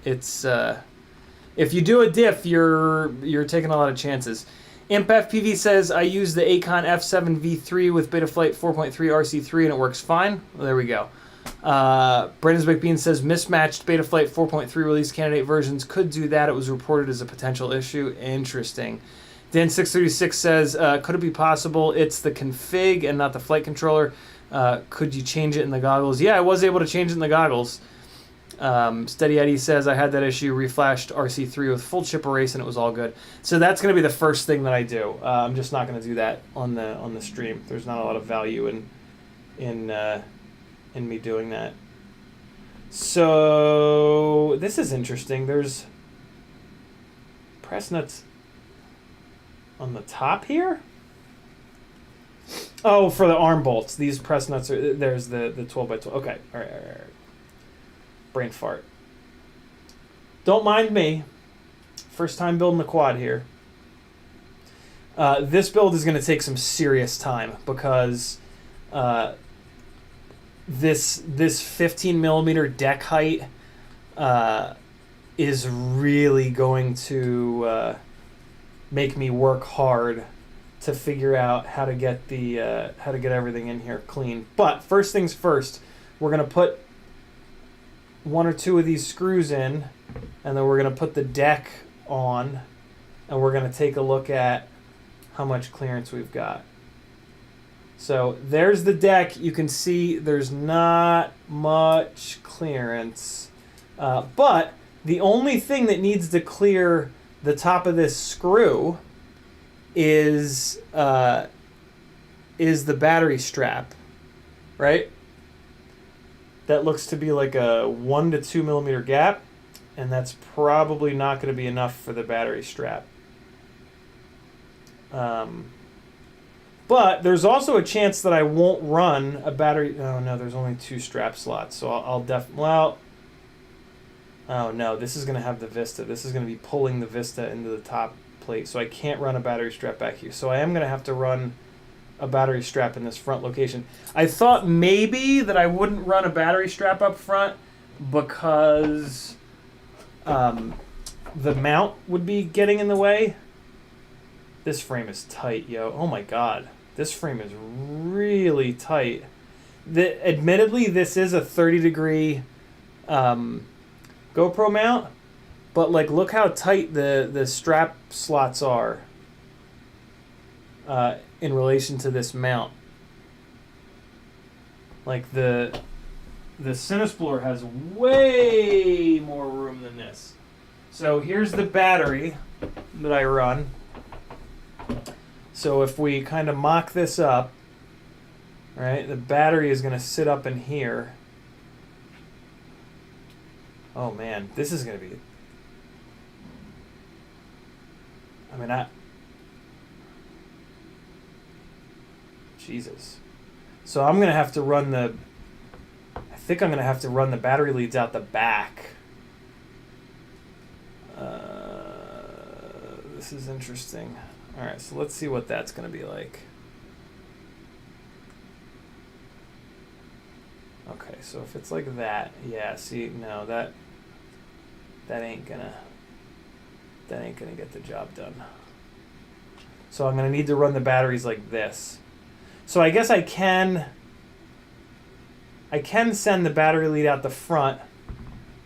it's if you do a diff, you're taking a lot of chances. Imp FPV says, I use the Acon F7 V3 with Betaflight 4.3 RC3 and it works fine. Well, there we go. Brandon's McBean says, mismatched Betaflight 4.3 release candidate versions could do that. It was reported as a potential issue. Interesting. Dan636 says, could it be possible it's the config and not the flight controller? Could you change it in the goggles? Yeah, I was able to change it in the goggles. Steady Eddie says, I had that issue, reflashed RC3 with full chip erase and it was all good. So that's going to be the first thing that I do. I'm just not going to do that on the stream. There's not a lot of value in me doing that. So this is interesting. There's press nuts on the top here. Oh, for the arm bolts. These press nuts are, there's the 12x12. Okay, all right. Brain fart. Don't mind me. First time building the quad here. This build is going to take some serious time because this 15 millimeter deck height is really going to make me work hard to figure out how to get everything in here clean. But first things first, we're going to put one or two of these screws in, and then we're going to put the deck on, and we're going to take a look at how much clearance we've got. So there's the deck. You can see there's not much clearance, but the only thing that needs to clear the top of this screw is the battery strap, right? That looks to be like a 1 to 2 millimeter gap, and that's probably not going to be enough for the battery strap. But there's also a chance that I won't run a battery. Oh no, there's only 2 strap slots, so I'll definitely. Well, Oh no, this is going to have the Vista. This is going to be pulling the Vista into the top plate, so I can't run a battery strap back here. So I am going to have to run a battery strap in this front location. I thought maybe that I wouldn't run a battery strap up front because the mount would be getting in the way. This frame is tight, yo. Oh my god. This frame is really tight. Admittedly, this is a 30-degree GoPro mount, but like, look how tight the strap slots are in relation to this mount. Like the CineXplorer has way more room than this. So here's the battery that I run. So if we kind of mock this up, right, the battery is going to sit up in here. Oh man, this is going to be... I mean, Jesus. So I'm going to have to run the... I think I'm going to have to run the battery leads out the back. This is interesting. Alright, so let's see what that's going to be like. Okay, so if it's like that, yeah, see, no, that ain't gonna get the job done. So I'm gonna need to run the batteries like this. So I guess I can send the battery lead out the front,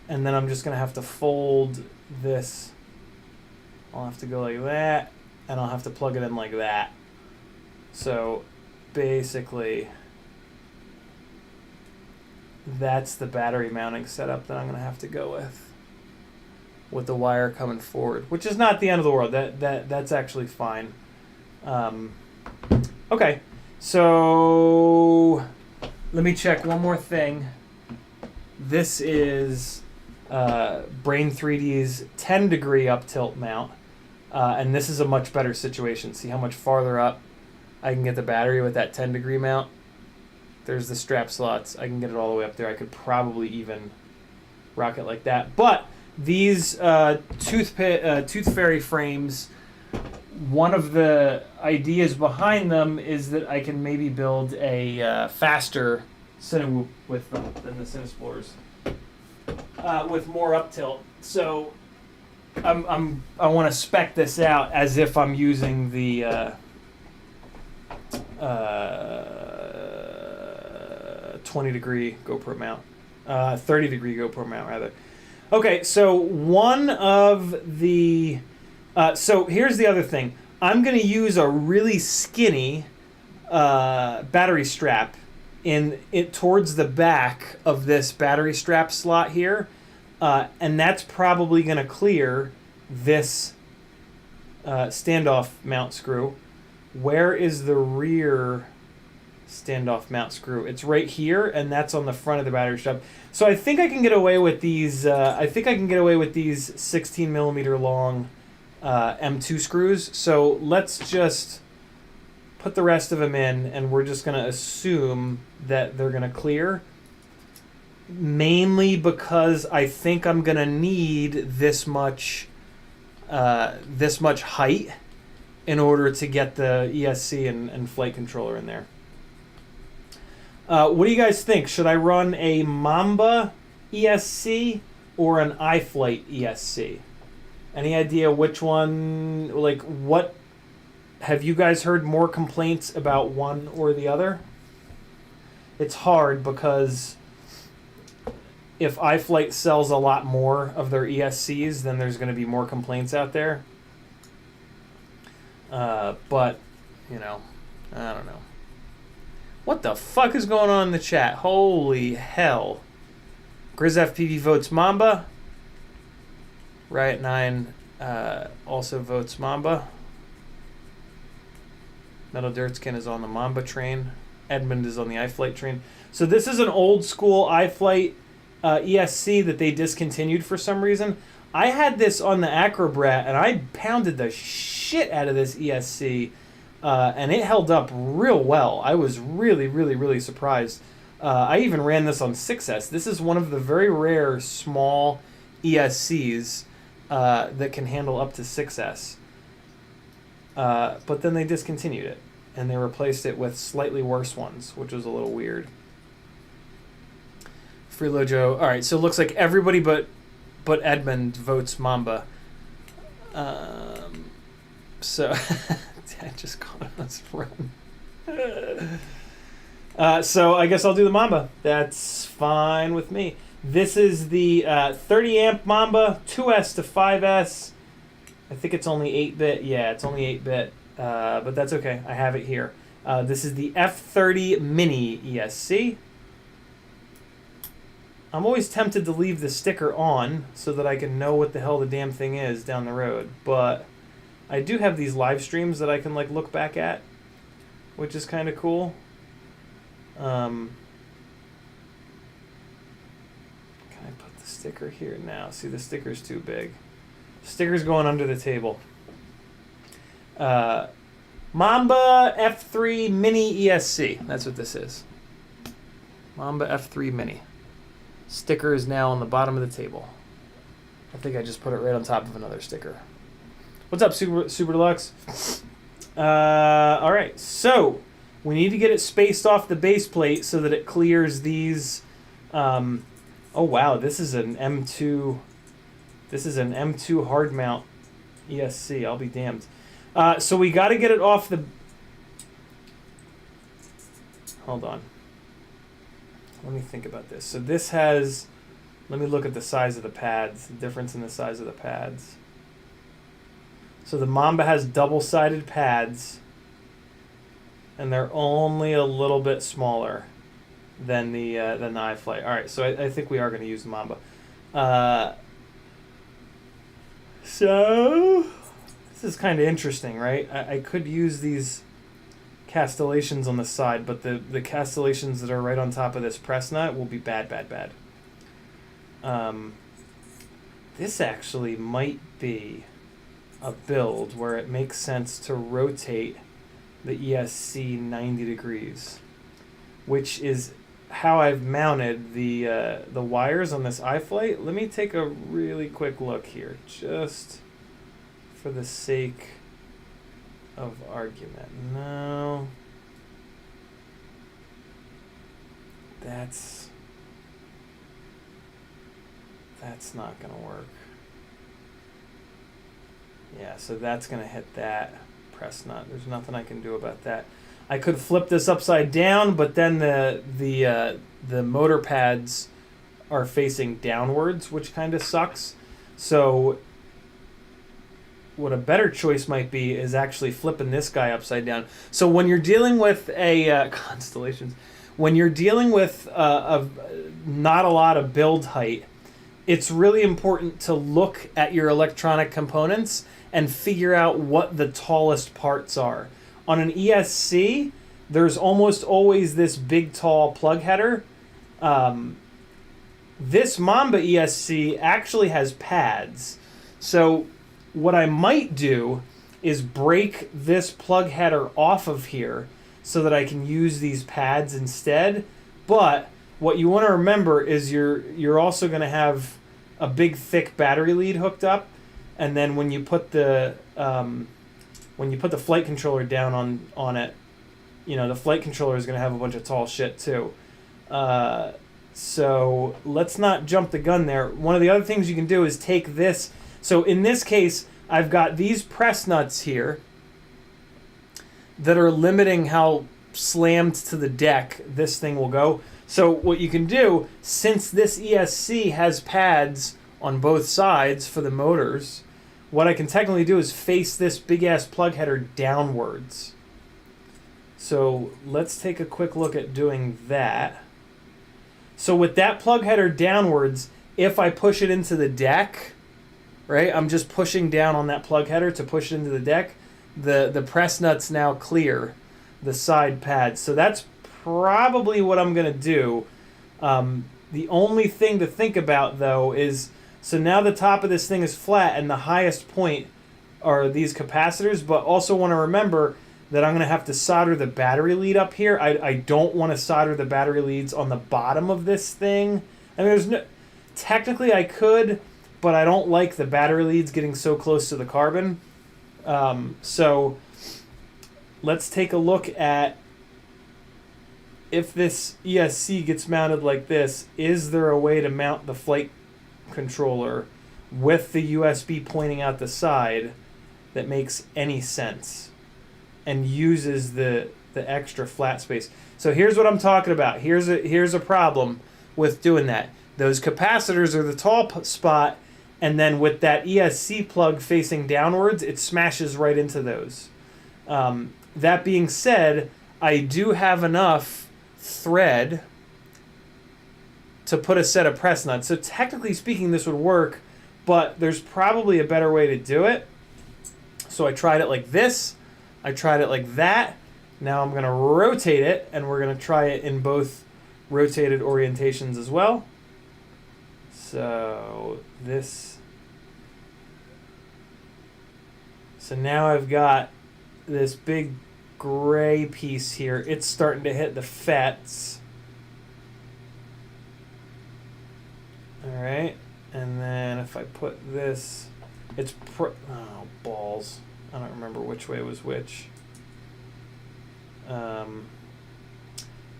and then I'm just gonna have to fold this. I'll have to go like that, and I'll have to plug it in like that. So basically, that's the battery mounting setup that I'm going to have to go with the wire coming forward, which is not the end of the world. That's actually fine. Okay, so let me check one more thing. This is Brain 3D's 10-degree up tilt mount, and this is a much better situation. See how much farther up I can get the battery with that 10-degree mount? There's the strap slots. I can get it all the way up there. I could probably even rock it like that. But these Toothfairy frames, one of the ideas behind them is that I can maybe build a faster CineWhoop with them than the CineXplorers, with more up tilt. So I want to spec this out as if I'm using the 20-degree GoPro mount, 30-degree GoPro mount rather. Okay, so one of the, so here's the other thing. I'm going to use a really skinny battery strap in it towards the back of this battery strap slot here, and that's probably going to clear this standoff mount screw. Where is the rear standoff mount screw? It's right here, and that's on the front of the battery strap. So I think I can get away with these. I think I can get away with these 16mm long M2 screws. So let's just put the rest of them in, and we're just going to assume that they're going to clear. Mainly because I think I'm going to need this much height in order to get the ESC and flight controller in there. What do you guys think? Should I run a Mamba ESC or an iFlight ESC? Any idea which one, like what, have you guys heard more complaints about one or the other? It's hard because if iFlight sells a lot more of their ESCs, then there's going to be more complaints out there. But, you know, I don't know. What the fuck is going on in the chat? Holy hell. GrizzFPV votes Mamba. Riot9 also votes Mamba. Metal Dirtskin is on the Mamba train. Edmund is on the iFlight train. So this is an old school iFlight ESC that they discontinued for some reason. I had this on the Acrobrat, and I pounded the shit out of this ESC, and it held up real well. I was really, really, really surprised. I even ran this on 6S. This is one of the very rare small ESCs that can handle up to 6S. But then they discontinued it, and they replaced it with slightly worse ones, which was a little weird. Freelo Joe. All right, so it looks like everybody but Edmund votes Mamba. So Dad just caught us run. So I guess I'll do the Mamba. That's fine with me. This is the 30 amp Mamba, 2S to 5S. I think it's only 8-bit. Yeah, it's only 8-bit, but that's okay. I have it here. This is the F30 Mini ESC. I'm always tempted to leave the sticker on so that I can know what the hell the damn thing is down the road, but I do have these live streams that I can like look back at, which is kind of cool. Can I put the sticker here now? See, the sticker's too big. Sticker's going under the table. Mamba F3 Mini ESC. That's what this is. Mamba F3 Mini. Sticker is now on the bottom of the table. I think I just put it right on top of another sticker. What's up, Super Deluxe? All right, so we need to get it spaced off the base plate so that it clears these. Oh wow, this is an M2. This is an M2 hard mount ESC. I'll be damned. So we got to get it off the. Hold on. Let me think about this. So this has. Let me look at the size of the pads. The difference in the size of the pads. So the Mamba has double-sided pads, and they're only a little bit smaller than the iFlight. All right, so I think we are going to use the Mamba. So this is kind of interesting, right? I could use these castellations on the side, but the castellations that are right on top of this press nut will be bad. This actually might be a build where it makes sense to rotate the ESC 90 degrees, which is how I've mounted the wires on this iFlight. Let me take a really quick look here, just for the sake of argument. No, that's not gonna work. Yeah, so that's gonna hit that press nut. There's nothing I can do about that. I could flip this upside down, but then the motor pads are facing downwards, which kind of sucks. So what a better choice might be is actually flipping this guy upside down. So when you're dealing with a constellations, when you're dealing with not a lot of build height, it's really important to look at your electronic components and figure out what the tallest parts are. On an ESC, there's almost always this big, tall plug header. This Mamba ESC actually has pads. So what I might do is break this plug header off of here so that I can use these pads instead. But what you want to remember is you're also going to have a big, thick battery lead hooked up, and then when you put the flight controller down on it, you know, the flight controller is going to have a bunch of tall shit too. So let's not jump the gun there. One of the other things you can do is take this. So in this case, I've got these press nuts here that are limiting how slammed to the deck this thing will go. So what you can do, since this ESC has pads on both sides for the motors, what I can technically do is face this big-ass plug header downwards. So let's take a quick look at doing that. So with that plug header downwards, if I push it into the deck, right, I'm just pushing down on that plug header to push it into the deck, the press nuts now clear the side pads. So that's probably what I'm going to do. The only thing to think about, though, is, so now the top of this thing is flat and the highest point are these capacitors, but also want to remember that I'm going to have to solder the battery lead up here. I don't want to solder the battery leads on the bottom of this thing. And there's no, technically I could, but I don't like the battery leads getting so close to the carbon. So let's take a look at if this ESC gets mounted like this. Is there a way to mount the flight controller with the USB pointing out the side that makes any sense and uses the extra flat space? So here's what I'm talking about. Here's a problem with doing that. Those capacitors are the tall spot, and then with that ESC plug facing downwards, it smashes right into those. That being said, I do have enough thread to put a set of press nuts. So technically speaking, this would work, but there's probably a better way to do it. So I tried it like this. I tried it like that. Now I'm going to rotate it, and we're going to try it in both rotated orientations as well. So this. So now I've got this big gray piece here. It's starting to hit the FETs. All right. And then if I put this, it's oh, balls. I don't remember which way was which.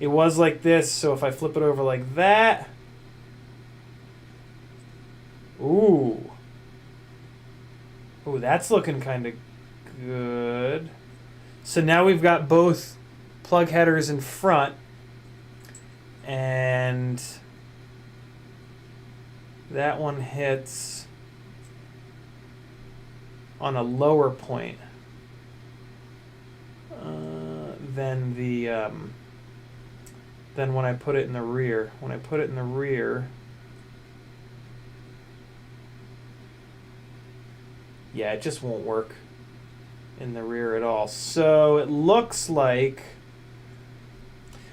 It was like this, so if I flip it over like that, ooh, that's looking kind of good. So now we've got both plug headers in front, and that one hits on a lower point than when I put it in the rear. When I put it in the rear, yeah, it just won't work in the rear at all. So it looks like,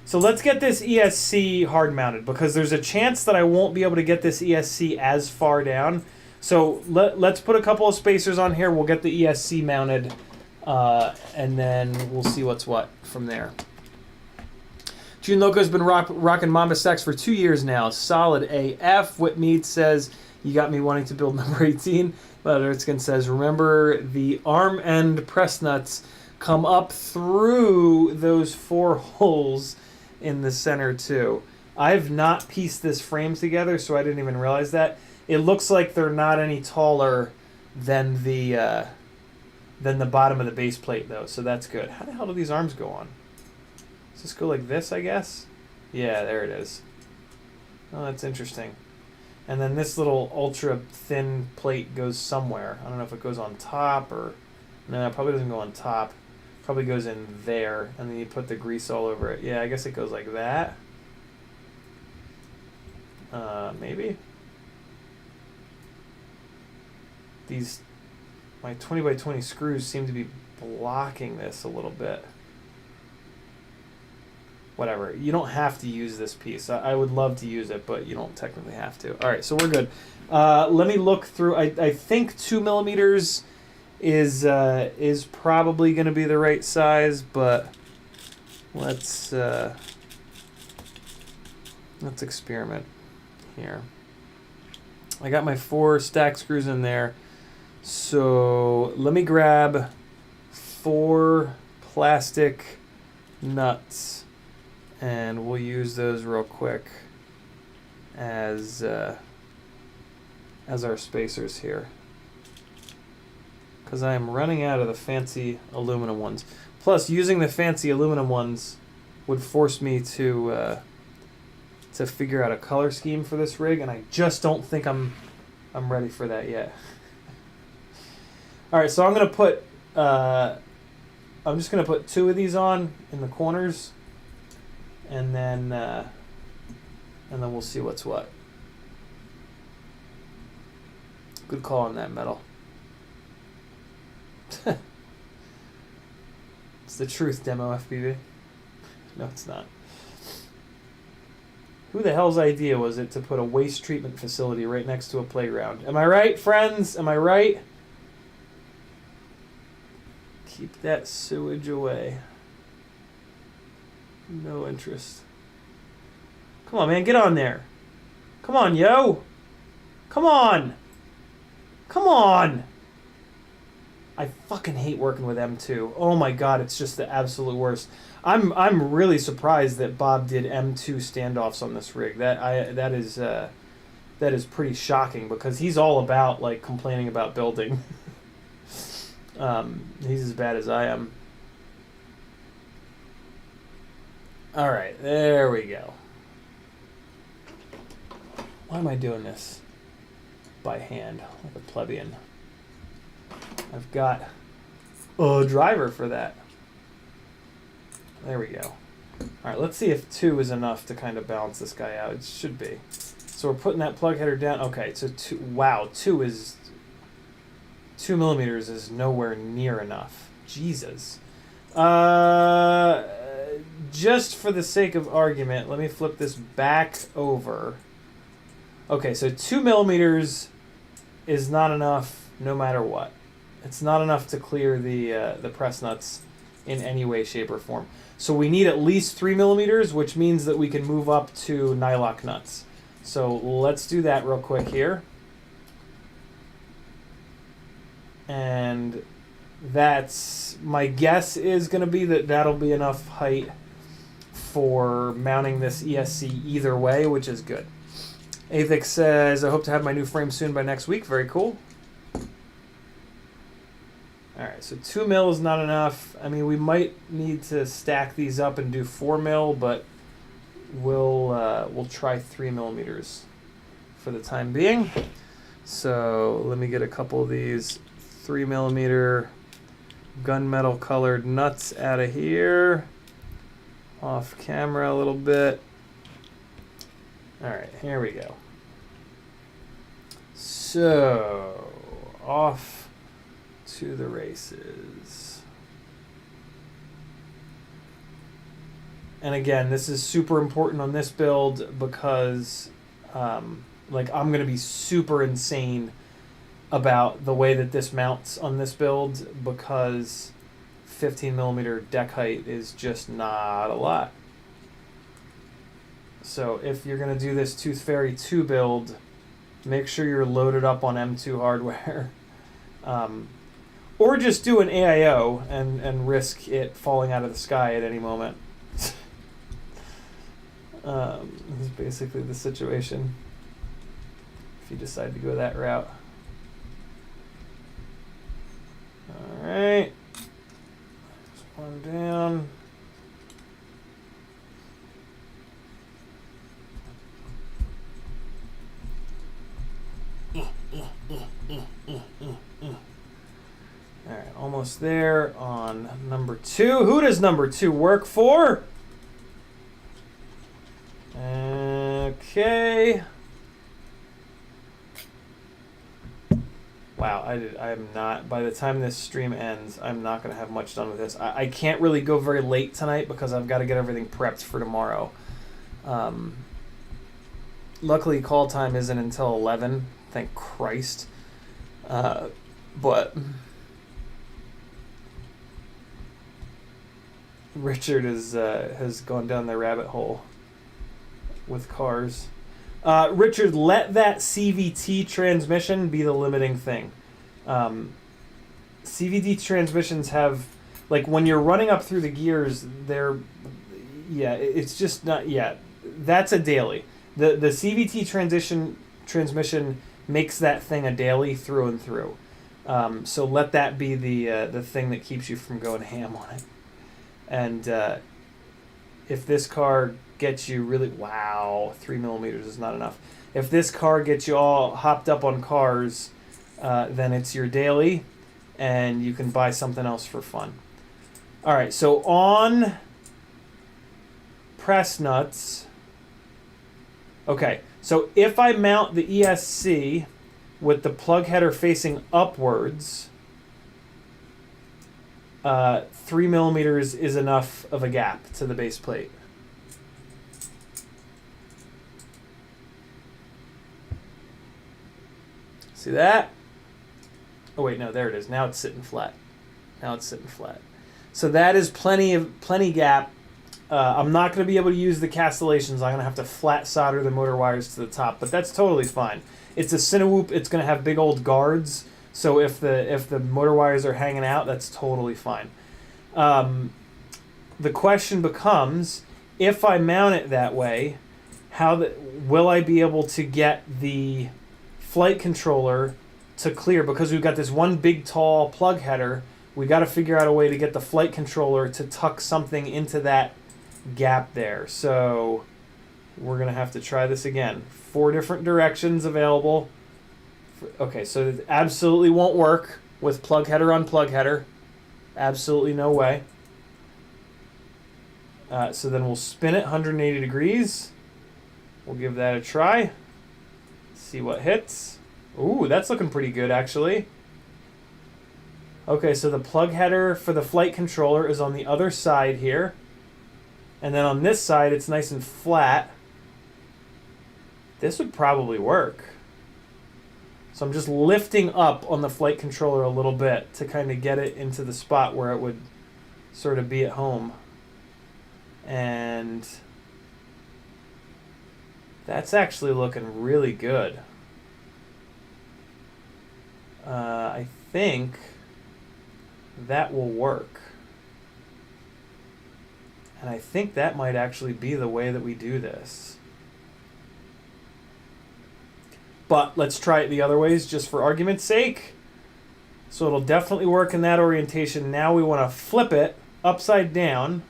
so let's get this ESC hard mounted, because there's a chance that I won't be able to get this ESC as far down. So let's put a couple of spacers on here. We'll get the ESC mounted, and then we'll see what's what from there. June Loco's been rocking Mamba stacks for 2 years now. Solid AF. Whitmead says, you got me wanting to build number 18. But Ertzkin says, remember the arm end press nuts come up through those 4 holes in the center too. I've not pieced this frame together, so I didn't even realize that. It looks like they're not any taller than the bottom of the base plate though, so that's good. How the hell do these arms go on? Does this go like this, I guess? Yeah, there it is. Oh, that's interesting. And then this little ultra thin plate goes somewhere. I don't know if it goes on top or... No, it probably doesn't go on top. Probably goes in there, and then you put the grease all over it. Yeah, I guess it goes like that. Maybe? My 20 by 20 screws seem to be blocking this a little bit. Whatever. You don't have to use this piece. I would love to use it, but you don't technically have to. All right, so we're good. Let me look through. I think 2 millimeters is probably going to be the right size, but let's experiment here. I got my 4 stack screws in there, so let me grab 4 plastic nuts. And we'll use those real quick as our spacers here, because I am running out of the fancy aluminum ones. Plus, using the fancy aluminum ones would force me to figure out a color scheme for this rig, and I just don't think I'm ready for that yet. All right, so I'm just gonna put 2 of these on in the corners. And then we'll see what's what. Good call on that, metal. It's the truth, demo FPV. No, it's not. Who the hell's idea was it to put a waste treatment facility right next to a playground? Am I right, friends? Am I right? Keep that sewage away. No interest. Come on, man, get on there. Come on, yo. Come on. Come on! I fucking hate working with M2. Oh my god, it's just the absolute worst. I'm really surprised that Bob did M2 standoffs on this rig. That is pretty shocking because he's all about like complaining about building. He's as bad as I am. All right, there we go. Why am I doing this by hand like a plebeian? I've got a driver for that. There we go. All right, let's see if 2 is enough to kind of balance this guy out. It should be. So we're putting that plug header down. Okay, so 2, wow, 2 millimeters is nowhere near enough. Jesus. Just for the sake of argument, let me flip this back over. Okay, so 2 millimeters is not enough no matter what. It's not enough to clear the press nuts in any way, shape, or form. So we need at least 3 millimeters, which means that we can move up to nylock nuts. So let's do that real quick here. And that's, my guess is going to be that that'll be enough height for mounting this ESC either way, which is good. Avik says, I hope to have my new frame soon by next week. Very cool. All right, so 2 mil is not enough. I mean, we might need to stack these up and do 4 mil, but we'll try 3 millimeters for the time being. So let me get a couple of these 3 millimeter gunmetal colored nuts out of here. Off camera a little bit. All right, here we go. So off to the races. And again, this is super important on this build because like I'm gonna be super insane about the way that this mounts on this build because 15 millimeter deck height is just not a lot. So if you're gonna do this Toothfairy 2 build, make sure you're loaded up on M2 hardware. Or just do an AIO and risk it falling out of the sky at any moment. This is basically the situation if you decide to go that route. All right, just one down. All right, almost there on number 2. Who does number 2 work for? Okay. Wow, I am not, by the time this stream ends, I'm not going to have much done with this. I can't really go very late tonight because I've got to get everything prepped for tomorrow. Luckily, call time isn't until 11, thank Christ. But Richard has gone down the rabbit hole with cars. Richard, let that CVT transmission be the limiting thing. CVT transmissions have, like, when you're running up through the gears, it's just not, that's a daily. The CVT transmission makes that thing a daily through and through. So let that be the thing that keeps you from going ham on it. And if this car gets you really, wow, 3 millimeters is not enough. If this car gets you all hopped up on cars, then it's your daily, and you can buy something else for fun. All right, so on press nuts, okay, so if I mount the ESC with the plug header facing upwards, 3 millimeters is enough of a gap to the base plate. See that? Oh wait, no, there it is. Now it's sitting flat. Now it's sitting flat. So that is plenty gap. I'm not going to be able to use the castellations. I'm going to have to flat solder the motor wires to the top, but that's totally fine. It's a CineWhoop. It's going to have big old guards, so if the motor wires are hanging out, that's totally fine. The question becomes, if I mount it that way, will I be able to get the flight controller to clear? Because we've got this one big tall plug header, we got to figure out a way to get the flight controller to tuck something into that gap there. So we're going to have to try this again. 4 different directions available. Okay, so it absolutely won't work with plug header on plug header. Absolutely no way. So then we'll spin it 180 degrees. We'll give that a try. See what hits. Ooh, that's looking pretty good actually. Okay, so the plug header for the flight controller is on the other side here. And then on this side, it's nice and flat. This would probably work. So I'm just lifting up on the flight controller a little bit to kind of get it into the spot where it would sort of be at home. And that's actually looking really good. I think that will work. And I think that might actually be the way that we do this. But let's try it the other ways just for argument's sake. So it'll definitely work in that orientation. Now we want to flip it upside down,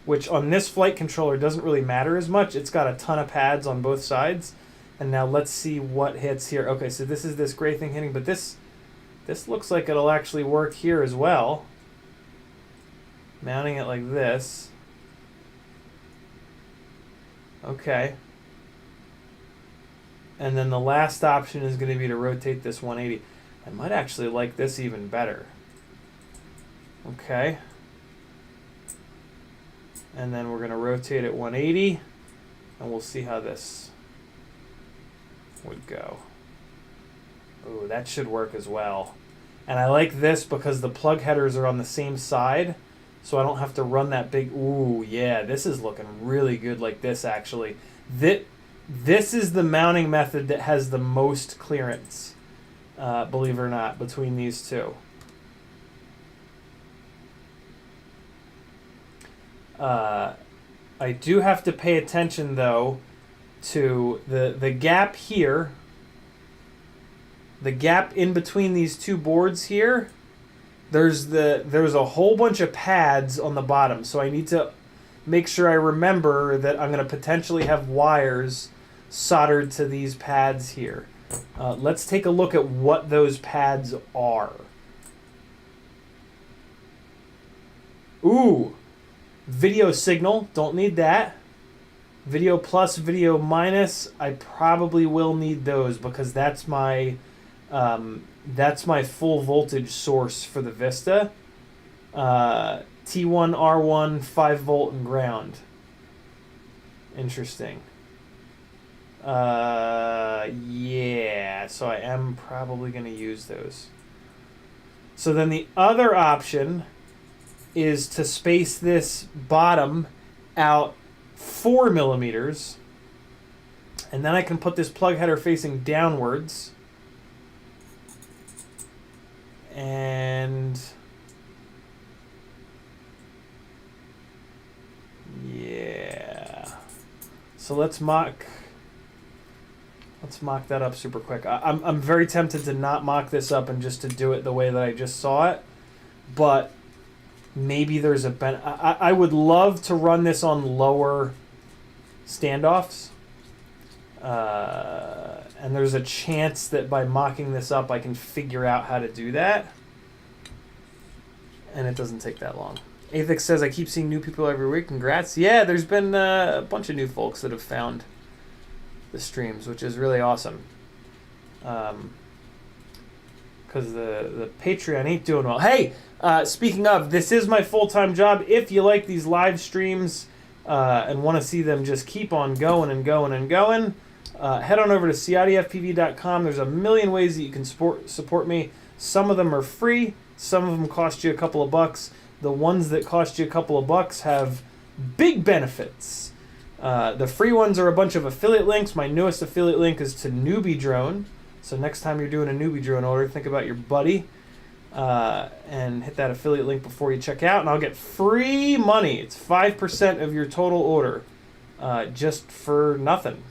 which on this flight controller doesn't really matter as much. It's got a ton of pads on both sides. And now let's see what hits here. Okay, so this is this gray thing hitting, but this looks like it'll actually work here as well. Mounting it like this. Okay. And then the last option is going to be to rotate this 180. I might actually like this even better. Okay. And then we're going to rotate it 180, and we'll see how this would go. Ooh, that should work as well. And I like this because the plug headers are on the same side, so I don't have to run that big... Ooh, yeah, this is looking really good like this, actually. This is the mounting method that has the most clearance, believe it or not, between these two. I do have to pay attention, though, to the gap here. The gap in between these two boards here. There's a whole bunch of pads on the bottom, so I need to make sure I remember that I'm going to potentially have wires soldered to these pads here. Let's take a look at what those pads are. Ooh, video signal, don't need that. Video plus, video minus, I probably will need those because that's my full voltage source for the Vista. T1, R1, 5 volt and ground. Interesting. Yeah, so I am probably going to use those. So then the other option is to space this bottom out 4 millimeters, and then I can put this plug header facing downwards, and yeah, so let's mock that up super quick. I'm very tempted to not mock this up and just to do it the way that I just saw it, but maybe there's a I would love to run this on lower standoffs, and there's a chance that by mocking this up I can figure out how to do that, and it doesn't take that long. Athix says, I keep seeing new people every week. Congrats. Yeah, there's been a bunch of new folks that have found the streams, which is really awesome. Because the Patreon ain't doing well. Hey, speaking of, this is my full-time job. If you like these live streams and want to see them just keep on going and going and going, head on over to CiottiFPV.com. There's a million ways that you can support me. Some of them are free. Some of them cost you a couple of bucks. the ones that cost you a couple of bucks have big benefits. The free ones are a bunch of affiliate links. My newest affiliate link is to Newbie Drone. So next time you're doing a Newbie Drone order, think about your buddy and hit that affiliate link before you check out, and I'll get free money. It's 5% of your total order, just for nothing.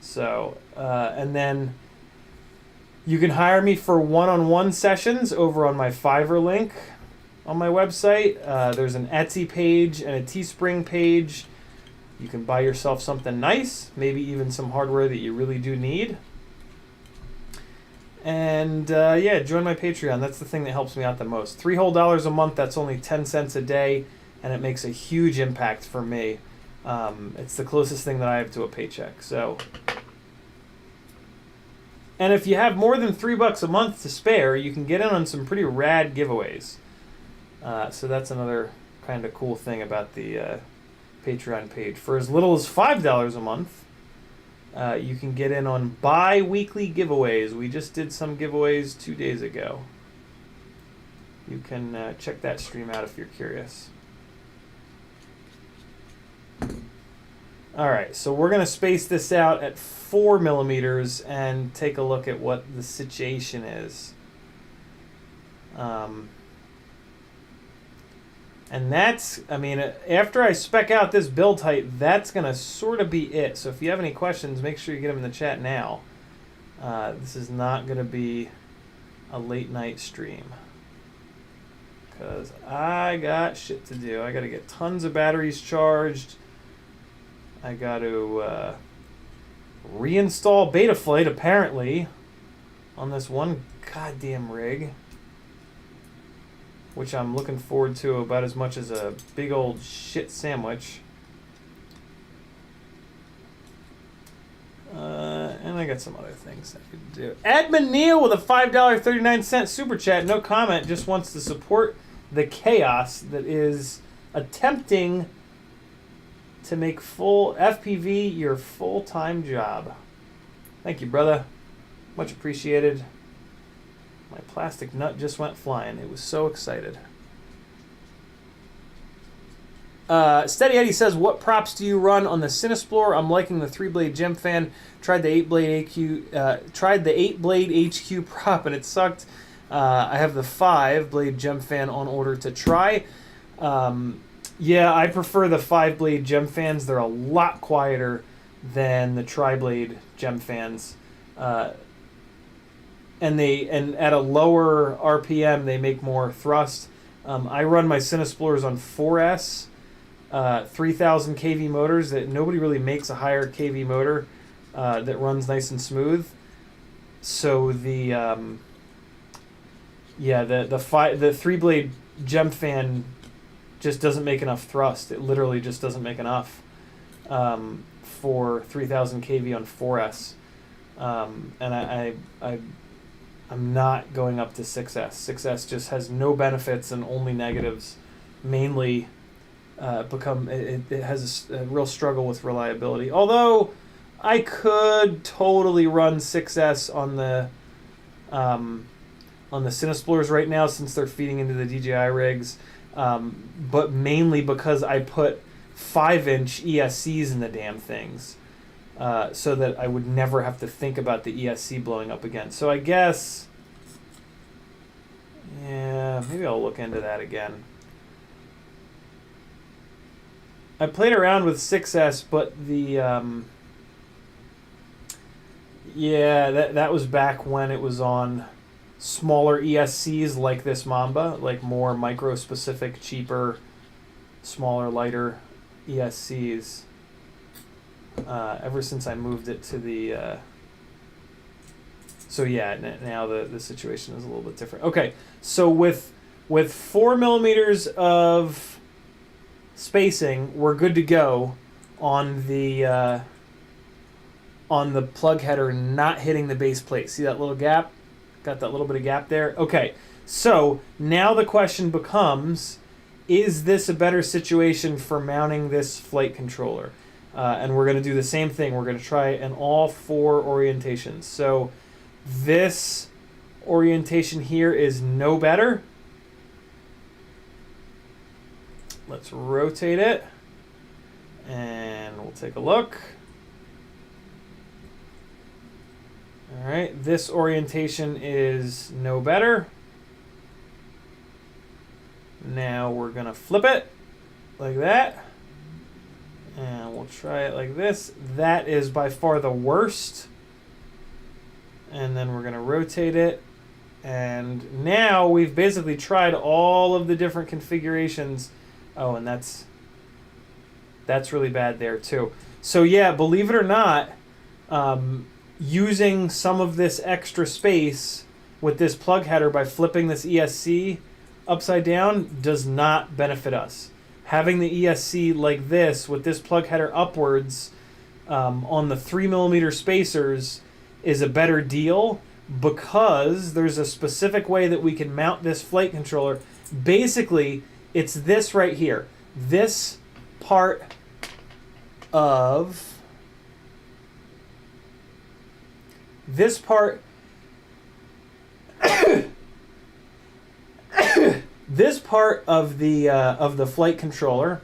So, and then you can hire me for one-on-one sessions over on my Fiverr link on my website. There's an Etsy page and a Teespring page. You can buy yourself something nice, maybe even some hardware that you really do need. And yeah, join my Patreon. That's the thing that helps me out the most. $3 whole a month, that's only 10 cents a day, and it makes a huge impact for me. It's the closest thing that I have to a paycheck. So, and if you have more than $3 a month to spare, you can get in on some pretty rad giveaways. So that's another kind of cool thing about the Patreon page. For as little as $5 a month, you can get in on bi-weekly giveaways. We just did some giveaways 2 days ago. You can check that stream out if you're curious. All right, so we're going to space this out at 4 millimeters and take a look at what the situation is. And that's, I mean, after I spec out this build height, that's going to sort of be it. So if you have any questions, make sure you get them in the chat now. This is not going to be a late night stream, because I got shit to do. I got to get tons of batteries charged. I got to reinstall Betaflight, apparently, on this one goddamn rig, which I'm looking forward to about as much as a big old shit sandwich. And I got some other things I could do. Edmund Neal with a $5.39 super chat. No comment, just wants to support the chaos that is attempting to make full FPV your full-time job. Thank you, brother. Much appreciated. My plastic nut just went flying. It was so excited. Steady Eddie says, what props do you run on the CineXplorer? I'm liking the 3-blade gem fan. Tried the 8-blade HQ prop and it sucked. I have the 5-blade gem fan on order to try. Yeah, I prefer the 5-blade gem fans. They're a lot quieter than the tri-blade gem fans. And at a lower RPM, they make more thrust. I run my CineXplorers on 4S, 3000 kV motors. That nobody really makes a higher kV motor that runs nice and smooth. So the 3-blade gem fan just doesn't make enough thrust. It literally just doesn't make enough for 3000 kV on 4S. And I'm not going up to 6S. 6S just has no benefits and only negatives. Mainly, it has a real struggle with reliability. Although I could totally run 6S on the CineXplorers right now, since they're feeding into the DJI rigs. But mainly because I put 5-inch ESCs in the damn things. So that I would never have to think about the ESC blowing up again. So I guess, yeah, maybe I'll look into that again. I played around with 6S, but the, yeah, that was back when it was on smaller ESCs like this Mamba, like more micro-specific, cheaper, smaller, lighter ESCs. Ever since I moved it to the so yeah, now the situation is a little bit different. Okay, so with 4 millimeters of spacing, we're good to go on the plug header not hitting the base plate. See that little gap? Got that little bit of gap there? Okay, so now the question becomes, is this a better situation for mounting this flight controller? And we're going to do the same thing. We're going to try in all 4 orientations. So this orientation here is no better. let's rotate it, and we'll take a look. All right, this orientation is no better. Now we're gonna flip it like that, and we'll try it like this. That is by far the worst. And then we're gonna rotate it. And now we've basically tried all of the different configurations. Oh, and that's really bad there too. So yeah, believe it or not, using some of this extra space with this plug header by flipping this ESC upside down does not benefit us. Having the ESC like this with this plug header upwards on the 3mm spacers is a better deal, because there's a specific way that we can mount this flight controller. Basically, it's this right here. This part of this part this part of the flight controller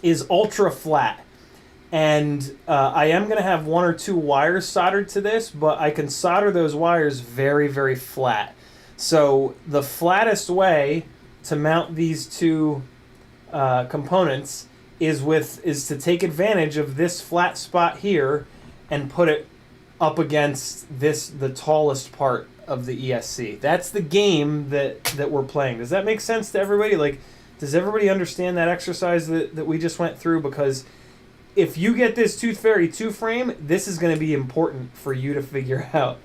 is ultra flat. And I am going to have 1 or 2 wires soldered to this, but I can solder those wires very, very flat. So the flattest way to mount these two components is to take advantage of this flat spot here and put it up against the tallest part of the ESC. That's the game that we're playing. Does that make sense to everybody? Like, does everybody understand that exercise that we just went through? Because if you get this Toothfairy 2 frame, this is going to be important for you to figure out,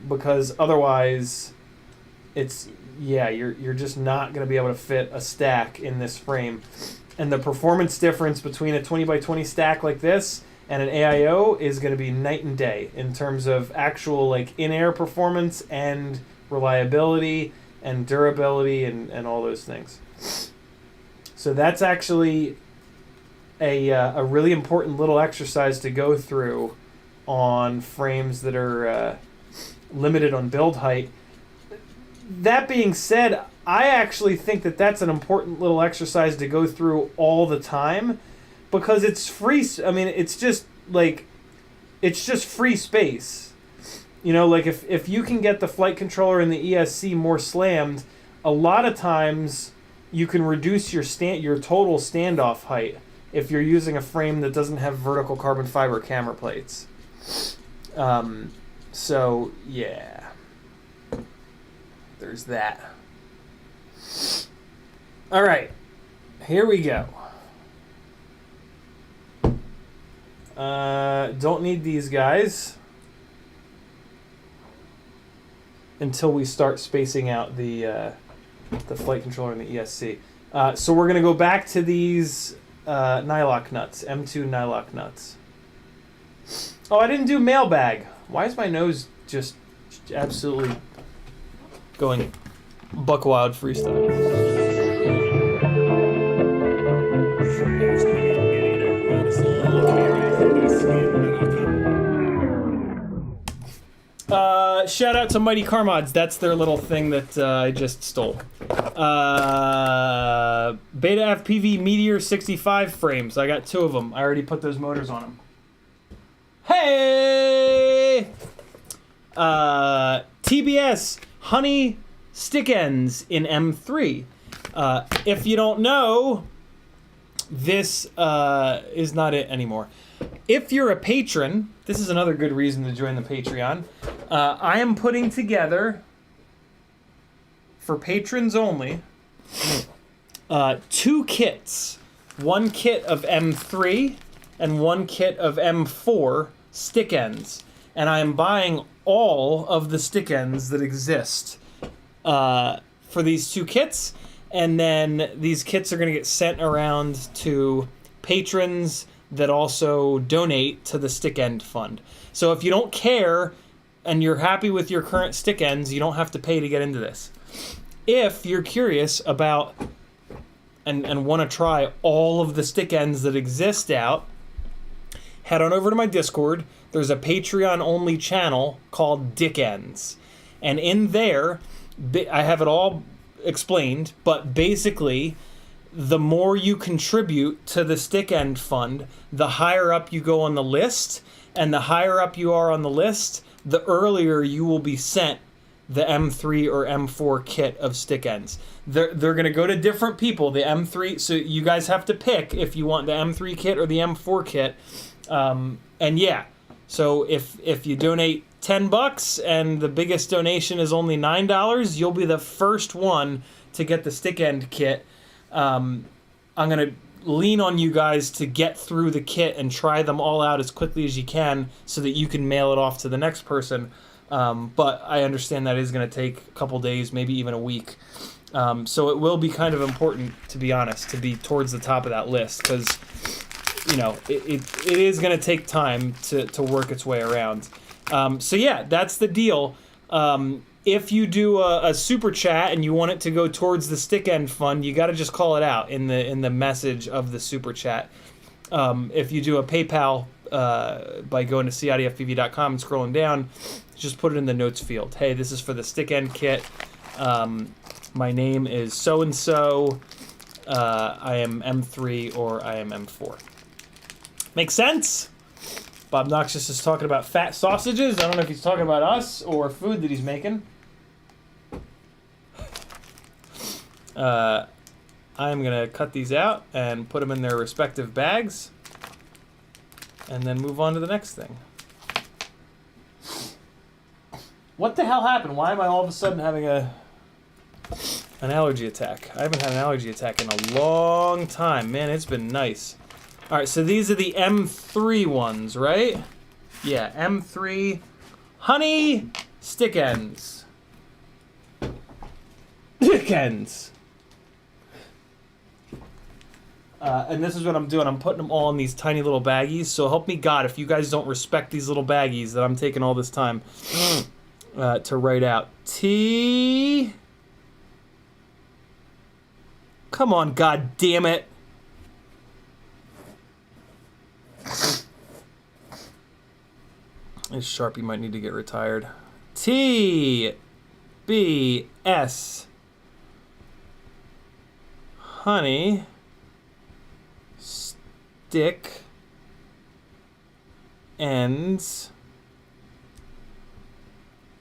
because otherwise, you're just not going to be able to fit a stack in this frame. And the performance difference between a 20x20 stack like this and an AIO is going to be night and day in terms of actual like in-air performance and reliability and durability and all those things. So that's actually a really important little exercise to go through on frames that are limited on build height. That being said, I actually think that that's an important little exercise to go through all the time, because it's free. I mean, it's just free space. You know, like if you can get the flight controller and the ESC more slammed, a lot of times you can reduce your total standoff height if you're using a frame that doesn't have vertical carbon fiber camera plates. So, yeah. There's that. All right. Here we go. Don't need these guys until we start spacing out the flight controller and the ESC. So we're going to go back to these nylock nuts, M2 nylock nuts. Oh, I didn't do mailbag. Why is my nose just absolutely going buck wild freestyle? Shout out to Mighty Car Mods. That's their little thing that I just stole. Betaflight Meteor 65 frames. I got 2 of them. I already put those motors on them. Hey! TBS Honey stick ends in M3. If you don't know, this is not it anymore. If you're a patron, this is another good reason to join the Patreon. I am putting together, for patrons only, 2 kits. 1 kit of M3 and 1 kit of M4 stick ends. And I am buying all of the stick ends that exist for these 2 kits. And then these kits are going to get sent around to patrons that also donate to the stick end fund. So if you don't care and you're happy with your current stick ends, you don't have to pay to get into this. If you're curious about and want to try all of the stick ends that exist out, head on over to my Discord. There's a Patreon-only channel called Dick Ends. And in there, I have it all explained, but basically the more you contribute to the stick end fund, the higher up you go on the list, and the higher up you are on the list, the earlier you will be sent the M3 or M4 kit of stick ends. They're going to go to different people, the M3, so you guys have to pick if you want the M3 kit or the M4 kit. And yeah, so if you donate $10 and the biggest donation is only $9, you'll be the first one to get the stick end kit. I'm going to lean on you guys to get through the kit and try them all out as quickly as you can so that you can mail it off to the next person. But I understand that is going to take a couple days, maybe even a week. So it will be kind of important, to be honest, to be towards the top of that list because, you know, it is going to take time to work its way around. So yeah, that's the deal. If you do a super chat and you want it to go towards the stick end fund, you got to just call it out in the message of the super chat. If you do a PayPal by going to CiottiFPV.com and scrolling down, just put it in the notes field. Hey, this is for the stick end kit. My name is so and so. I am M3 or I am M4. Make sense? Bob Noxious is talking about fat sausages. I don't know if he's talking about us or food that he's making. I'm going to cut these out and put them in their respective bags and then move on to the next thing. What the hell happened? Why am I all of a sudden having an allergy attack? I haven't had an allergy attack in a long time. Man, it's been nice. All right, so these are the M3 ones, right? Yeah, M3 honey stick ends. Stick ends. And this is what I'm doing. I'm putting them all in these tiny little baggies. So help me God if you guys don't respect these little baggies that I'm taking all this time to write out. T. Come on, God damn it. This Sharpie might need to get retired. T. B. S. Honey. Stick. Ends.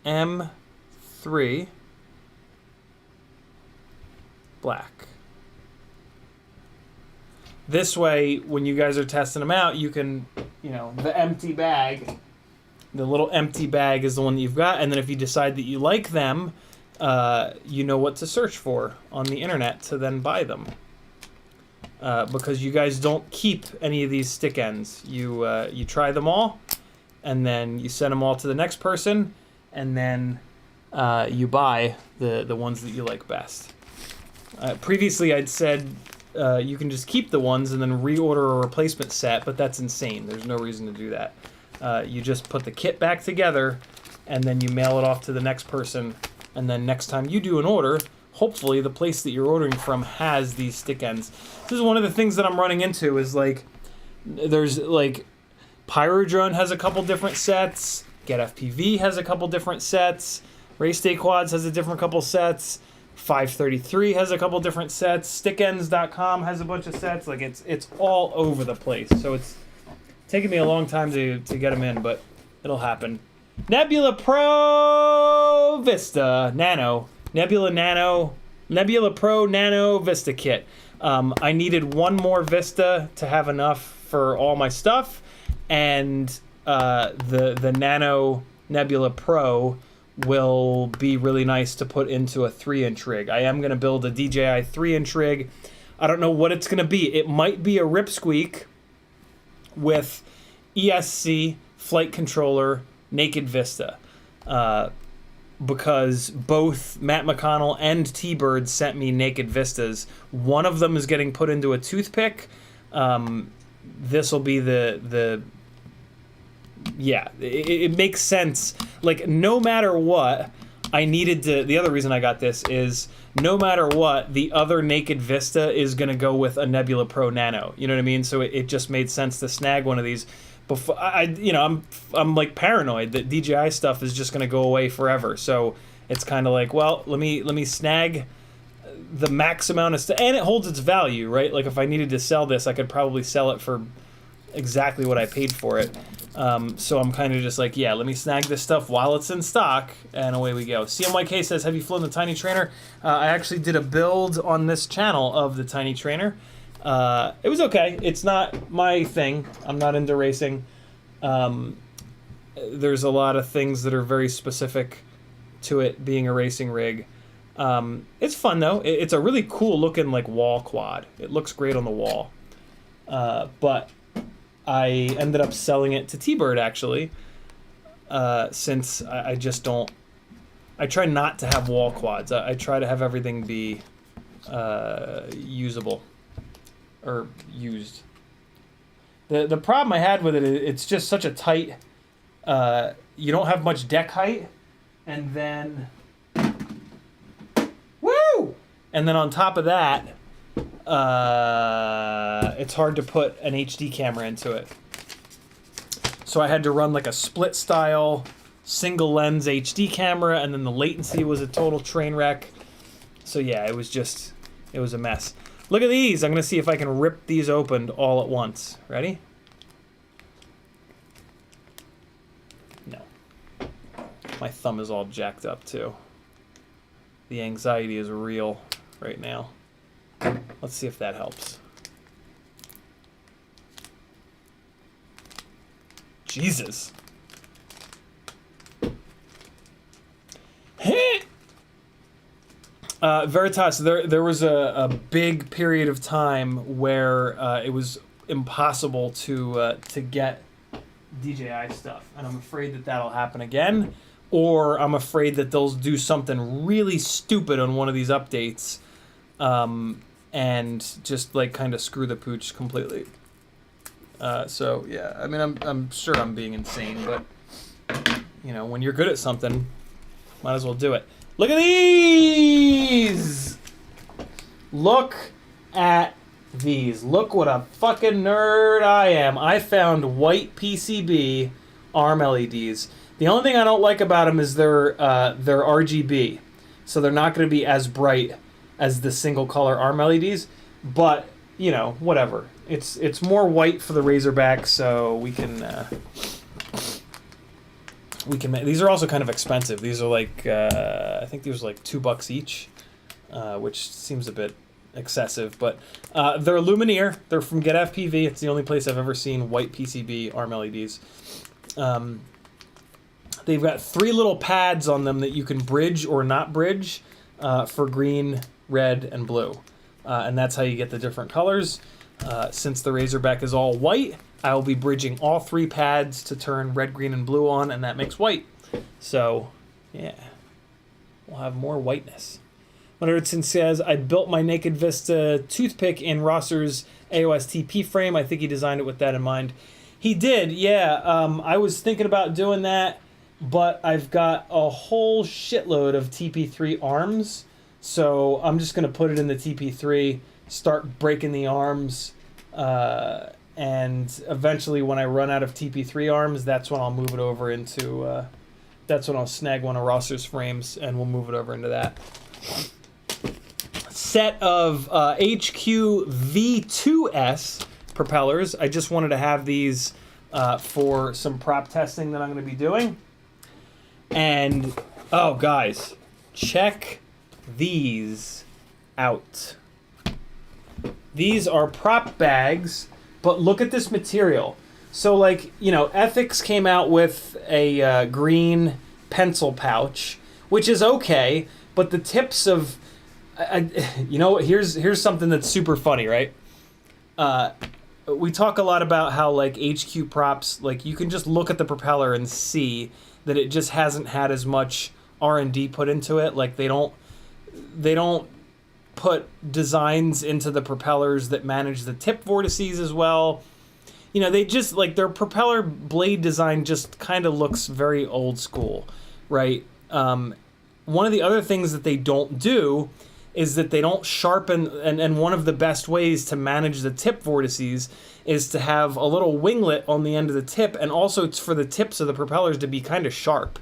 M3. Black. This way, when you guys are testing them out, you can, you know, the empty bag, the little empty bag is the one that you've got, and then if you decide that you like them, you know what to search for on the internet to then buy them. Because you guys don't keep any of these stick ends. You try them all, and then you send them all to the next person, and then you buy the ones that you like best. Previously, I'd said you can just keep the ones and then reorder a replacement set, but that's insane. There's no reason to do that. You just put the kit back together, and then you mail it off to the next person, and then next time you do an order, hopefully the place that you're ordering from has these stick ends. This is one of the things that I'm running into is like, there's like, Pyrodrone has a couple different sets, Get FPV has a couple different sets, Race Day Quads has a different couple sets, 533 has a couple different sets, stickends.com has a bunch of sets. Like it's all over the place. So it's taken me a long time to get them in, but it'll happen. Nebula Pro Vista Nano. Nebula Pro Nano Vista kit. I needed one more Vista to have enough for all my stuff, and the Nano Nebula Pro will be really nice to put into a 3-inch rig. I am going to build a DJI 3-inch rig. I don't know what it's going to be. It might be a Ripsqueak with ESC, flight controller, naked Vista. Because both Matt McConnell and T-Bird sent me naked Vistas. One of them is getting put into a toothpick. This will be yeah, it makes sense. Like, no matter what, I needed to... The other reason I got this is, no matter what, the other naked Vista is going to go with a Nebula Pro Nano. You know what I mean? So it just made sense to snag one of these. Before I'm like paranoid that DJI stuff is just going to go away forever. So it's kind of like, well, let me snag the max amount of stuff, and it holds its value, right? Like if I needed to sell this, I could probably sell it for exactly what I paid for it. So I'm kind of just like, yeah, let me snag this stuff while it's in stock, and away we go. CMYK says, have you flown the Tiny Trainer? I actually did a build on this channel of the Tiny Trainer. It was okay. It's not my thing. I'm not into racing. There's a lot of things that are very specific to it being a racing rig. It's fun though. It's a really cool looking like wall quad. It looks great on the wall. But I ended up selling it to T-Bird actually, since I just don't. I try not to have wall quads. I try to have everything be usable or used. The problem I had with it, it's just such a tight. You don't have much deck height, and then. Woo! And then on top of that, it's hard to put an HD camera into it. So I had to run like a split style, single lens HD camera, and then the latency was a total train wreck. So yeah, it was a mess. Look at these. I'm gonna see if I can rip these open all at once. Ready? No. My thumb is all jacked up too. The anxiety is real right now. Let's see if that helps. Jesus. Veritas, there was a big period of time where it was impossible to get DJI stuff, and I'm afraid that that'll happen again, or I'm afraid that they'll do something really stupid on one of these updates, and just like kind of screw the pooch completely. So yeah, I mean, I'm sure I'm being insane, but you know, when you're good at something, might as well do it. Look at these! Look at these. Look what a fucking nerd I am. I found white PCB ARM LEDs. The only thing I don't like about them is they're RGB, so they're not going to be as bright as the single color ARM LEDs. But you know, whatever. It's more white for the Razorback, so we can. These are also kind of expensive. These are like, I think these are like $2 each, which seems a bit excessive, but they're Lumineer. They're from Get FPV. It's the only place I've ever seen white PCB ARM LEDs. They've got 3 little pads on them that you can bridge or not bridge for green, red, and blue. And that's how you get the different colors. Since the Razorback is all white, I will be bridging all 3 pads to turn red, green, and blue on, and that makes white. So, yeah, we'll have more whiteness. Leonardson says, I built my Naked Vista toothpick in Rosser's AOS-TP frame. I think he designed it with that in mind. He did, yeah. I was thinking about doing that, but I've got a whole shitload of TP3 arms, so I'm just going to put it in the TP3, start breaking the arms, and eventually when I run out of TP3 arms, that's when I'll move it over into, that's when I'll snag one of Rosser's frames and we'll move it over into that. Set of HQ V2S propellers. I just wanted to have these for some prop testing that I'm going to be doing. And, oh guys, check these out. These are prop bags, but look at this material. So like, you know, Ethics came out with a green pencil pouch, which is okay, but the tips of, you know, here's something that's super funny, right? We talk a lot about how like HQ props, like you can just look at the propeller and see that it just hasn't had as much R&D put into it. Like they don't put designs into the propellers that manage the tip vortices as well. You know, they just, like, their propeller blade design just kind of looks very old school, right? One of the other things that they don't do is that they don't sharpen, and one of the best ways to manage the tip vortices is to have a little winglet on the end of the tip, and also it's for the tips of the propellers to be kind of sharp.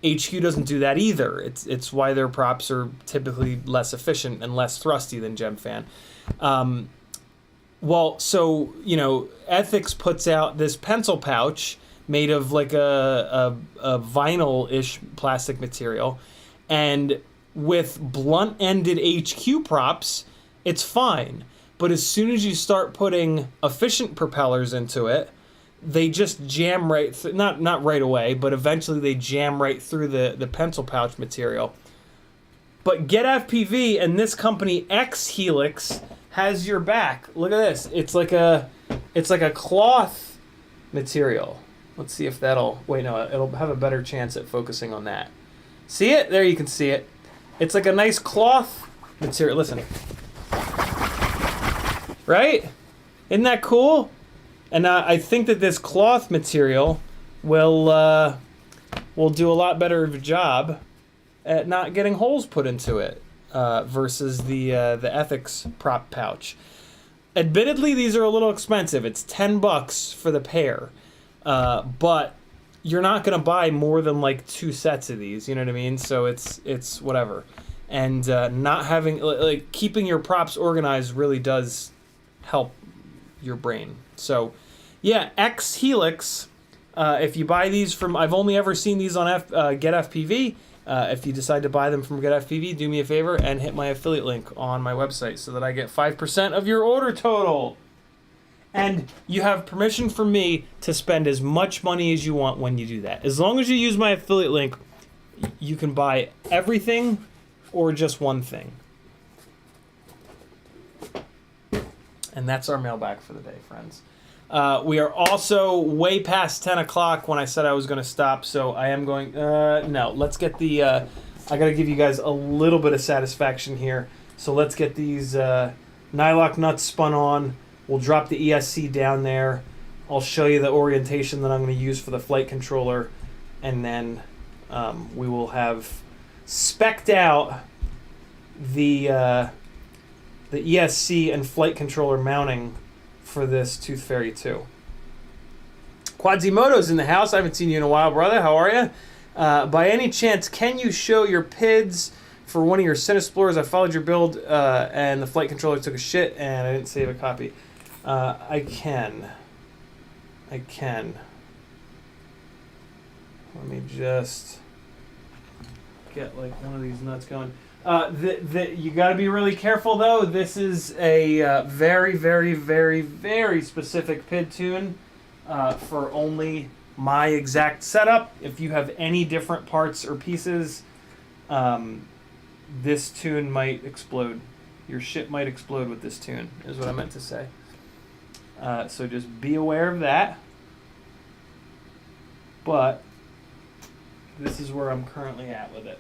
HQ doesn't do that either. It's why their props are typically less efficient and less thrusty than GemFan. Well, so, you know, Ethics puts out this pencil pouch made of like a vinyl-ish plastic material, and with blunt-ended HQ props, it's fine. But as soon as you start putting efficient propellers into it, they just jam right not right away, but eventually they jam right through the pencil pouch material. But Get FPV and this company X Helix has your back. Look at this. It's like a cloth material. Let's see if that'll wait. No, it'll have a better chance at focusing on that. See it? There, you can see it. It's like a nice cloth material. Listen, right? Isn't that cool? And I think that this cloth material will do a lot better of a job at not getting holes put into it versus the Ethics prop pouch. Admittedly, these are a little expensive. It's $10 for the pair, but you're not gonna buy more than like 2 sets of these. You know what I mean? So it's whatever. And not having like keeping your props organized really does help your brain. So, yeah, X Helix. If you buy these from, I've only ever seen these on Get FPV. If you decide to buy them from Get FPV, do me a favor and hit my affiliate link on my website so that I get 5% of your order total. And you have permission from me to spend as much money as you want when you do that. As long as you use my affiliate link, you can buy everything or just one thing. And that's our mailbag for the day, friends. We are also way past 10 o'clock when I said I was going to stop, so I am going... no, let's get the... I got to give you guys a little bit of satisfaction here. So let's get these nylock nuts spun on. We'll drop the ESC down there. I'll show you the orientation that I'm going to use for the flight controller. And then we will have spec'd out the ESC and flight controller mounting for this Toothfairy 2. Quadzimoto's in the house. I haven't seen you in a while, brother. How are you? By any chance, can you show your PIDs for one of your CineXplorers? I followed your build and the flight controller took a shit and I didn't save a copy. I can. Let me just get like one of these nuts going. You got to be really careful though. This is a very, very, very, very specific PID tune for only my exact setup. If you have any different parts or pieces, this tune might explode. Your shit might explode with this tune, is what I meant to say. So just be aware of that. But this is where I'm currently at with it.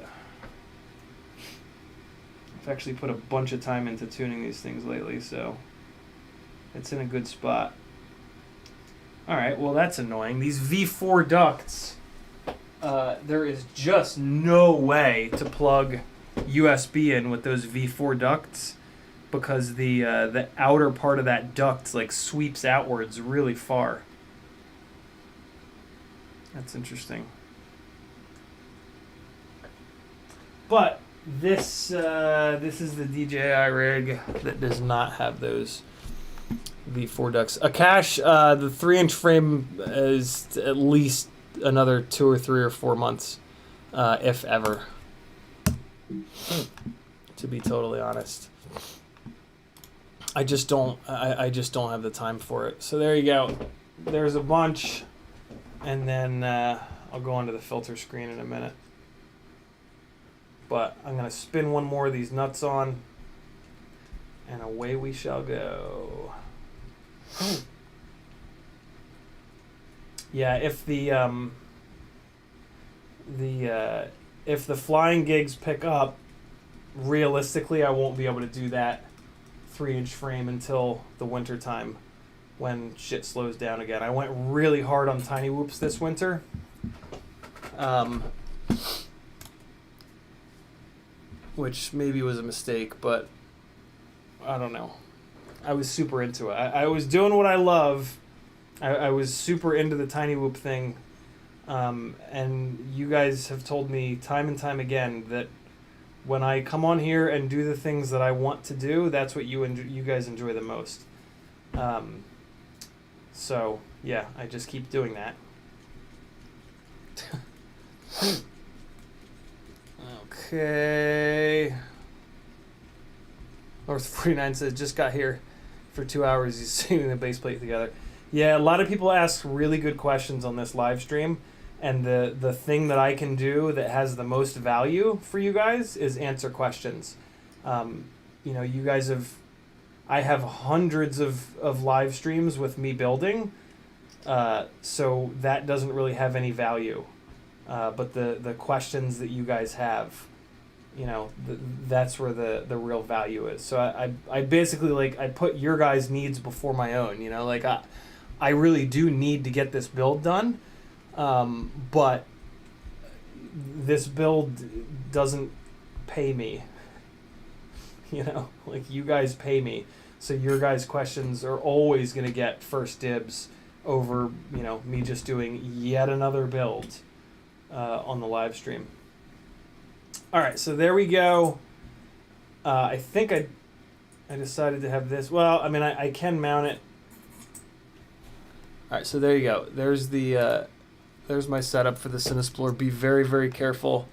I've actually put a bunch of time into tuning these things lately, so it's in a good spot. Alright, well that's annoying. These V4 ducts, there is just no way to plug USB in with those V4 ducts because the outer part of that duct like sweeps outwards really far. That's interesting. But this is the DJI rig that does not have those V4 ducts. Akash, the 3-inch frame is at least another 2 or 3 or 4 months, if ever. To be totally honest, I just don't have the time for it. So there you go. There's a bunch, and then I'll go onto the filter screen in a minute. But I'm going to spin one more of these nuts on, and away we shall go. Yeah, if the flying gigs pick up, realistically I won't be able to do that 3-inch frame until the winter time when shit slows down again. I went really hard on CineWhoops this winter. Which maybe was a mistake, but I don't know. I was super into it. I was doing what I love. I was super into the CineWhoop thing. And you guys have told me time and time again that when I come on here and do the things that I want to do, that's what you guys enjoy the most. So yeah, I just keep doing that. Okay. North 49 says, just got here for 2 hours. He's sitting the base plate together. Yeah, a lot of people ask really good questions on this live stream. And the thing that I can do that has the most value for you guys is answer questions. You know, you guys I have hundreds of live streams with me building. So that doesn't really have any value. But the questions that you guys have, you know, that's where the real value is. So I basically, like, I put your guys' needs before my own, you know, like I really do need to get this build done. But this build doesn't pay me, you know, like, you guys pay me. So your guys' questions are always going to get first dibs over, you know, me just doing yet another build on the live stream. All right, so there we go. I think I decided to have this. Well, I mean, I can mount it. All right, so there you go. There's the there's my setup for the CineXplorer. Be very, very careful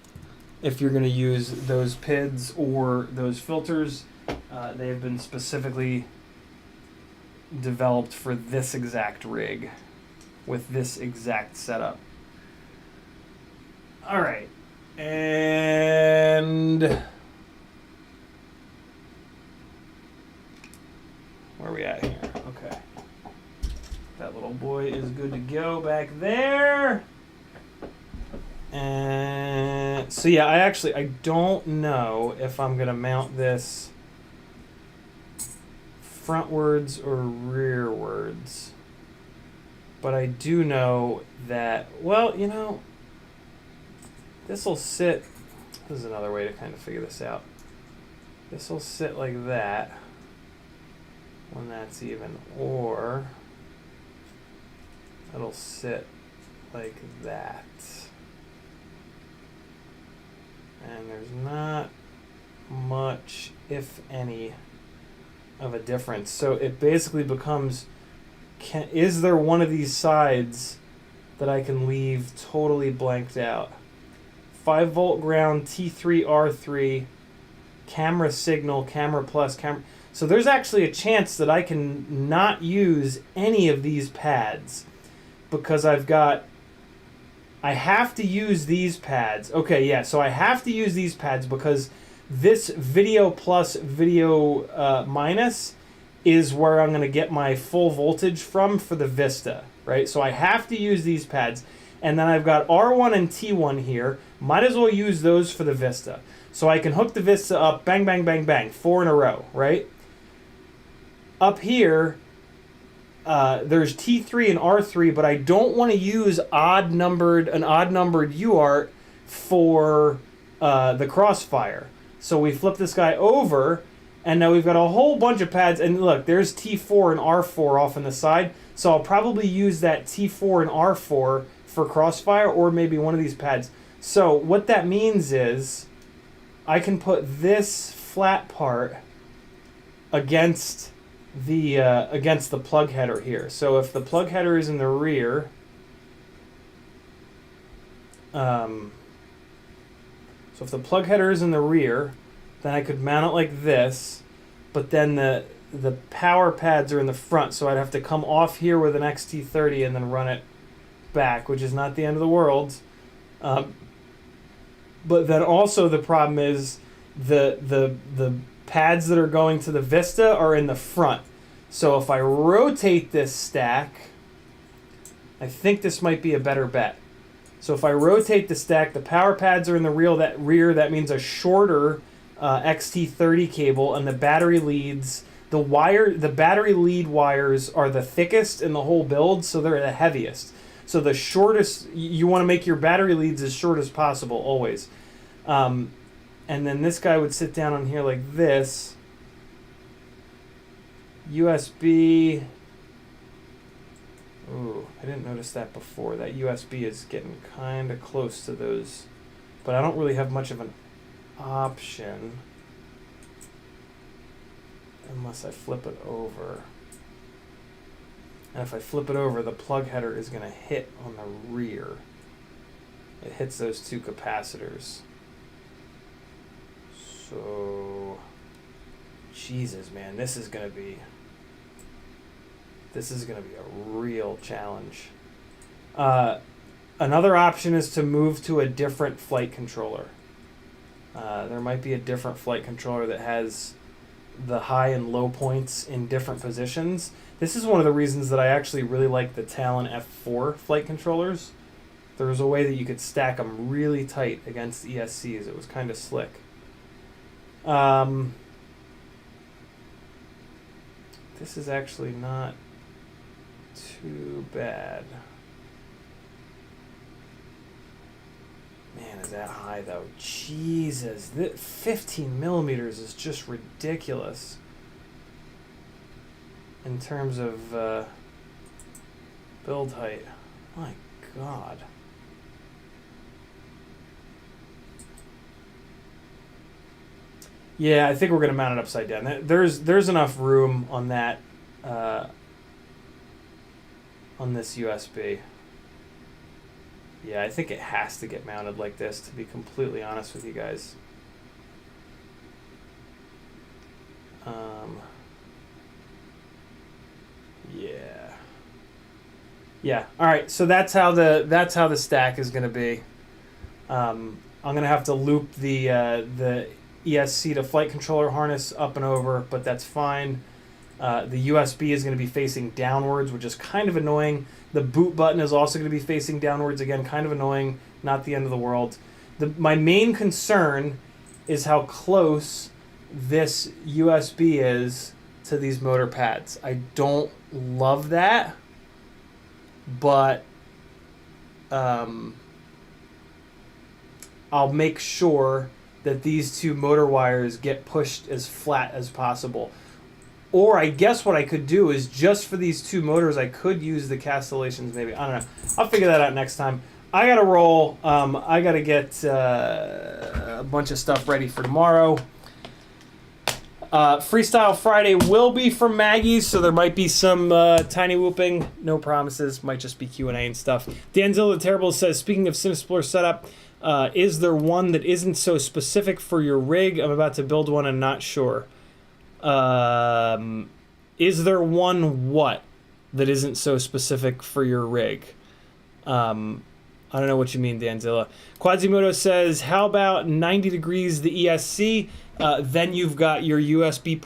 if you're going to use those PIDs or those filters. They have been specifically developed for this exact rig with this exact setup. All right, and where are we at here? Okay, that little boy is good to go back there. And so yeah, I don't know if I'm gonna mount this frontwards or rearwards, but I do know that, well, you know, this will sit, this is another way to kind of figure this out. This will sit like that when that's even, or it'll sit like that. And there's not much, if any, of a difference. So it basically becomes, is there one of these sides that I can leave totally blanked out? 5 volt ground, T3, R3, camera signal, camera plus, camera. So there's actually a chance that I can not use any of these pads because I have to use these pads. Okay, yeah, so I have to use these pads because this video plus, video minus is where I'm going to get my full voltage from for the Vista, right? So I have to use these pads. And then I've got R1 and T1 here. Might as well use those for the Vista. So I can hook the Vista up, bang, bang, bang, bang, 4 in a row, right? Up here, there's T3 and R3, but I don't want to use an odd numbered UART for the Crossfire. So we flip this guy over, and now we've got a whole bunch of pads. And look, there's T4 and R4 off on the side. So I'll probably use that T4 and R4 for Crossfire, or maybe one of these pads. So what that means is I can put this flat part against the plug header here. So if the plug header is in the rear, then I could mount it like this, but then the power pads are in the front, so I'd have to come off here with an XT30 and then run it back, which is not the end of the world. But then also the problem is the pads that are going to the Vista are in the front. So if I rotate this stack, I think this might be a better bet. So if I rotate the stack, the power pads are in the rear. That means a shorter XT30 cable, and the battery leads, the battery lead wires are the thickest in the whole build, so they're the heaviest. So the shortest, you want to make your battery leads as short as possible, always. And then this guy would sit down on here like this. USB. Ooh, I didn't notice that before. That USB is getting kind of close to those, but I don't really have much of an option unless I flip it over. And if I flip it over, the plug header is going to hit on the rear. It hits those two capacitors. So, Jesus, man, this is going to be a real challenge. Another option is to move to a different flight controller. There might be a different flight controller that has the high and low points in different positions. This is one of the reasons that I actually really like the Talon F4 flight controllers. There was a way that you could stack them really tight against ESCs. It was kind of slick. This is actually not too bad. Man, is that high though? Jesus, 15 millimeters is just ridiculous in terms of build height. My God. Yeah, I think we're gonna mount it upside down. There's enough room on that on this USB. Yeah, I think it has to get mounted like this, to be completely honest with you guys. Yeah. Yeah. All right. So that's how the stack is going to be. I'm going to have to loop the ESC to flight controller harness up and over, but that's fine. The USB is going to be facing downwards, which is kind of annoying. The boot button is also going to be facing downwards. Again, kind of annoying. Not the end of the world. My main concern is how close this USB is to these motor pads. I don't love that, but I'll make sure that these two motor wires get pushed as flat as possible. Or I guess what I could do is just for these two motors, I could use the castellations maybe. I don't know. I'll figure that out next time. I got to roll. I got to get a bunch of stuff ready for tomorrow. Freestyle Friday will be from Maggie's, so there might be some tiny whooping. No promises. Might just be Q&A and stuff. Danzilla the Terrible says, speaking of CineXplorer setup, is there one that isn't so specific for your rig? I'm about to build one and not sure. Is there one what that isn't so specific for your rig? I don't know what you mean, Danzilla. Quasimodo says, how about 90 degrees the ESC? Then you've got your USB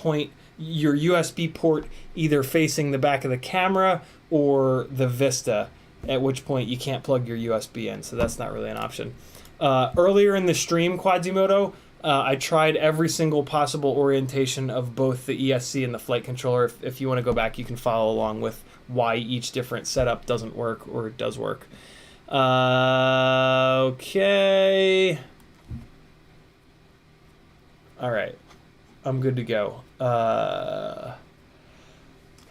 port either facing the back of the camera or the Vista, at which point you can't plug your USB in, so that's not really an option. Earlier in the stream, Quasimodo, I tried every single possible orientation of both the ESC and the flight controller. If you want to go back, you can follow along with why each different setup doesn't work or does work. Okay. All right. I'm good to go. Let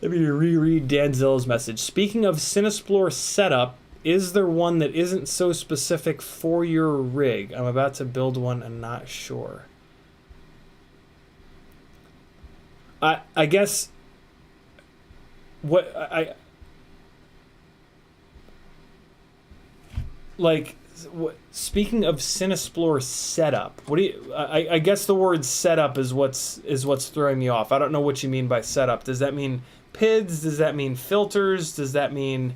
me reread Danzilla's message. Speaking of CineXplorer setup, is there one that isn't so specific for your rig? I'm about to build one and not sure. I guess what I like. Speaking of CineXplorer setup, what do you? I guess the word setup is what's throwing me off. I don't know what you mean by setup. Does that mean PIDs? Does that mean filters? Does that mean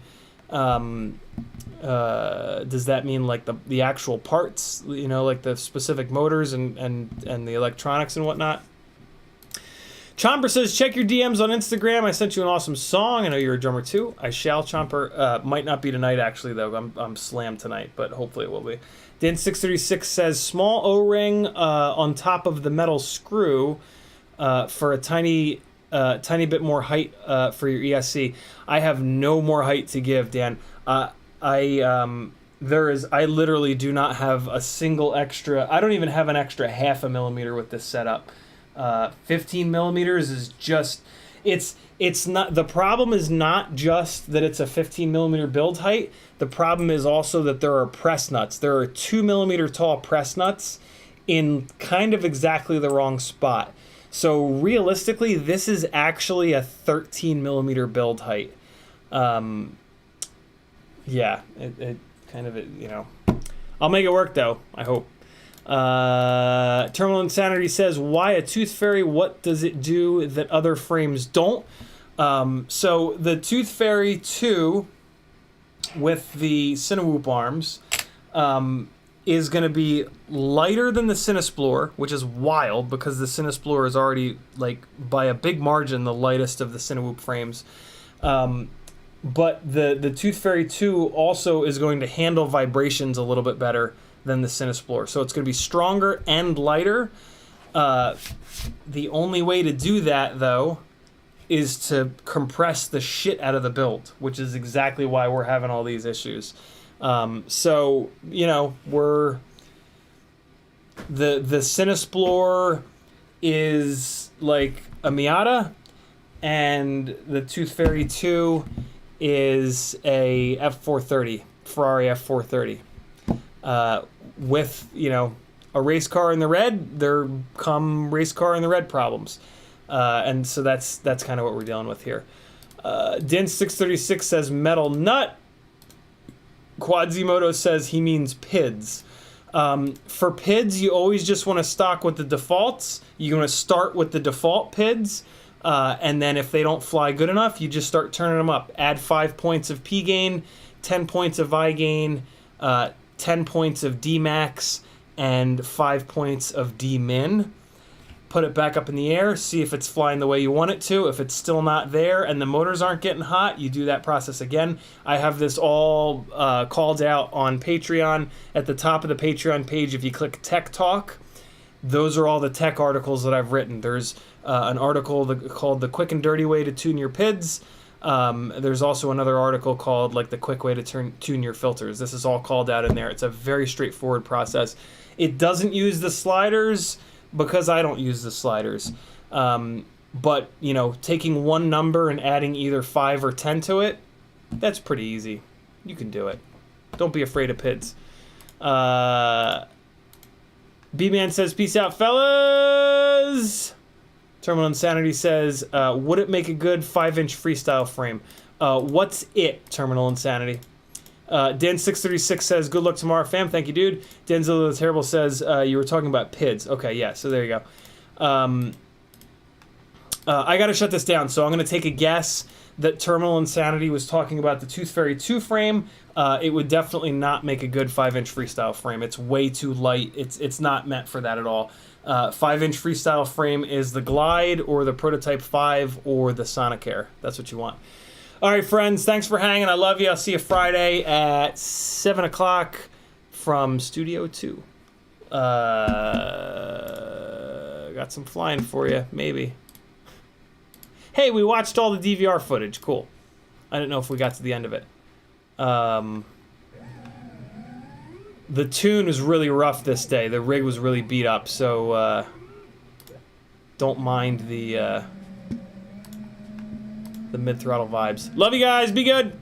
like the actual parts? You know, like the specific motors and the electronics and whatnot. Chomper says, check your DMs on Instagram. I sent you an awesome song. I know you're a drummer too. I shall, Chomper. Might not be tonight, actually, though. I'm slammed tonight, but hopefully it will be. Dan636 says, small O-ring on top of the metal screw for a tiny bit more height for your ESC. I have no more height to give, Dan. I literally do not have a single extra. I don't even have an extra 0.5 millimeter with this setup. 15 millimeters is just, It's not, the problem is not just that it's a 15 millimeter build height. The problem is also that there are press nuts. There are 2 millimeter tall press nuts in kind of exactly the wrong spot. So realistically, this is actually a 13 millimeter build height. Yeah, it kind of, you know, I'll make it work though, I hope. Terminal Insanity says, why a Toothfairy? What does it do that other frames don't? So the Toothfairy 2 with the CineWhoop arms is going to be lighter than the CineSplorer, which is wild because the CineSplorer is already, like, by a big margin the lightest of the CineWhoop frames. But the Toothfairy 2 also is going to handle vibrations a little bit better than the CineSplorer. So it's going to be stronger and lighter. The only way to do that, though, is to compress the shit out of the build, which is exactly why we're having all these issues. So, you know, the CineSplorer is like a Miata, and the Toothfairy 2 is a F430, Ferrari F430. With, you know, a race car in the red, there come race car in the red problems. And so that's kind of what we're dealing with here. Din636 says metal nut. Quadzimoto says he means PIDs. For PIDs, you always just want to stock with the defaults. You want to start with the default PIDs. And then if they don't fly good enough, you just start turning them up. Add 5 points of P gain, 10 points of I gain, 10 points of D max, and 5 points of D min. Put it back up in the air, see if it's flying the way you want it to. If it's still not there and the motors aren't getting hot, you do that process again. I have this all called out on Patreon. At the top of the Patreon page, if you click Tech Talk, those are all the tech articles that I've written. There's an article called The Quick and Dirty Way to Tune Your PIDs. There's also another article called like The Quick Way to Tune Your Filters. This is all called out in there. It's a very straightforward process. It doesn't use the sliders because I don't use the sliders. But, you know, taking one number and adding either 5 or 10 to it, that's pretty easy. You can do it. Don't be afraid of PIDs. B-Man says, peace out, fellas! Terminal Insanity says, would it make a good 5-inch freestyle frame? What's it, Terminal Insanity? Dan636 says, good luck tomorrow, fam. Thank you, dude. Denzel the Terrible says, you were talking about PIDs. Okay, yeah, so there you go. I gotta shut this down, so I'm gonna take a guess that Terminal Insanity was talking about the Toothfairy 2 frame. It would definitely not make a good 5-inch freestyle frame. It's way too light. It's not meant for that at all. 5-inch freestyle frame is the Glide or the Prototype 5 or the Sonicare. That's what you want. All right, friends, thanks for hanging. I love you. I'll see you Friday at 7 o'clock from Studio 2. Got some flying for you, maybe. Hey, we watched all the DVR footage. Cool. I didn't know if we got to the end of it. The tune was really rough this day. The rig was really beat up, so don't mind the mid-throttle vibes. Love you guys. Be good.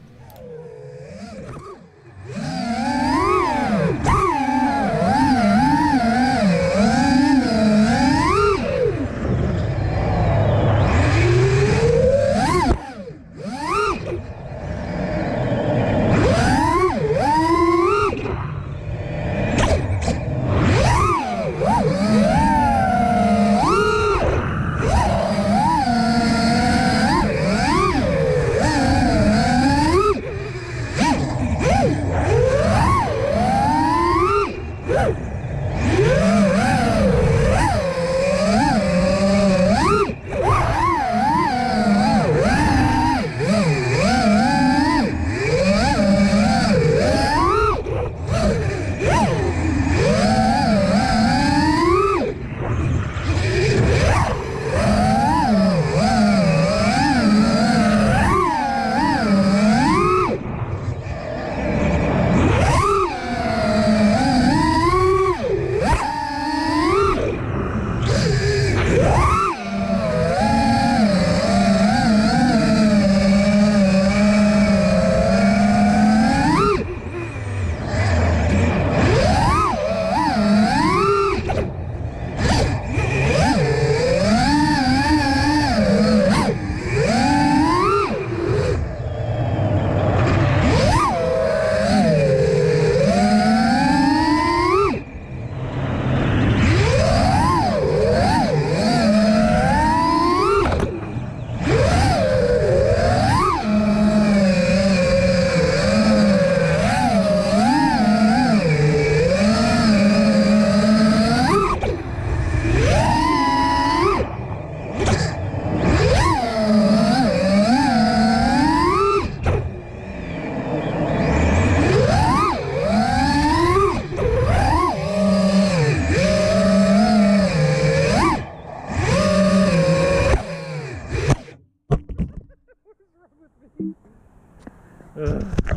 Ugh.